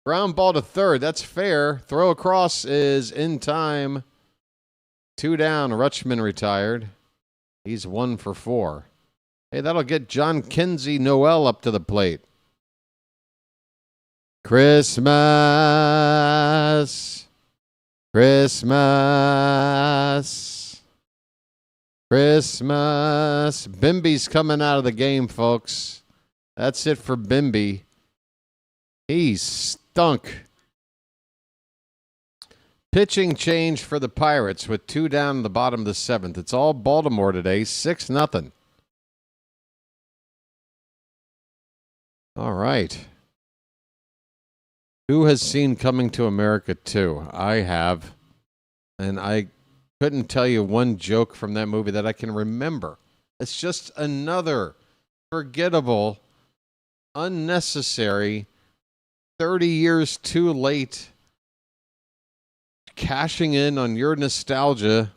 Ground ball to third. That's fair. Throw across is in time. 2 down. Rutschman retired. He's 1 for 4. Hey, that'll get John Kinsey Noel up to the plate. Christmas. Christmas. Christmas. Bimby's coming out of the game, folks. That's it for Bimby. He stunk. Pitching change for the Pirates with 2 down in the bottom of the 7th. It's all Baltimore today, 6-0. All right. Who has seen Coming to America 2? I have. And I couldn't tell you one joke from that movie that I can remember. It's just another forgettable, unnecessary, 30 years too late, cashing in on your nostalgia,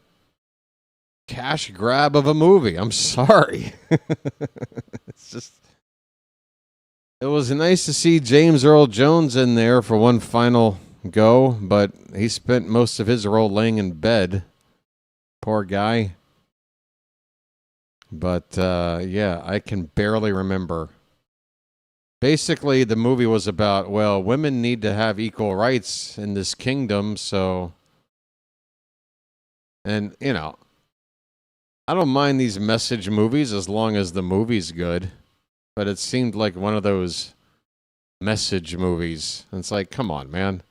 cash grab of a movie. I'm sorry. It's just... It was nice to see James Earl Jones in there for one final go, but he spent most of his role laying in bed. Poor guy. But, yeah, I can barely remember. Basically, the movie was about, well, women need to have equal rights in this kingdom, so... And, you know, I don't mind these message movies as long as the movie's good. But it seemed like one of those message movies. And it's like, come on, man.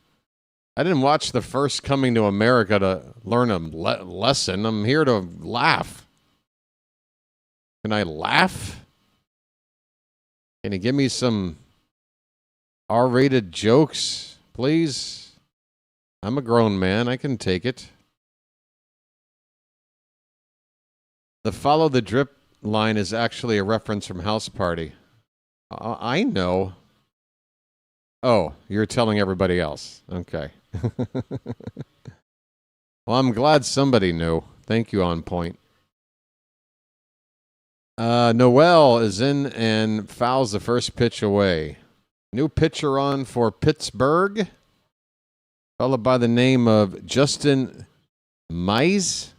I didn't watch the first Coming to America to learn a lesson. I'm here to laugh. Can I laugh? Can you give me some R-rated jokes, please? I'm a grown man. I can take it. The follow the drip line is actually a reference from House Party. I know. Oh, you're telling everybody else. Okay. Well, I'm glad somebody knew. Thank you, On Point. Noel is in and fouls the first pitch away. New pitcher on for Pittsburgh. Fellow by the name of Justin Mize.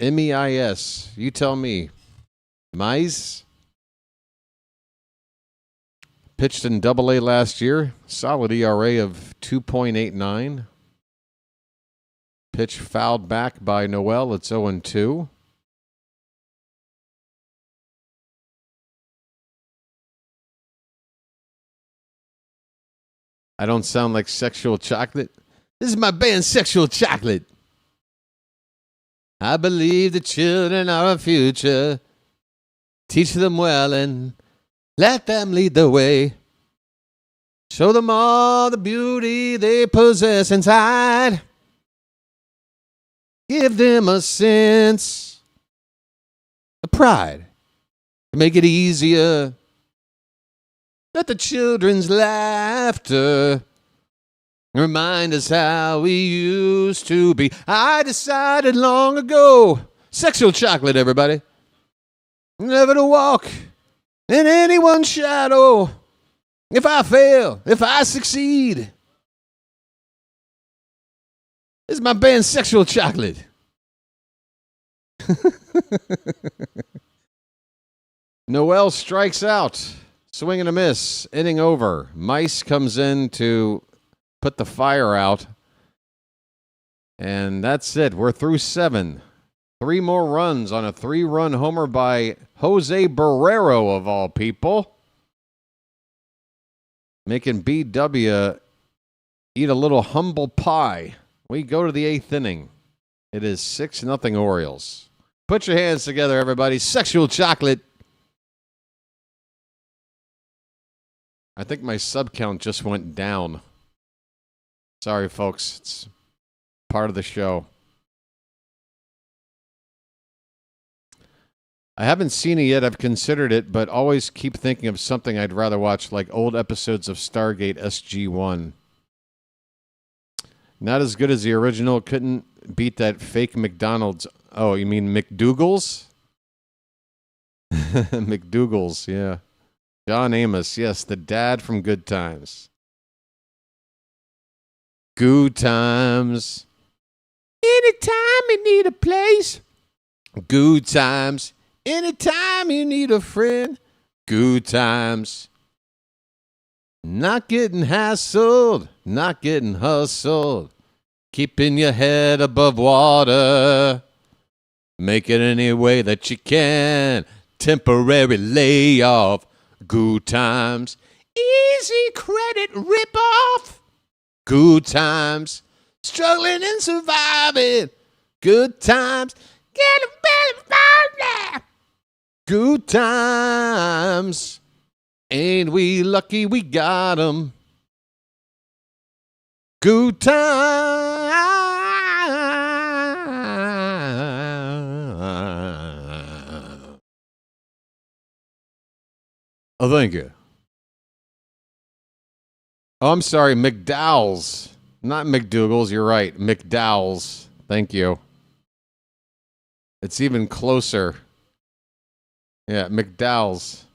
M-E-I-S. You tell me. Mize. Pitched in Double-A last year. Solid ERA of 2.89. Pitch fouled back by Noel. It's 0-2. I don't sound like Sexual Chocolate. This is my band, Sexual Chocolate. I believe the children are our future. Teach them well and let them lead the way. Show them all the beauty they possess inside. Give them a sense a pride to make it easier. Let the children's laughter remind us how we used to be. I decided long ago, sexual chocolate, everybody, never to walk in anyone's shadow. If I fail, if I succeed, this is my band, Sexual Chocolate. Noel strikes out. Swing and a miss. Inning over. Mice comes in to put the fire out. And that's it. We're through 7. 3 more runs on a 3-run homer by Jose Barrero, of all people. Making BW eat a little humble pie. We go to the 8th inning. It is 6-0 Orioles. Put your hands together, everybody. Sexual Chocolate. I think my sub count just went down. Sorry, folks. It's part of the show. I haven't seen it yet. I've considered it, but always keep thinking of something I'd rather watch, like old episodes of Stargate SG-1. Not as good as the original. Couldn't beat that fake McDonald's. Oh, you mean McDougal's? McDougal's, yeah. John Amos, yes, the dad from Good Times. Good Times. Anytime you need a place. Good Times. Anytime you need a friend. Good Times. Not getting hassled. Not getting hustled. Keeping your head above water. Make it any way that you can. Temporary layoff. Good Times. Easy credit rip-off. Good Times. Struggling and surviving. Good Times. Get a belly now. Good Times. Ain't we lucky we got 'em? Good Times. Oh, thank you. Oh, I'm sorry, McDowell's. Not McDougal's, you're right. McDowell's. Thank you. It's even closer. Yeah, McDowell's.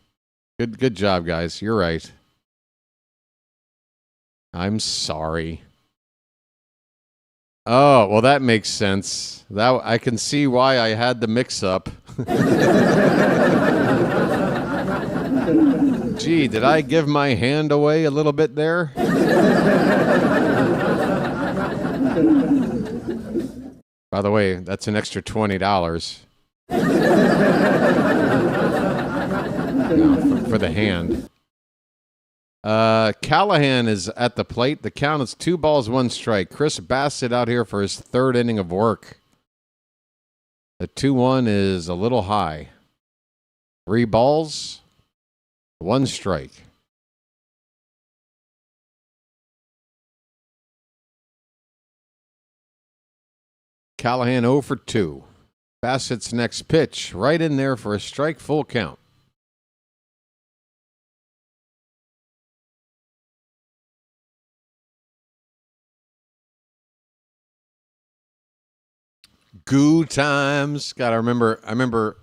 Good job, guys. You're right. I'm sorry. Oh, well, that makes sense. That I can see why I had the mix-up. Gee, did I give my hand away a little bit there? By the way, that's an extra $20. No, for the hand. Callahan is at the plate. The count is 2 balls, 1 strike. Chris Bassett out here for his 3rd inning of work. The 2-1 is a little high. 3 balls, 1 strike. Callahan 0 for 2. Bassett's next pitch, right in there for a strike, full count. Good Times. God, I remember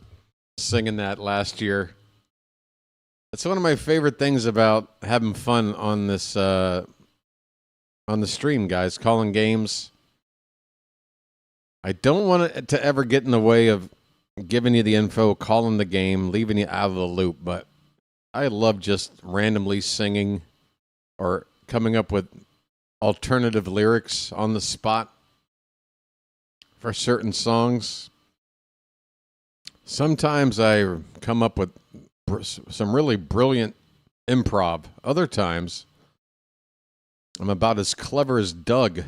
singing that last year. That's one of my favorite things about having fun on this on the stream, guys, calling games. I don't want it to ever get in the way of giving you the info, calling the game, leaving you out of the loop, but I love just randomly singing or coming up with alternative lyrics on the spot for certain songs. Sometimes I come up with some really brilliant improv. Other times, I'm about as clever as Doug.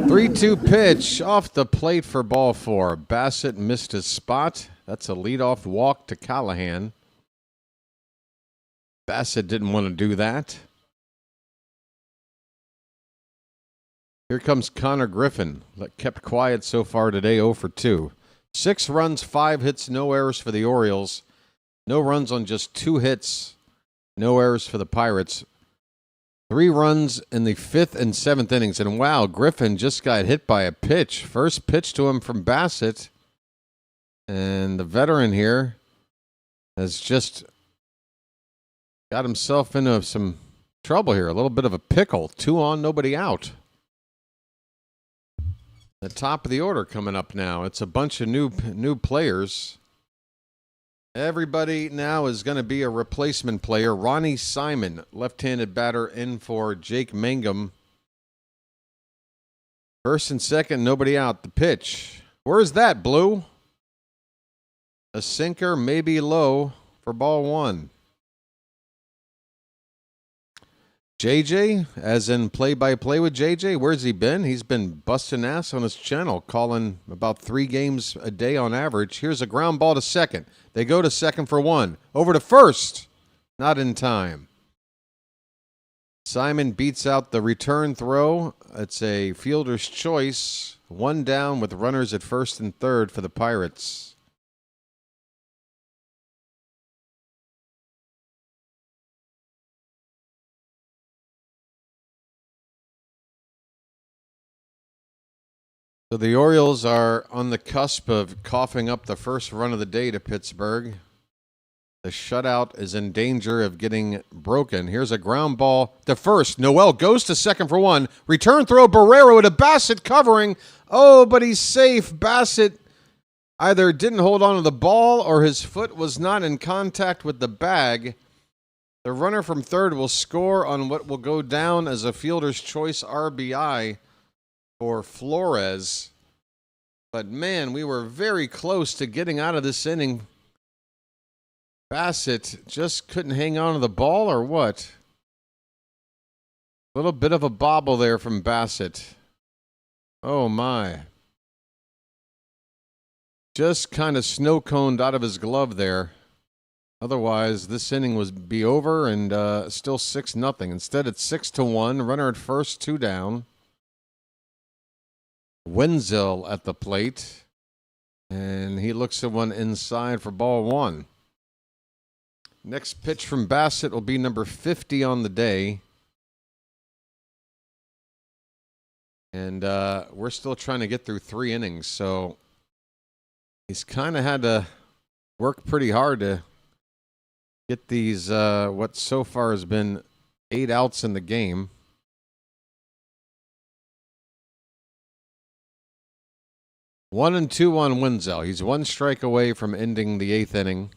3-2 pitch off the plate for ball 4. Bassett missed his spot. That's a leadoff walk to Callahan. Bassett didn't want to do that. Here comes Connor Griffin. Kept quiet so far today, 0 for 2. 6 runs, 5 hits, no errors for the Orioles. No runs on just 2 hits. No errors for the Pirates. 3 runs in the 5th and 7th innings. And wow, Griffin just got hit by a pitch. First pitch to him from Bassett. And the veteran here has just got himself into some trouble here. A little bit of a pickle. 2 on, nobody out. The top of the order coming up now. It's a bunch of new players. Everybody now is going to be a replacement player. Ronnie Simon, left-handed batter, in for Jake Mangum. First and second, nobody out. The pitch. Where's that, Blue? A sinker, maybe low, for ball 1. JJ, as in play-by-play with JJ, where's he been? He's been busting ass on his channel, calling about 3 games a day on average. Here's a ground ball to second. They go to second for 1. Over to first. Not in time. Simon beats out the return throw. It's a fielder's choice. 1 down with runners at first and third for the Pirates. So the Orioles are on the cusp of coughing up the first run of the day to Pittsburgh. The shutout is in danger of getting broken. Here's a ground ball to first. Noel goes to second for 1. Return throw, Barrero to Bassett covering. Oh, but he's safe. Bassett either didn't hold on to the ball or his foot was not in contact with the bag. The runner from third will score on what will go down as a fielder's choice RBI for Flores. But man, we were very close to getting out of this inning. Bassett just couldn't hang on to the ball, or what? A little bit of a bobble there from Bassett. Oh my. Just kind of snow coned out of his glove there. Otherwise, this inning would be over and still 6-0. Instead, it's 6-1. Runner at first, 2 down. Wenzel at the plate, and he looks at one inside for ball 1. Next pitch from Bassett will be number 50 on the day. And we're still trying to get through 3 innings, so he's kind of had to work pretty hard to get these, what so far has been 8 outs in the game. One and 2 on Wenzel. He's 1 strike away from ending the 8th inning.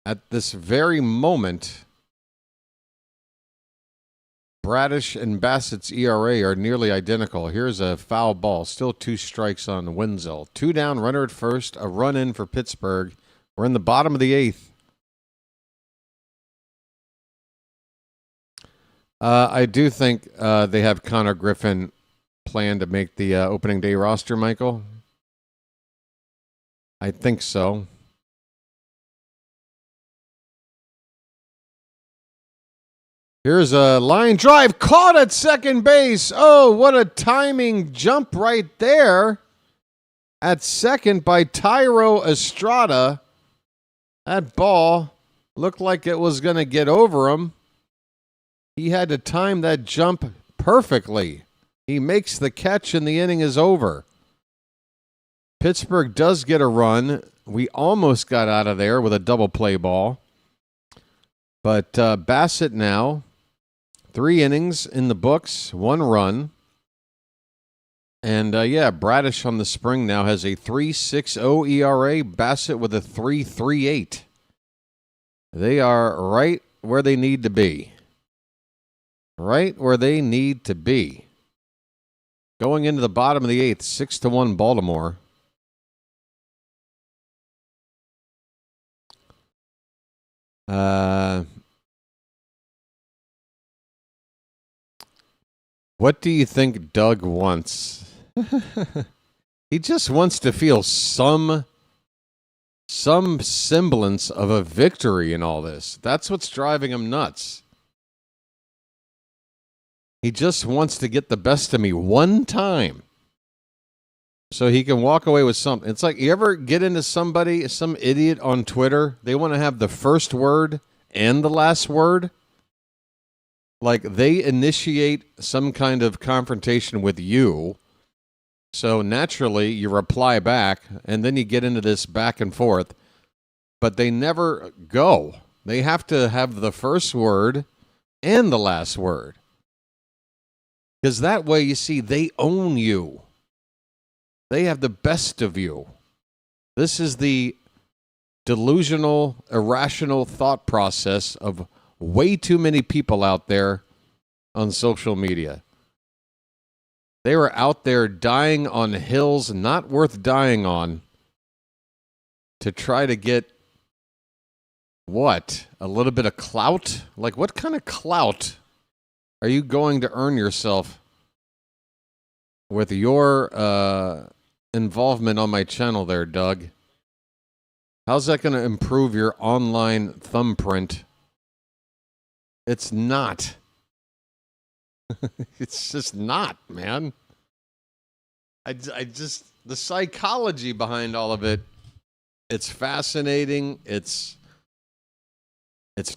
At this very moment, Bradish and Bassett's ERA are nearly identical. Here's a foul ball. Still 2 strikes on Wenzel. 2 down, runner at first, a run in for Pittsburgh. We're in the bottom of the 8th. I do think they have Connor Griffin planned to make the opening day roster, Michael. I think so. Here's a line drive caught at second base. Oh, what a timing jump right there at second by Tyro Estrada. That ball looked like it was going to get over him. He had to time that jump perfectly. He makes the catch and the inning is over. Pittsburgh does get a run. We almost got out of there with a double play ball. But Bassett now, 3 innings in the books, 1 run. And Bradish on the spring now has a 3.60 ERA. Bassett with a 3.38. They are right where they need to be. Right where they need to be. Going into the bottom of the 8th, 6-1 Baltimore. What do you think Doug wants? He just wants to feel some semblance of a victory in all this. That's what's driving him nuts. He just wants to get the best of me one time so he can walk away with something. It's like, you ever get into somebody, some idiot on Twitter, they want to have the first word and the last word? Like, they initiate some kind of confrontation with you, so naturally you reply back, and then you get into this back and forth, but they never go. They have to have the first word and the last word. Because that way, you see, they own you. They have the best of you. This is the delusional, irrational thought process of way too many people out there on social media. They were out there dying on hills not worth dying on to try to get, what, a little bit of clout? Like, what kind of clout are you going to earn yourself with your involvement on my channel there, Doug? How's that going to improve your online thumbprint? It's not. It's just not, man. I just, the psychology behind all of it, it's fascinating. It's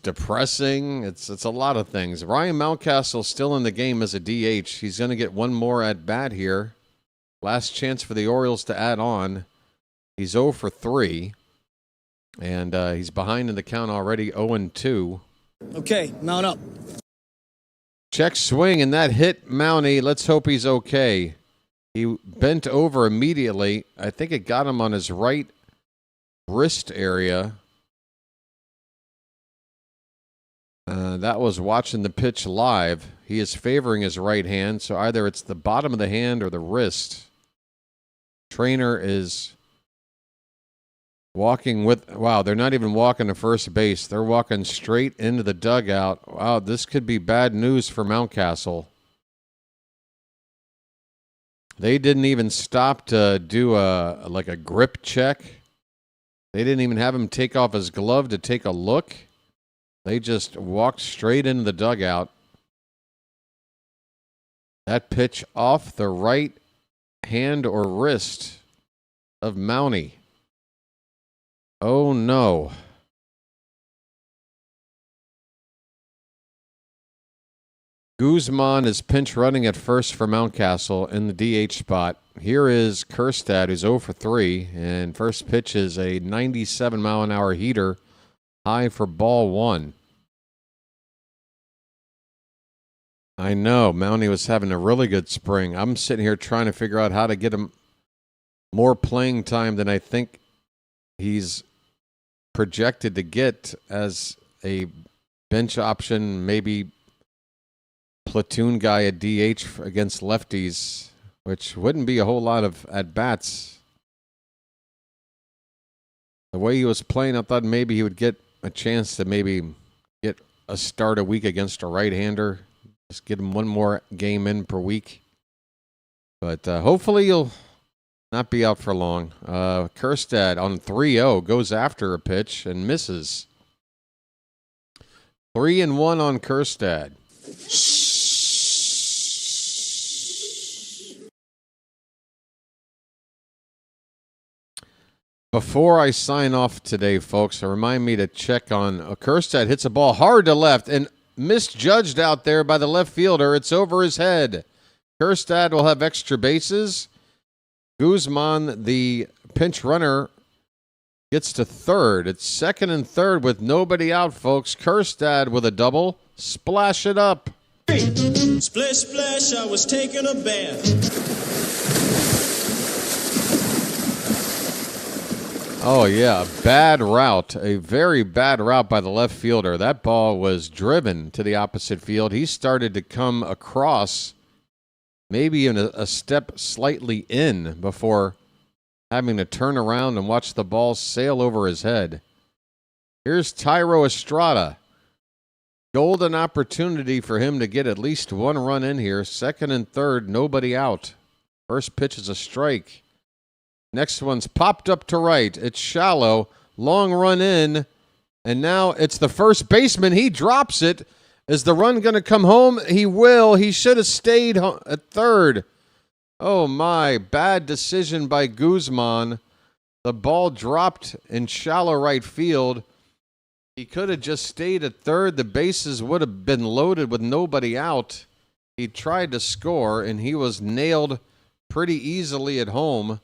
depressing. It's a lot of things. Ryan Mountcastle still in the game as a DH. He's going to get one more at bat here. Last chance for the Orioles to add on. He's 0 for 3. And he's behind in the count already, 0-2. Okay, mount up. Check swing, and that hit Mountie. Let's hope he's okay. He bent over immediately. I think it got him on his right wrist area. That was watching the pitch live. He is favoring his right hand, so either it's the bottom of the hand or the wrist. Trainer is walking with, wow, they're not even walking to first base. They're walking straight into the dugout. Wow, this could be bad news for Mountcastle. They didn't even stop to do a grip check. They didn't even have him take off his glove to take a look. They just walked straight into the dugout. That pitch off the right hand or wrist of Mountie. Oh, no. Guzman is pinch running at first for Mountcastle in the DH spot. Here is Kjerstad, who's 0 for 3, and first pitch is a 97-mile-an-hour heater, high for ball 1. I know, Mountie was having a really good spring. I'm sitting here trying to figure out how to get him more playing time than I think he's projected to get as a bench option, maybe platoon guy at DH against lefties, which wouldn't be a whole lot of at-bats. The way he was playing, I thought maybe he would get a chance to maybe get a start a week against a right-hander. Just get him one more game in per week. But hopefully he'll not be out for long. Kjerstad on 3-0 goes after a pitch and misses. 3-1 on Kjerstad. Before I sign off today, folks, remind me to check on Kjerstad hits a ball hard to left and misjudged out there by the left fielder. It's over his head. Kjerstad will have extra bases. Guzman, the pinch runner, gets to third. It's second and third with nobody out, folks. Kjerstad with a double. Splash it up. Splish, splash, I was taking a bath. Oh, yeah, bad route, a very bad route by the left fielder. That ball was driven to the opposite field. He started to come across, maybe even a step slightly in before having to turn around and watch the ball sail over his head. Here's Tyro Estrada. Golden opportunity for him to get at least one run in here. Second and third, nobody out. First pitch is a strike. Next one's popped up to right. It's shallow. Long run in. And now it's the first baseman. He drops it. Is the run going to come home? He will. He should have stayed at third. Oh, my. Bad decision by Guzman. The ball dropped in shallow right field. He could have just stayed at third. The bases would have been loaded with nobody out. He tried to score, and he was nailed pretty easily at home.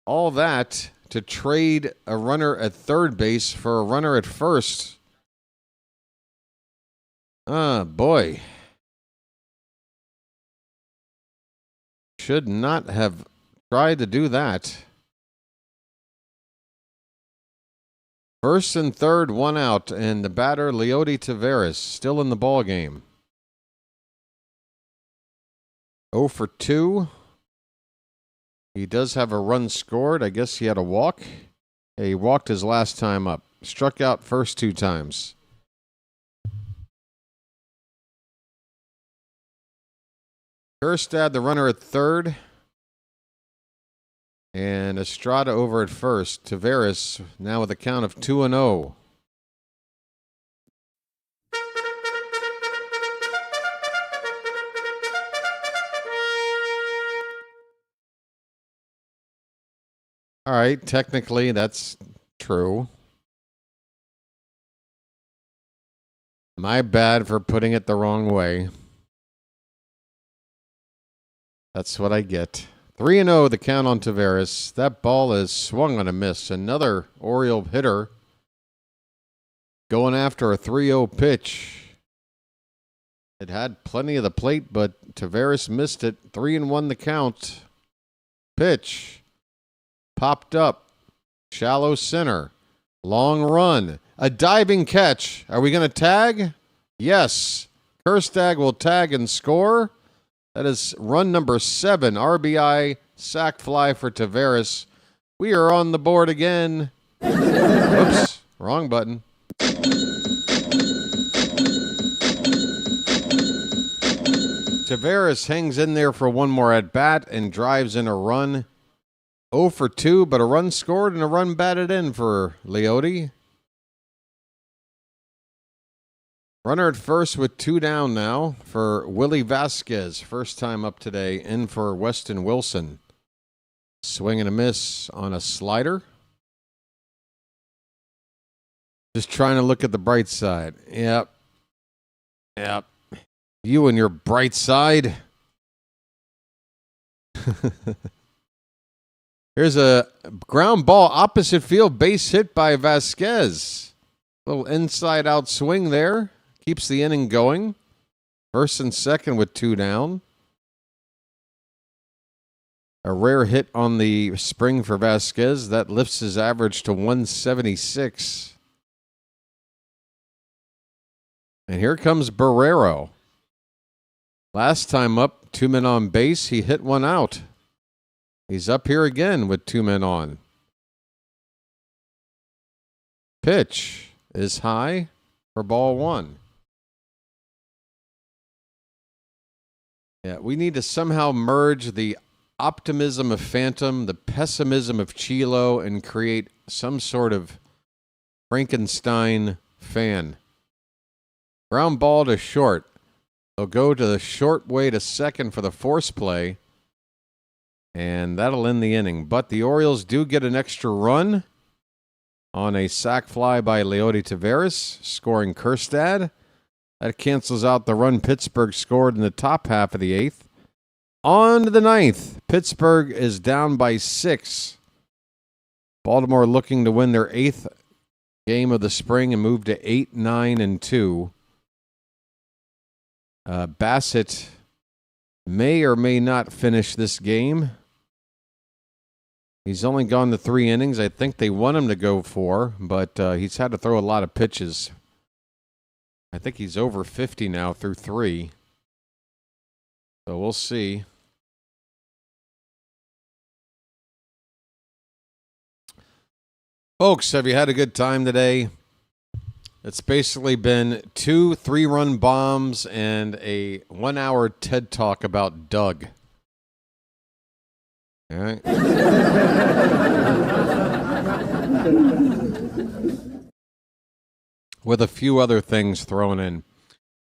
All that to trade a runner at third base for a runner at first. Ah, boy. Should not have tried to do that. First and third, one out, and the batter, Leody Taveras, still in the ball game. 0 for 2. He does have a run scored. I guess he had a walk. Yeah, he walked his last time up. Struck out first 2 times. Kjerstad, the runner at third. And Estrada over at first. Taveras now with a count of 2-0. All right, technically that's true. My bad for putting it the wrong way. That's what I get. 3-0 the count on Taveras. That ball is swung on a miss. Another Oriole hitter going after a 3-0 pitch. It had plenty of the plate, but Taveras missed it. 3-1 the count. Pitch. Popped up. Shallow center. Long run. A diving catch. Are we going to tag? Yes. Kjerstad will tag and score. That is run number 7. RBI sac fly for Taveras. We are on the board again. Oops. Wrong button. Taveras hangs in there for one more at bat and drives in a run. 0 for 2, but a run scored and a run batted in for Leody. Runner at first with 2 down now for Willie Vasquez. First time up today, in for Weston Wilson. Swing and a miss on a slider. Just trying to look at the bright side. Yep. You and your bright side. Here's a ground ball opposite field, base hit by Vasquez. Little inside out swing there. Keeps the inning going. First and second with 2 down. A rare hit on the spring for Vasquez. That lifts his average to 176. And here comes Barrero. Last time up, 2 men on base. He hit one out. He's up here again with 2 men on. Pitch is high for ball 1. Yeah, we need to somehow merge the optimism of Phantom, the pessimism of Chilo, and create some sort of Frankenstein fan. Ground ball to short. They'll go to the short way to second for the force play, and that'll end the inning. But the Orioles do get an extra run on a sac fly by Leody Taveras, scoring Kjerstad. That cancels out the run Pittsburgh scored in the top half of the 8th. On to the 9th. Pittsburgh is down by 6. Baltimore looking to win their 8th game of the spring and move to 8-9-2. Bassett may or may not finish this game. He's only gone to 3 innings. I think they want him to go 4, but he's had to throw a lot of pitches. I think he's over 50 now through 3. So we'll see. Folks, have you had a good time today? It's basically been 2 3-run bombs and a 1-hour TED Talk about Doug. All right. With a few other things thrown in.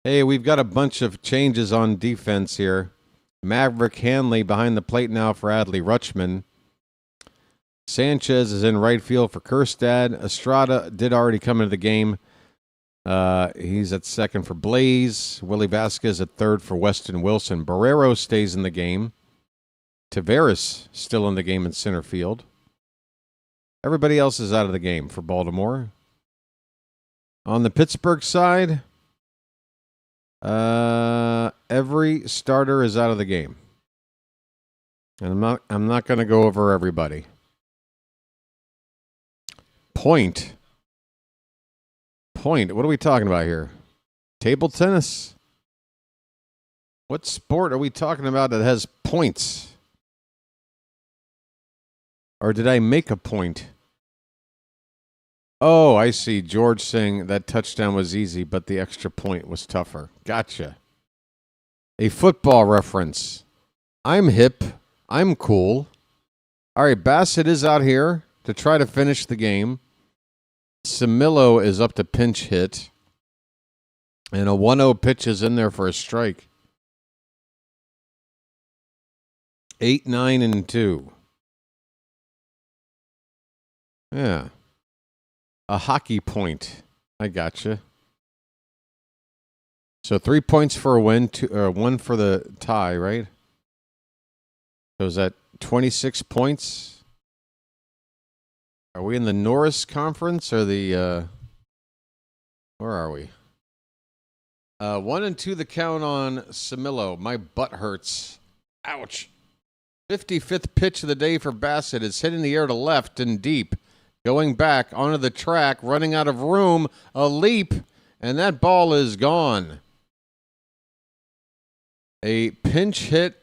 Hey, we've got a bunch of changes on defense here. Maverick Hanley behind the plate now for Adley Rutschman. Sanchez is in right field for Kjerstad. Estrada did already come into the game. He's at second for Blaze. Willie Vasquez at third for Weston Wilson. Barrero stays in the game. Taveras still in the game in center field. Everybody else is out of the game for Baltimore. On the Pittsburgh side, every starter is out of the game. And I'm not going to go over everybody. Point. What are we talking about here? Table tennis? What sport are we talking about that has points? Or did I make a point? Oh, I see. George saying that touchdown was easy, but the extra point was tougher. Gotcha. A football reference. I'm hip. I'm cool. All right, Bassett is out here to try to finish the game. Samillo is up to pinch hit. And a 1-0 pitch is in there for a strike. 8, 9, and 2. Yeah. A hockey point. I gotcha. So 3 points for a win, 1 for the tie, right? So is that 26 points? Are we in the Norris Conference or the where are we? 1 and 2 the count on Samillo. My butt hurts. Ouch. 55th pitch of the day for Bassett. It's hitting the air to left and deep. Going back onto the track, running out of room, a leap, and that ball is gone. A pinch hit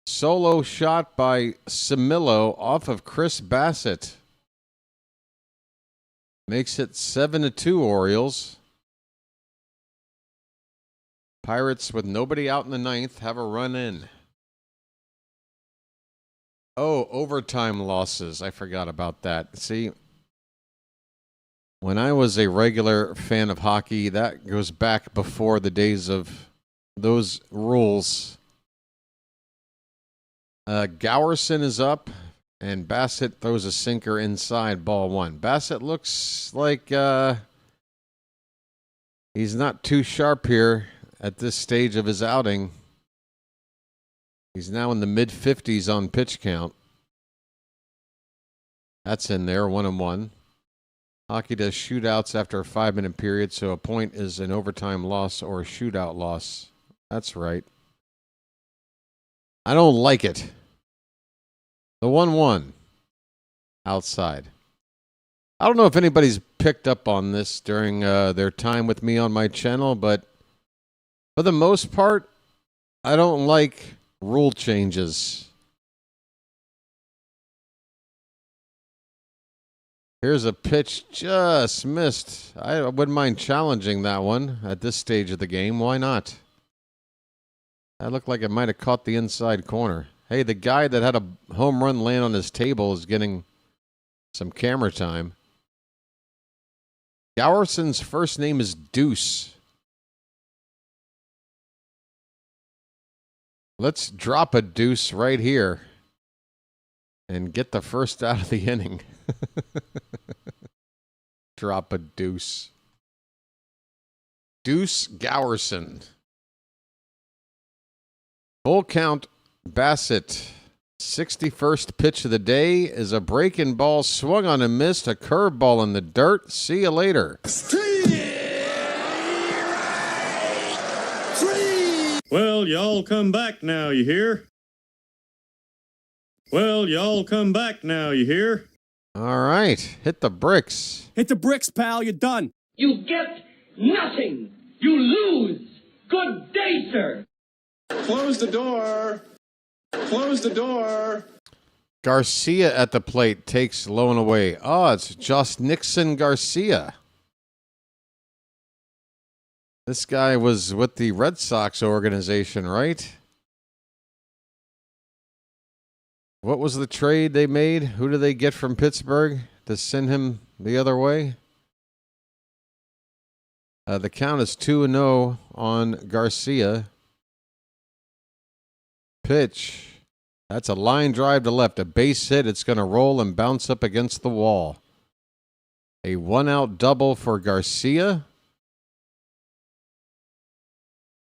solo shot by Samillo off of Chris Bassett. Makes it 7-2 Orioles. Pirates with nobody out in the ninth have a run in. Oh, overtime losses. I forgot about that. See, when I was a regular fan of hockey, that goes back before the days of those rules. Gowerson is up, and Bassett throws a sinker inside, ball 1. Bassett looks like he's not too sharp here at this stage of his outing. He's now in the mid-50s on pitch count. That's in there, 1-1. Hockey does shootouts after a 5-minute period, so a point is an overtime loss or a shootout loss. That's right. I don't like it. The 1-1 outside. I don't know if anybody's picked up on this during their time with me on my channel, but for the most part, I don't like rule changes. Here's a pitch just missed. I wouldn't mind challenging that one at this stage of the game. Why not? That looked like it might have caught the inside corner. Hey, the guy that had a home run land on his table is getting some camera time. Gowerson's first name is Deuce. Let's drop a deuce right here and get the first out of the inning. Drop a deuce. Deuce Gowerson. Full count, Bassett. 61st pitch of the day is a breaking ball swung on and missed. A curveball in the dirt. See you later. Well, y'all come back now, you hear? Well, y'all come back now, you hear? All right. Hit the bricks. Hit the bricks, pal. You're done. You get nothing. You lose. Good day, sir. Close the door. Close the door. Garcia at the plate takes low and away. Oh, it's Josh Nixon Garcia. This guy was with the Red Sox organization, right? What was the trade they made? Who did they get from Pittsburgh to send him the other way? The count is 2-0 on Garcia. Pitch. That's a line drive to left. A base hit. It's going to roll and bounce up against the wall. A 1-out double for Garcia.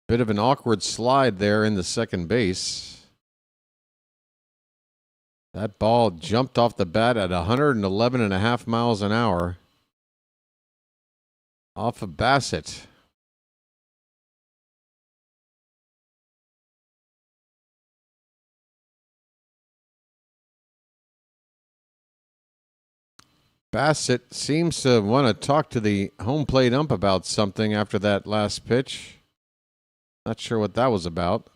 Bit of an awkward slide there in the second base. That ball jumped off the bat at 111.5 miles an hour. Off of Bassett. Bassett seems to want to talk to the home plate ump about something after that last pitch. Not sure what that was about.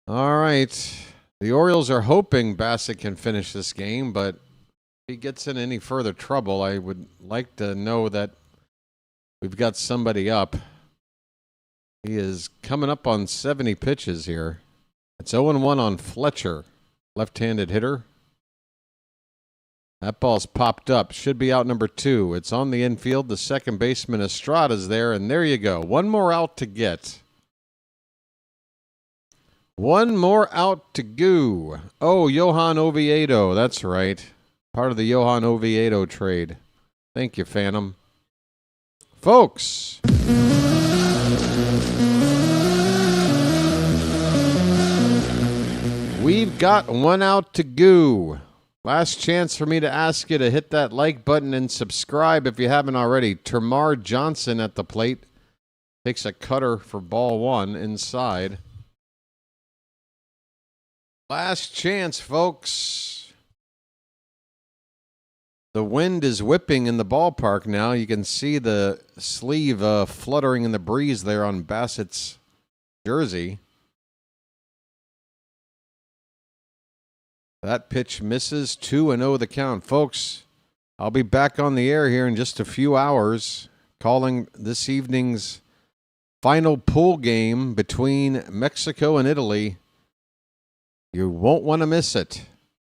All right. The Orioles are hoping Bassett can finish this game, but if he gets in any further trouble, I would like to know that we've got somebody up. He is coming up on 70 pitches here. It's 0-1 on Fletcher, left-handed hitter. That ball's popped up. Should be out number 2. It's on the infield. The second baseman Estrada's there, and there you go. One more out to get. One more out to go. Oh, Johan Oviedo. That's right. Part of the Johan Oviedo trade. Thank you, Phantom. Folks. We've got one out to go. Last chance for me to ask you to hit that like button and subscribe if you haven't already. Termar Johnson at the plate. Takes a cutter for ball 1 inside. Last chance, folks. The wind is whipping in the ballpark now. You can see the sleeve fluttering in the breeze there on Bassett's jersey. That pitch misses. 2-0 the count. Folks, I'll be back on the air here in just a few hours, calling this evening's final pool game between Mexico and Italy. You won't want to miss it.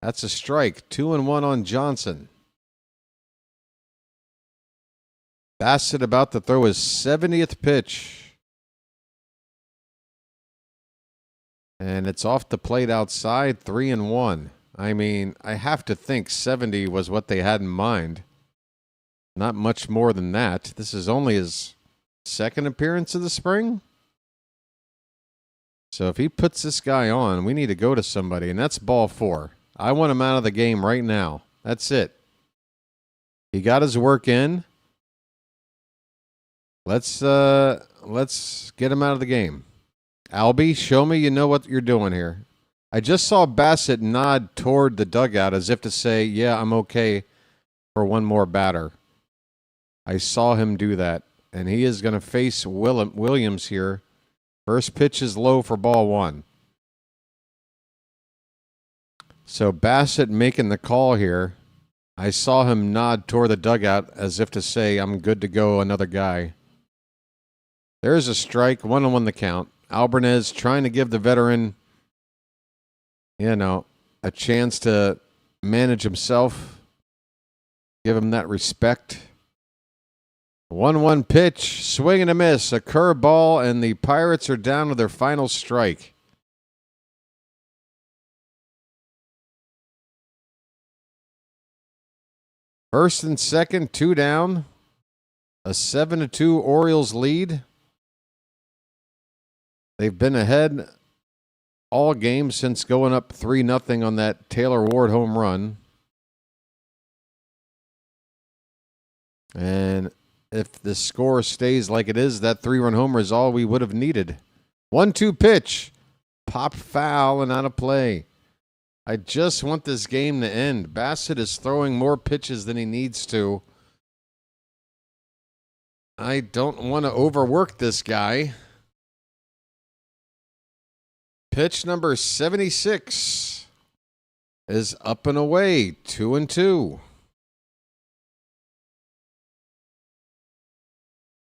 That's a strike. 2-1 on Johnson. Bassett about to throw his 70th pitch. And it's off the plate outside, 3-1. I mean, I have to think 70 was what they had in mind. Not much more than that. This is only his second appearance of the spring. So if he puts this guy on, we need to go to somebody, and that's ball 4. I want him out of the game right now. That's it. He got his work in. Let's get him out of the game. Albie, show me you know what you're doing here. I just saw Bassett nod toward the dugout as if to say, yeah, I'm okay for one more batter. I saw him do that, and he is going to face Williams here. First pitch is low for ball 1. So Bassett making the call here. I saw him nod toward the dugout as if to say, I'm good to go, another guy. There's a strike, 1-1 the count. Alvarez trying to give the veteran, a chance to manage himself, give him that respect. 1-1 pitch, swing and a miss, a curveball, and the Pirates are down to their final strike. First and second, 2 down. A 7-2 Orioles lead. They've been ahead all game since going up 3-0 on that Taylor Ward home run. And if the score stays like it is, that 3-run homer is all we would have needed. 1-2 pitch. Pop foul and out of play. I just want this game to end. Bassett is throwing more pitches than he needs to. I don't want to overwork this guy. Pitch number 76 is up and away, 2-2.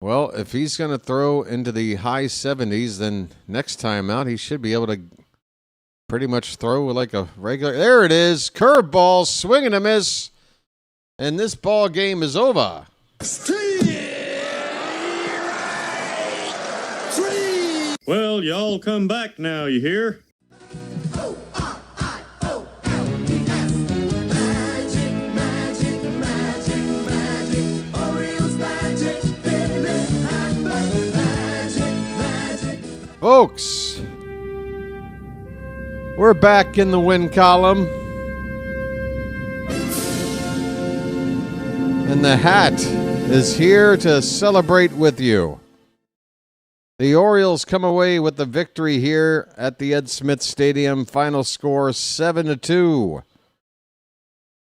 Well, if he's going to throw into the high 70s, then next time out he should be able to pretty much throw like a regular. There it is, curveball, swing and a miss, and this ball game is over. Steve! Well, y'all come back now, you hear? Folks, we're back in the win column. And the hat is here to celebrate with you. The Orioles come away with the victory here at the Ed Smith Stadium. Final score 7-2.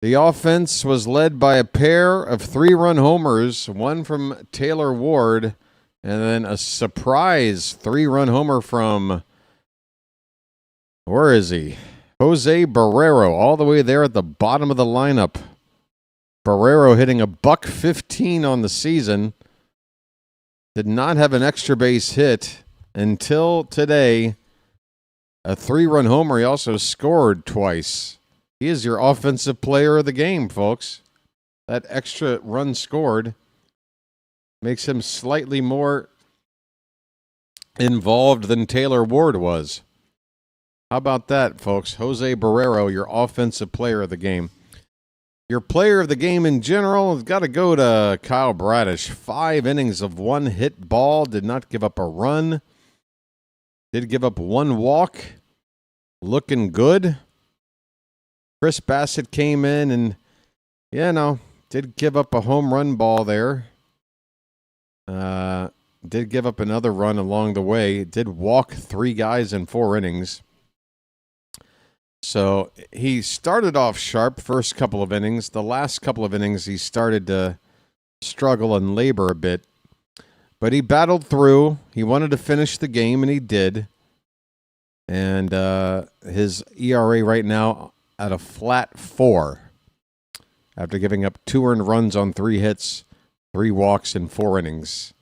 The offense was led by a pair of 3-run homers, one from Taylor Ward, and then a surprise 3-run homer from, where is he? Jose Barrero, all the way there at the bottom of the lineup. Barrero hitting a $115 on the season. Did not have an extra base hit until today. A 3-run homer. He also scored twice. He is your offensive player of the game, folks. That extra run scored makes him slightly more involved than Taylor Ward was. How about that, folks? Jose Barrero, your offensive player of the game. Your player of the game in general has got to go to Kyle Bradish. 5 innings of 1 hit ball. Did not give up a run. Did give up 1 walk. Looking good. Chris Bassett came in and, did give up a home run ball there. Did give up another run along the way. Did walk 3 guys in 4 innings. So he started off sharp first couple of innings. The last couple of innings he started to struggle and labor a bit. But he battled through. He wanted to finish the game, and he did. And his ERA right now at a flat 4 after giving up 2 earned runs on 3 hits, 3 walks in 4 innings.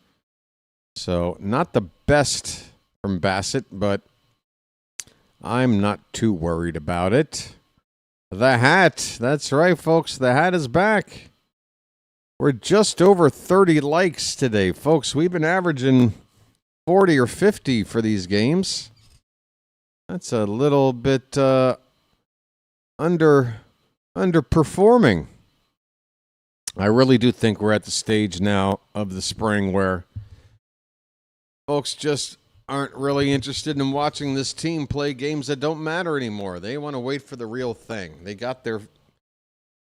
So not the best from Bassett, but I'm not too worried about it. The hat, that's right, folks. The hat is back. We're just over 30 likes today, folks. We've been averaging 40 or 50 for these games. That's a little bit underperforming. I really do think we're at the stage now of the spring where folks just aren't really interested in watching this team play games that don't matter anymore. They want to wait for the real thing. They got their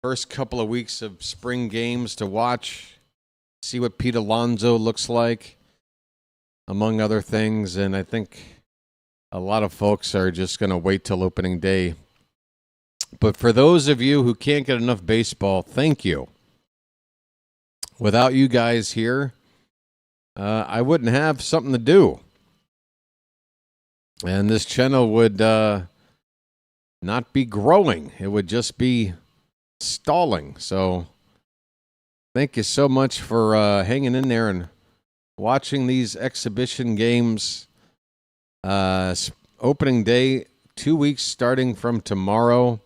first couple of weeks of spring games to watch, see what Pete Alonso looks like, among other things, and I think a lot of folks are just going to wait till opening day. But for those of you who can't get enough baseball, thank you. Without you guys here, I wouldn't have something to do. And this channel would not be growing. It would just be stalling. So thank you so much for hanging in there and watching these exhibition games. Opening day, 2 weeks starting from tomorrow.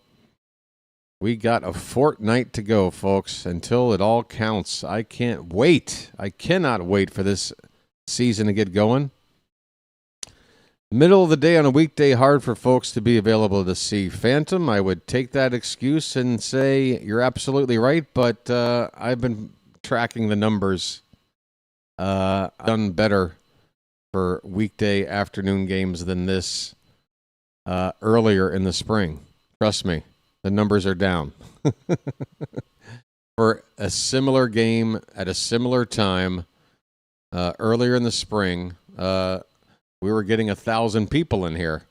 We got a fortnight to go, folks, until it all counts. I can't wait. I cannot wait for this season to get going. Middle of the day on a weekday, hard for folks to be available to see Phantom. I would take that excuse and say you're absolutely right, but I've been tracking the numbers. Done better for weekday afternoon games than this earlier in the spring. Trust me, the numbers are down. For a similar game at a similar time earlier in the spring, we were getting 1,000 people in here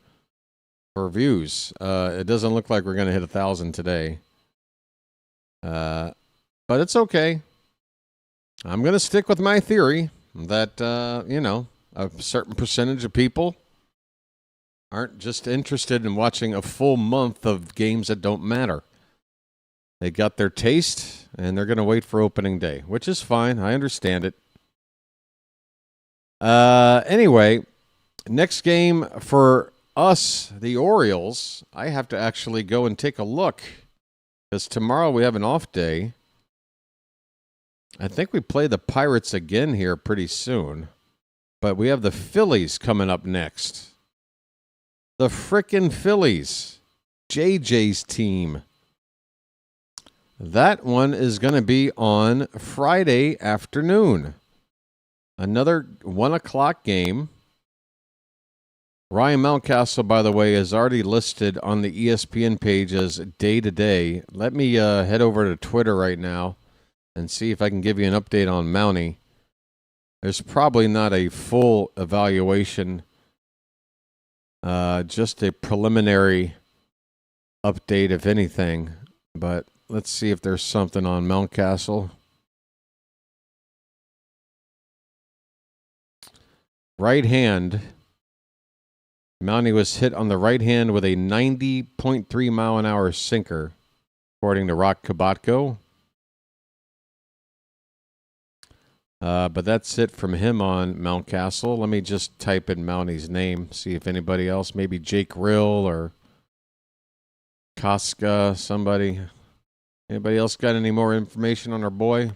for views. It doesn't look like we're going to hit 1,000 today. But it's okay. I'm going to stick with my theory that, a certain percentage of people aren't just interested in watching a full month of games that don't matter. They got their taste, and they're going to wait for opening day, which is fine. I understand it. Anyway, next game for us, the Orioles, I have to actually go and take a look because tomorrow we have an off day. I think we play the Pirates again here pretty soon. But we have the Phillies coming up next. The frickin' Phillies. JJ's team. That one is going to be on Friday afternoon. Another 1 o'clock game. Ryan Mountcastle, by the way, is already listed on the ESPN page as day-to-day. Let me head over to Twitter right now and see if I can give you an update on Mountie. There's probably not a full evaluation, just a preliminary update, if anything. But let's see if there's something on Mountcastle. Right hand. Mountie was hit on the right hand with a 90.3 mile an hour sinker, according to Rock Kabatko. But that's it from him on Mountcastle. Let me just type in Mountie's name, see if anybody else, maybe Jake Rill or Koska, somebody. Anybody else got any more information on our boy?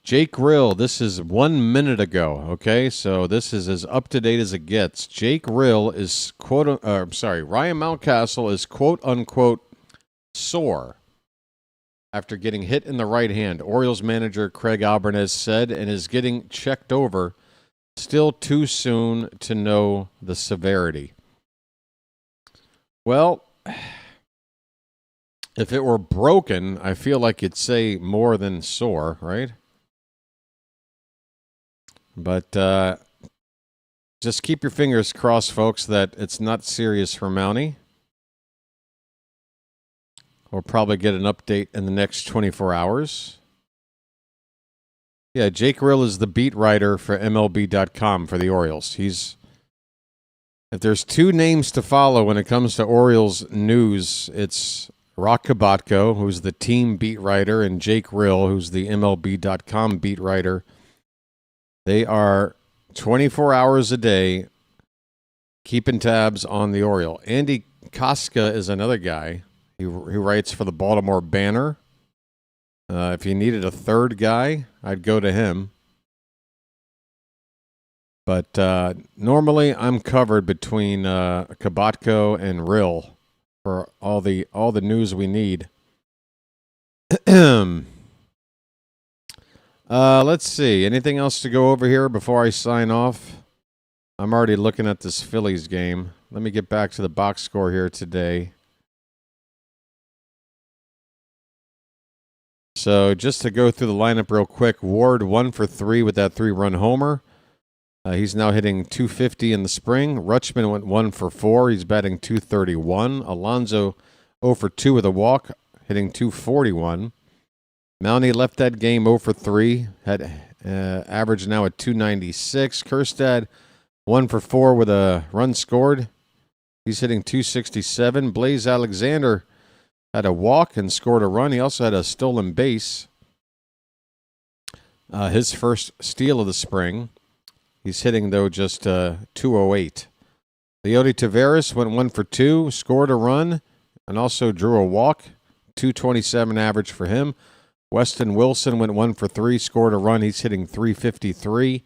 Jake Rill, this is 1 minute ago, okay? So this is as up-to-date as it gets. Jake Rill is, Ryan Mountcastle is quote-unquote sore after getting hit in the right hand. Orioles manager Craig Albarnez said, and is getting checked over. Still too soon to know the severity. Well, if it were broken, I feel like you'd say more than sore, right? But just keep your fingers crossed, folks, that it's not serious for Mountie. We'll probably get an update in the next 24 hours. Yeah, Jake Rill is the beat writer for MLB.com for the Orioles. If there's two names to follow when it comes to Orioles news, it's Rock Kabatko, who's the team beat writer, and Jake Rill, who's the MLB.com beat writer. They are 24 hours a day keeping tabs on the Oriole. Andy Koska is another guy who writes for the Baltimore Banner. If you needed a third guy, I'd go to him. But normally I'm covered between Kabatko and Rill for all the news we need. Let's see. Anything else to go over here before I sign off? I'm already looking at this Phillies game. Let me get back to the box score here today. So just to go through the lineup real quick, Ward 1 for 3 with that 3-run homer. He's now hitting .250 in the spring. Rutschman went 1 for 4. He's batting .231. Alonso 0 for 2 with a walk, hitting .241. Mountie left that game 0 for 3. Had average now at .296. Kjerstad 1 for 4 with a run scored. He's hitting .267. Blaze Alexander had a walk and scored a run. He also had a stolen base. His first steal of the spring. He's hitting, though, just .208. Leody Taveras went 1 for 2, scored a run, and also drew a walk. .227 average for him. Weston Wilson went 1 for 3, scored a run. He's hitting .353.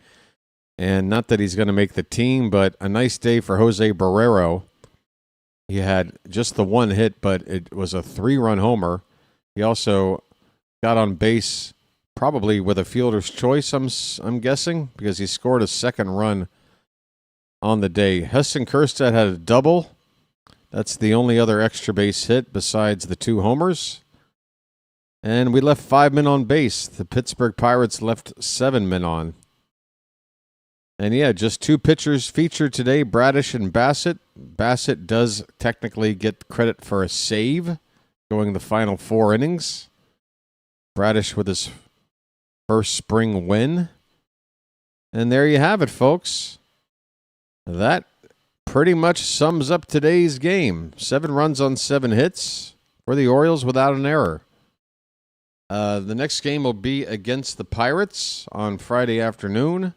And not that he's going to make the team, but a nice day for Jose Barrero. He had just the one hit, but it was a 3-run homer. He also got on base probably with a fielder's choice, I'm guessing, because he scored a second run on the day. Heston Kjerstad had a double. That's the only other extra base hit besides the 2 homers. And we left 5 men on base. The Pittsburgh Pirates left 7 men on. And yeah, just 2 pitchers featured today, Bradish and Bassett. Bassett does technically get credit for a save, going the final 4 innings. Bradish with his first spring win. And there you have it, folks. That pretty much sums up today's game. 7 runs on 7 hits for the Orioles without an error. The next game will be against the Pirates on Friday afternoon.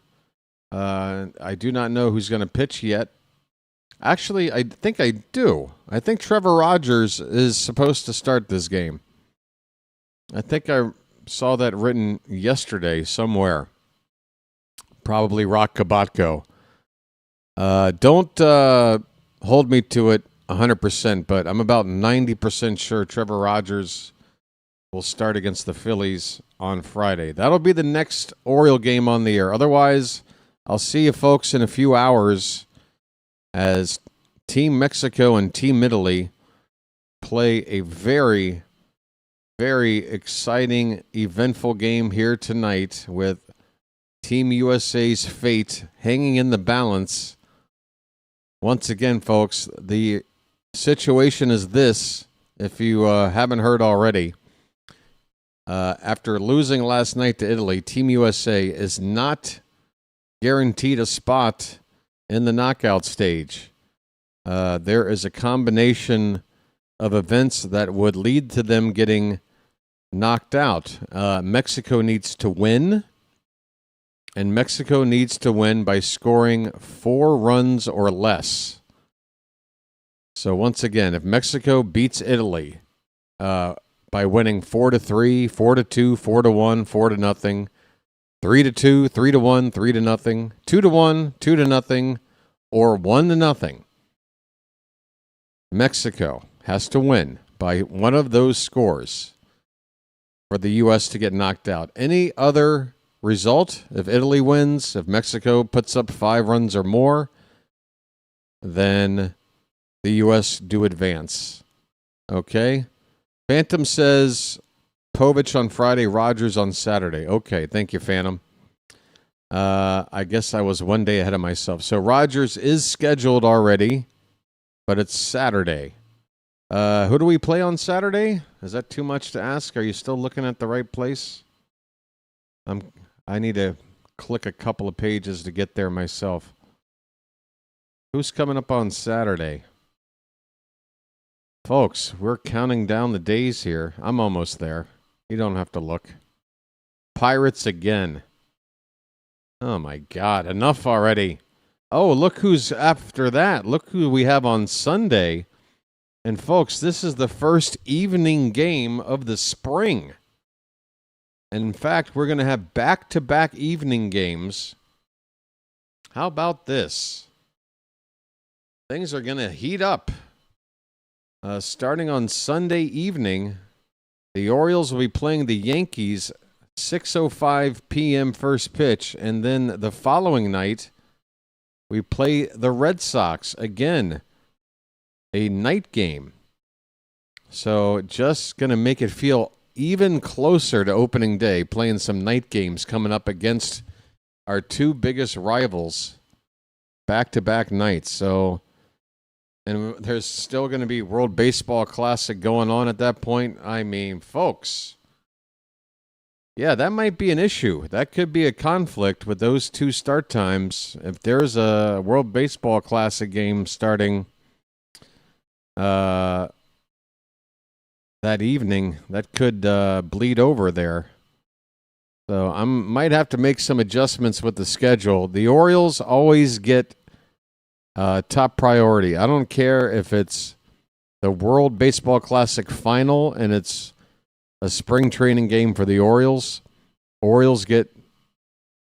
I do not know who's going to pitch yet. Actually, I think I do. I think Trevor Rogers is supposed to start this game. I think I saw that written yesterday somewhere. Probably Rock Kabatko. Don't hold me to it 100%, but I'm about 90% sure Trevor Rogers will start against the Phillies on Friday. That'll be the next Oriole game on the air. Otherwise, I'll see you folks in a few hours as Team Mexico and Team Italy play a very, very exciting, eventful game here tonight with Team USA's fate hanging in the balance. Once again, folks, the situation is this, if you haven't heard already. After losing last night to Italy, Team USA is not guaranteed a spot in the knockout stage. There is a combination of events that would lead to them getting knocked out. Mexico needs to win. And Mexico needs to win by scoring 4 runs or less. So once again, if Mexico beats Italy by winning 4-3, 4-2, 4-1, 4-0, 3-2, 3-1, 3-0, 2-1, 2-0, or 1-0, Mexico has to win by one of those scores for the U.S. to get knocked out. Any other result, if Italy wins, if Mexico puts up 5 runs or more, then the U.S. do advance. Okay? Phantom says Povich on Friday, Rogers on Saturday. Okay, thank you, Phantom. I guess I was one day ahead of myself. So Rogers is scheduled already, but it's Saturday. Who do we play on Saturday? Is that too much to ask? Are you still looking at the right place? I need to click a couple of pages to get there myself. Who's coming up on Saturday? Folks, we're counting down the days here. I'm almost there. You don't have to look. Pirates again. Oh, my God. Enough already. Oh, look who's after that. Look who we have on Sunday. And, folks, this is the first evening game of the spring. And in fact, we're going to have back-to-back evening games. How about this? Things are going to heat up. Starting on Sunday evening, the Orioles will be playing the Yankees 6:05 p.m. first pitch. And then the following night, we play the Red Sox again, a night game. So just going to make it feel even closer to opening day, playing some night games coming up against our 2 biggest rivals back-to-back nights. So, and there's still going to be World Baseball Classic going on at that point. I mean, folks, yeah, that might be an issue. That could be a conflict with those 2 start times. If there's a World Baseball Classic game starting that evening, that could bleed over there. So I might have to make some adjustments with the schedule. The Orioles always get top priority. I don't care if it's the World Baseball Classic final and it's a spring training game for the Orioles. Orioles get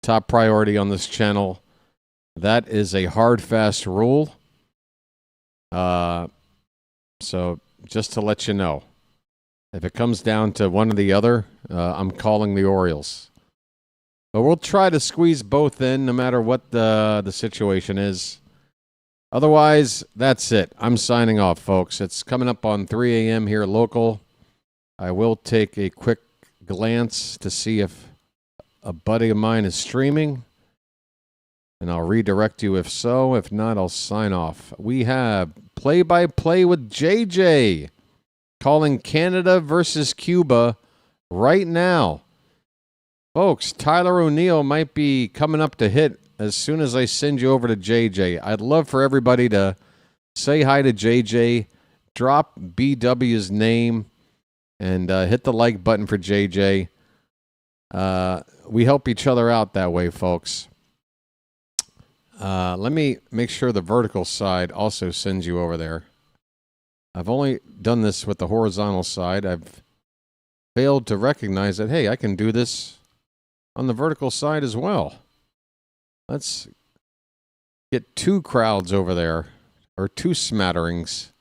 top priority on this channel. That is a hard, fast rule. So just to let you know. If it comes down to one or the other, I'm calling the Orioles. But we'll try to squeeze both in no matter what the situation is. Otherwise, that's it. I'm signing off, folks. It's coming up on 3 a.m. here local. I will take a quick glance to see if a buddy of mine is streaming. And I'll redirect you if so. If not, I'll sign off. We have play-by-play with JJ. Calling Canada versus Cuba right now. Folks, Tyler O'Neill might be coming up to hit as soon as I send you over to JJ. I'd love for everybody to say hi to JJ, drop BW's name, and hit the like button for JJ. We help each other out that way, folks. Let me make sure the vertical side also sends you over there. I've only done this with the horizontal side. I've failed to recognize that, hey, I can do this on the vertical side as well. Let's get 2 crowds over there, or 2 smatterings.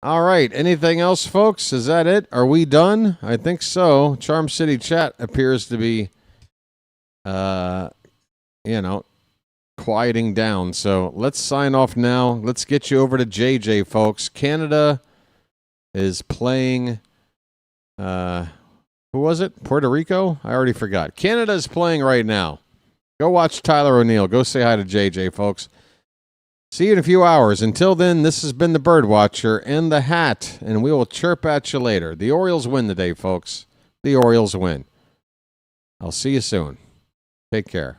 All right, anything else, folks? Is that it? Are we done? I think so. Charm City Chat appears to be, quieting down. So let's sign off now. Let's get you over to JJ, folks. Canada is playing, who was it? Puerto Rico? I already forgot. Canada is playing right now. Go watch Tyler O'Neill. Go say hi to JJ, folks. See you in a few hours. Until then, this has been the Birdwatcher and the Hat, and we will chirp at you later. The Orioles win today, folks. The Orioles win. I'll see you soon. Take care.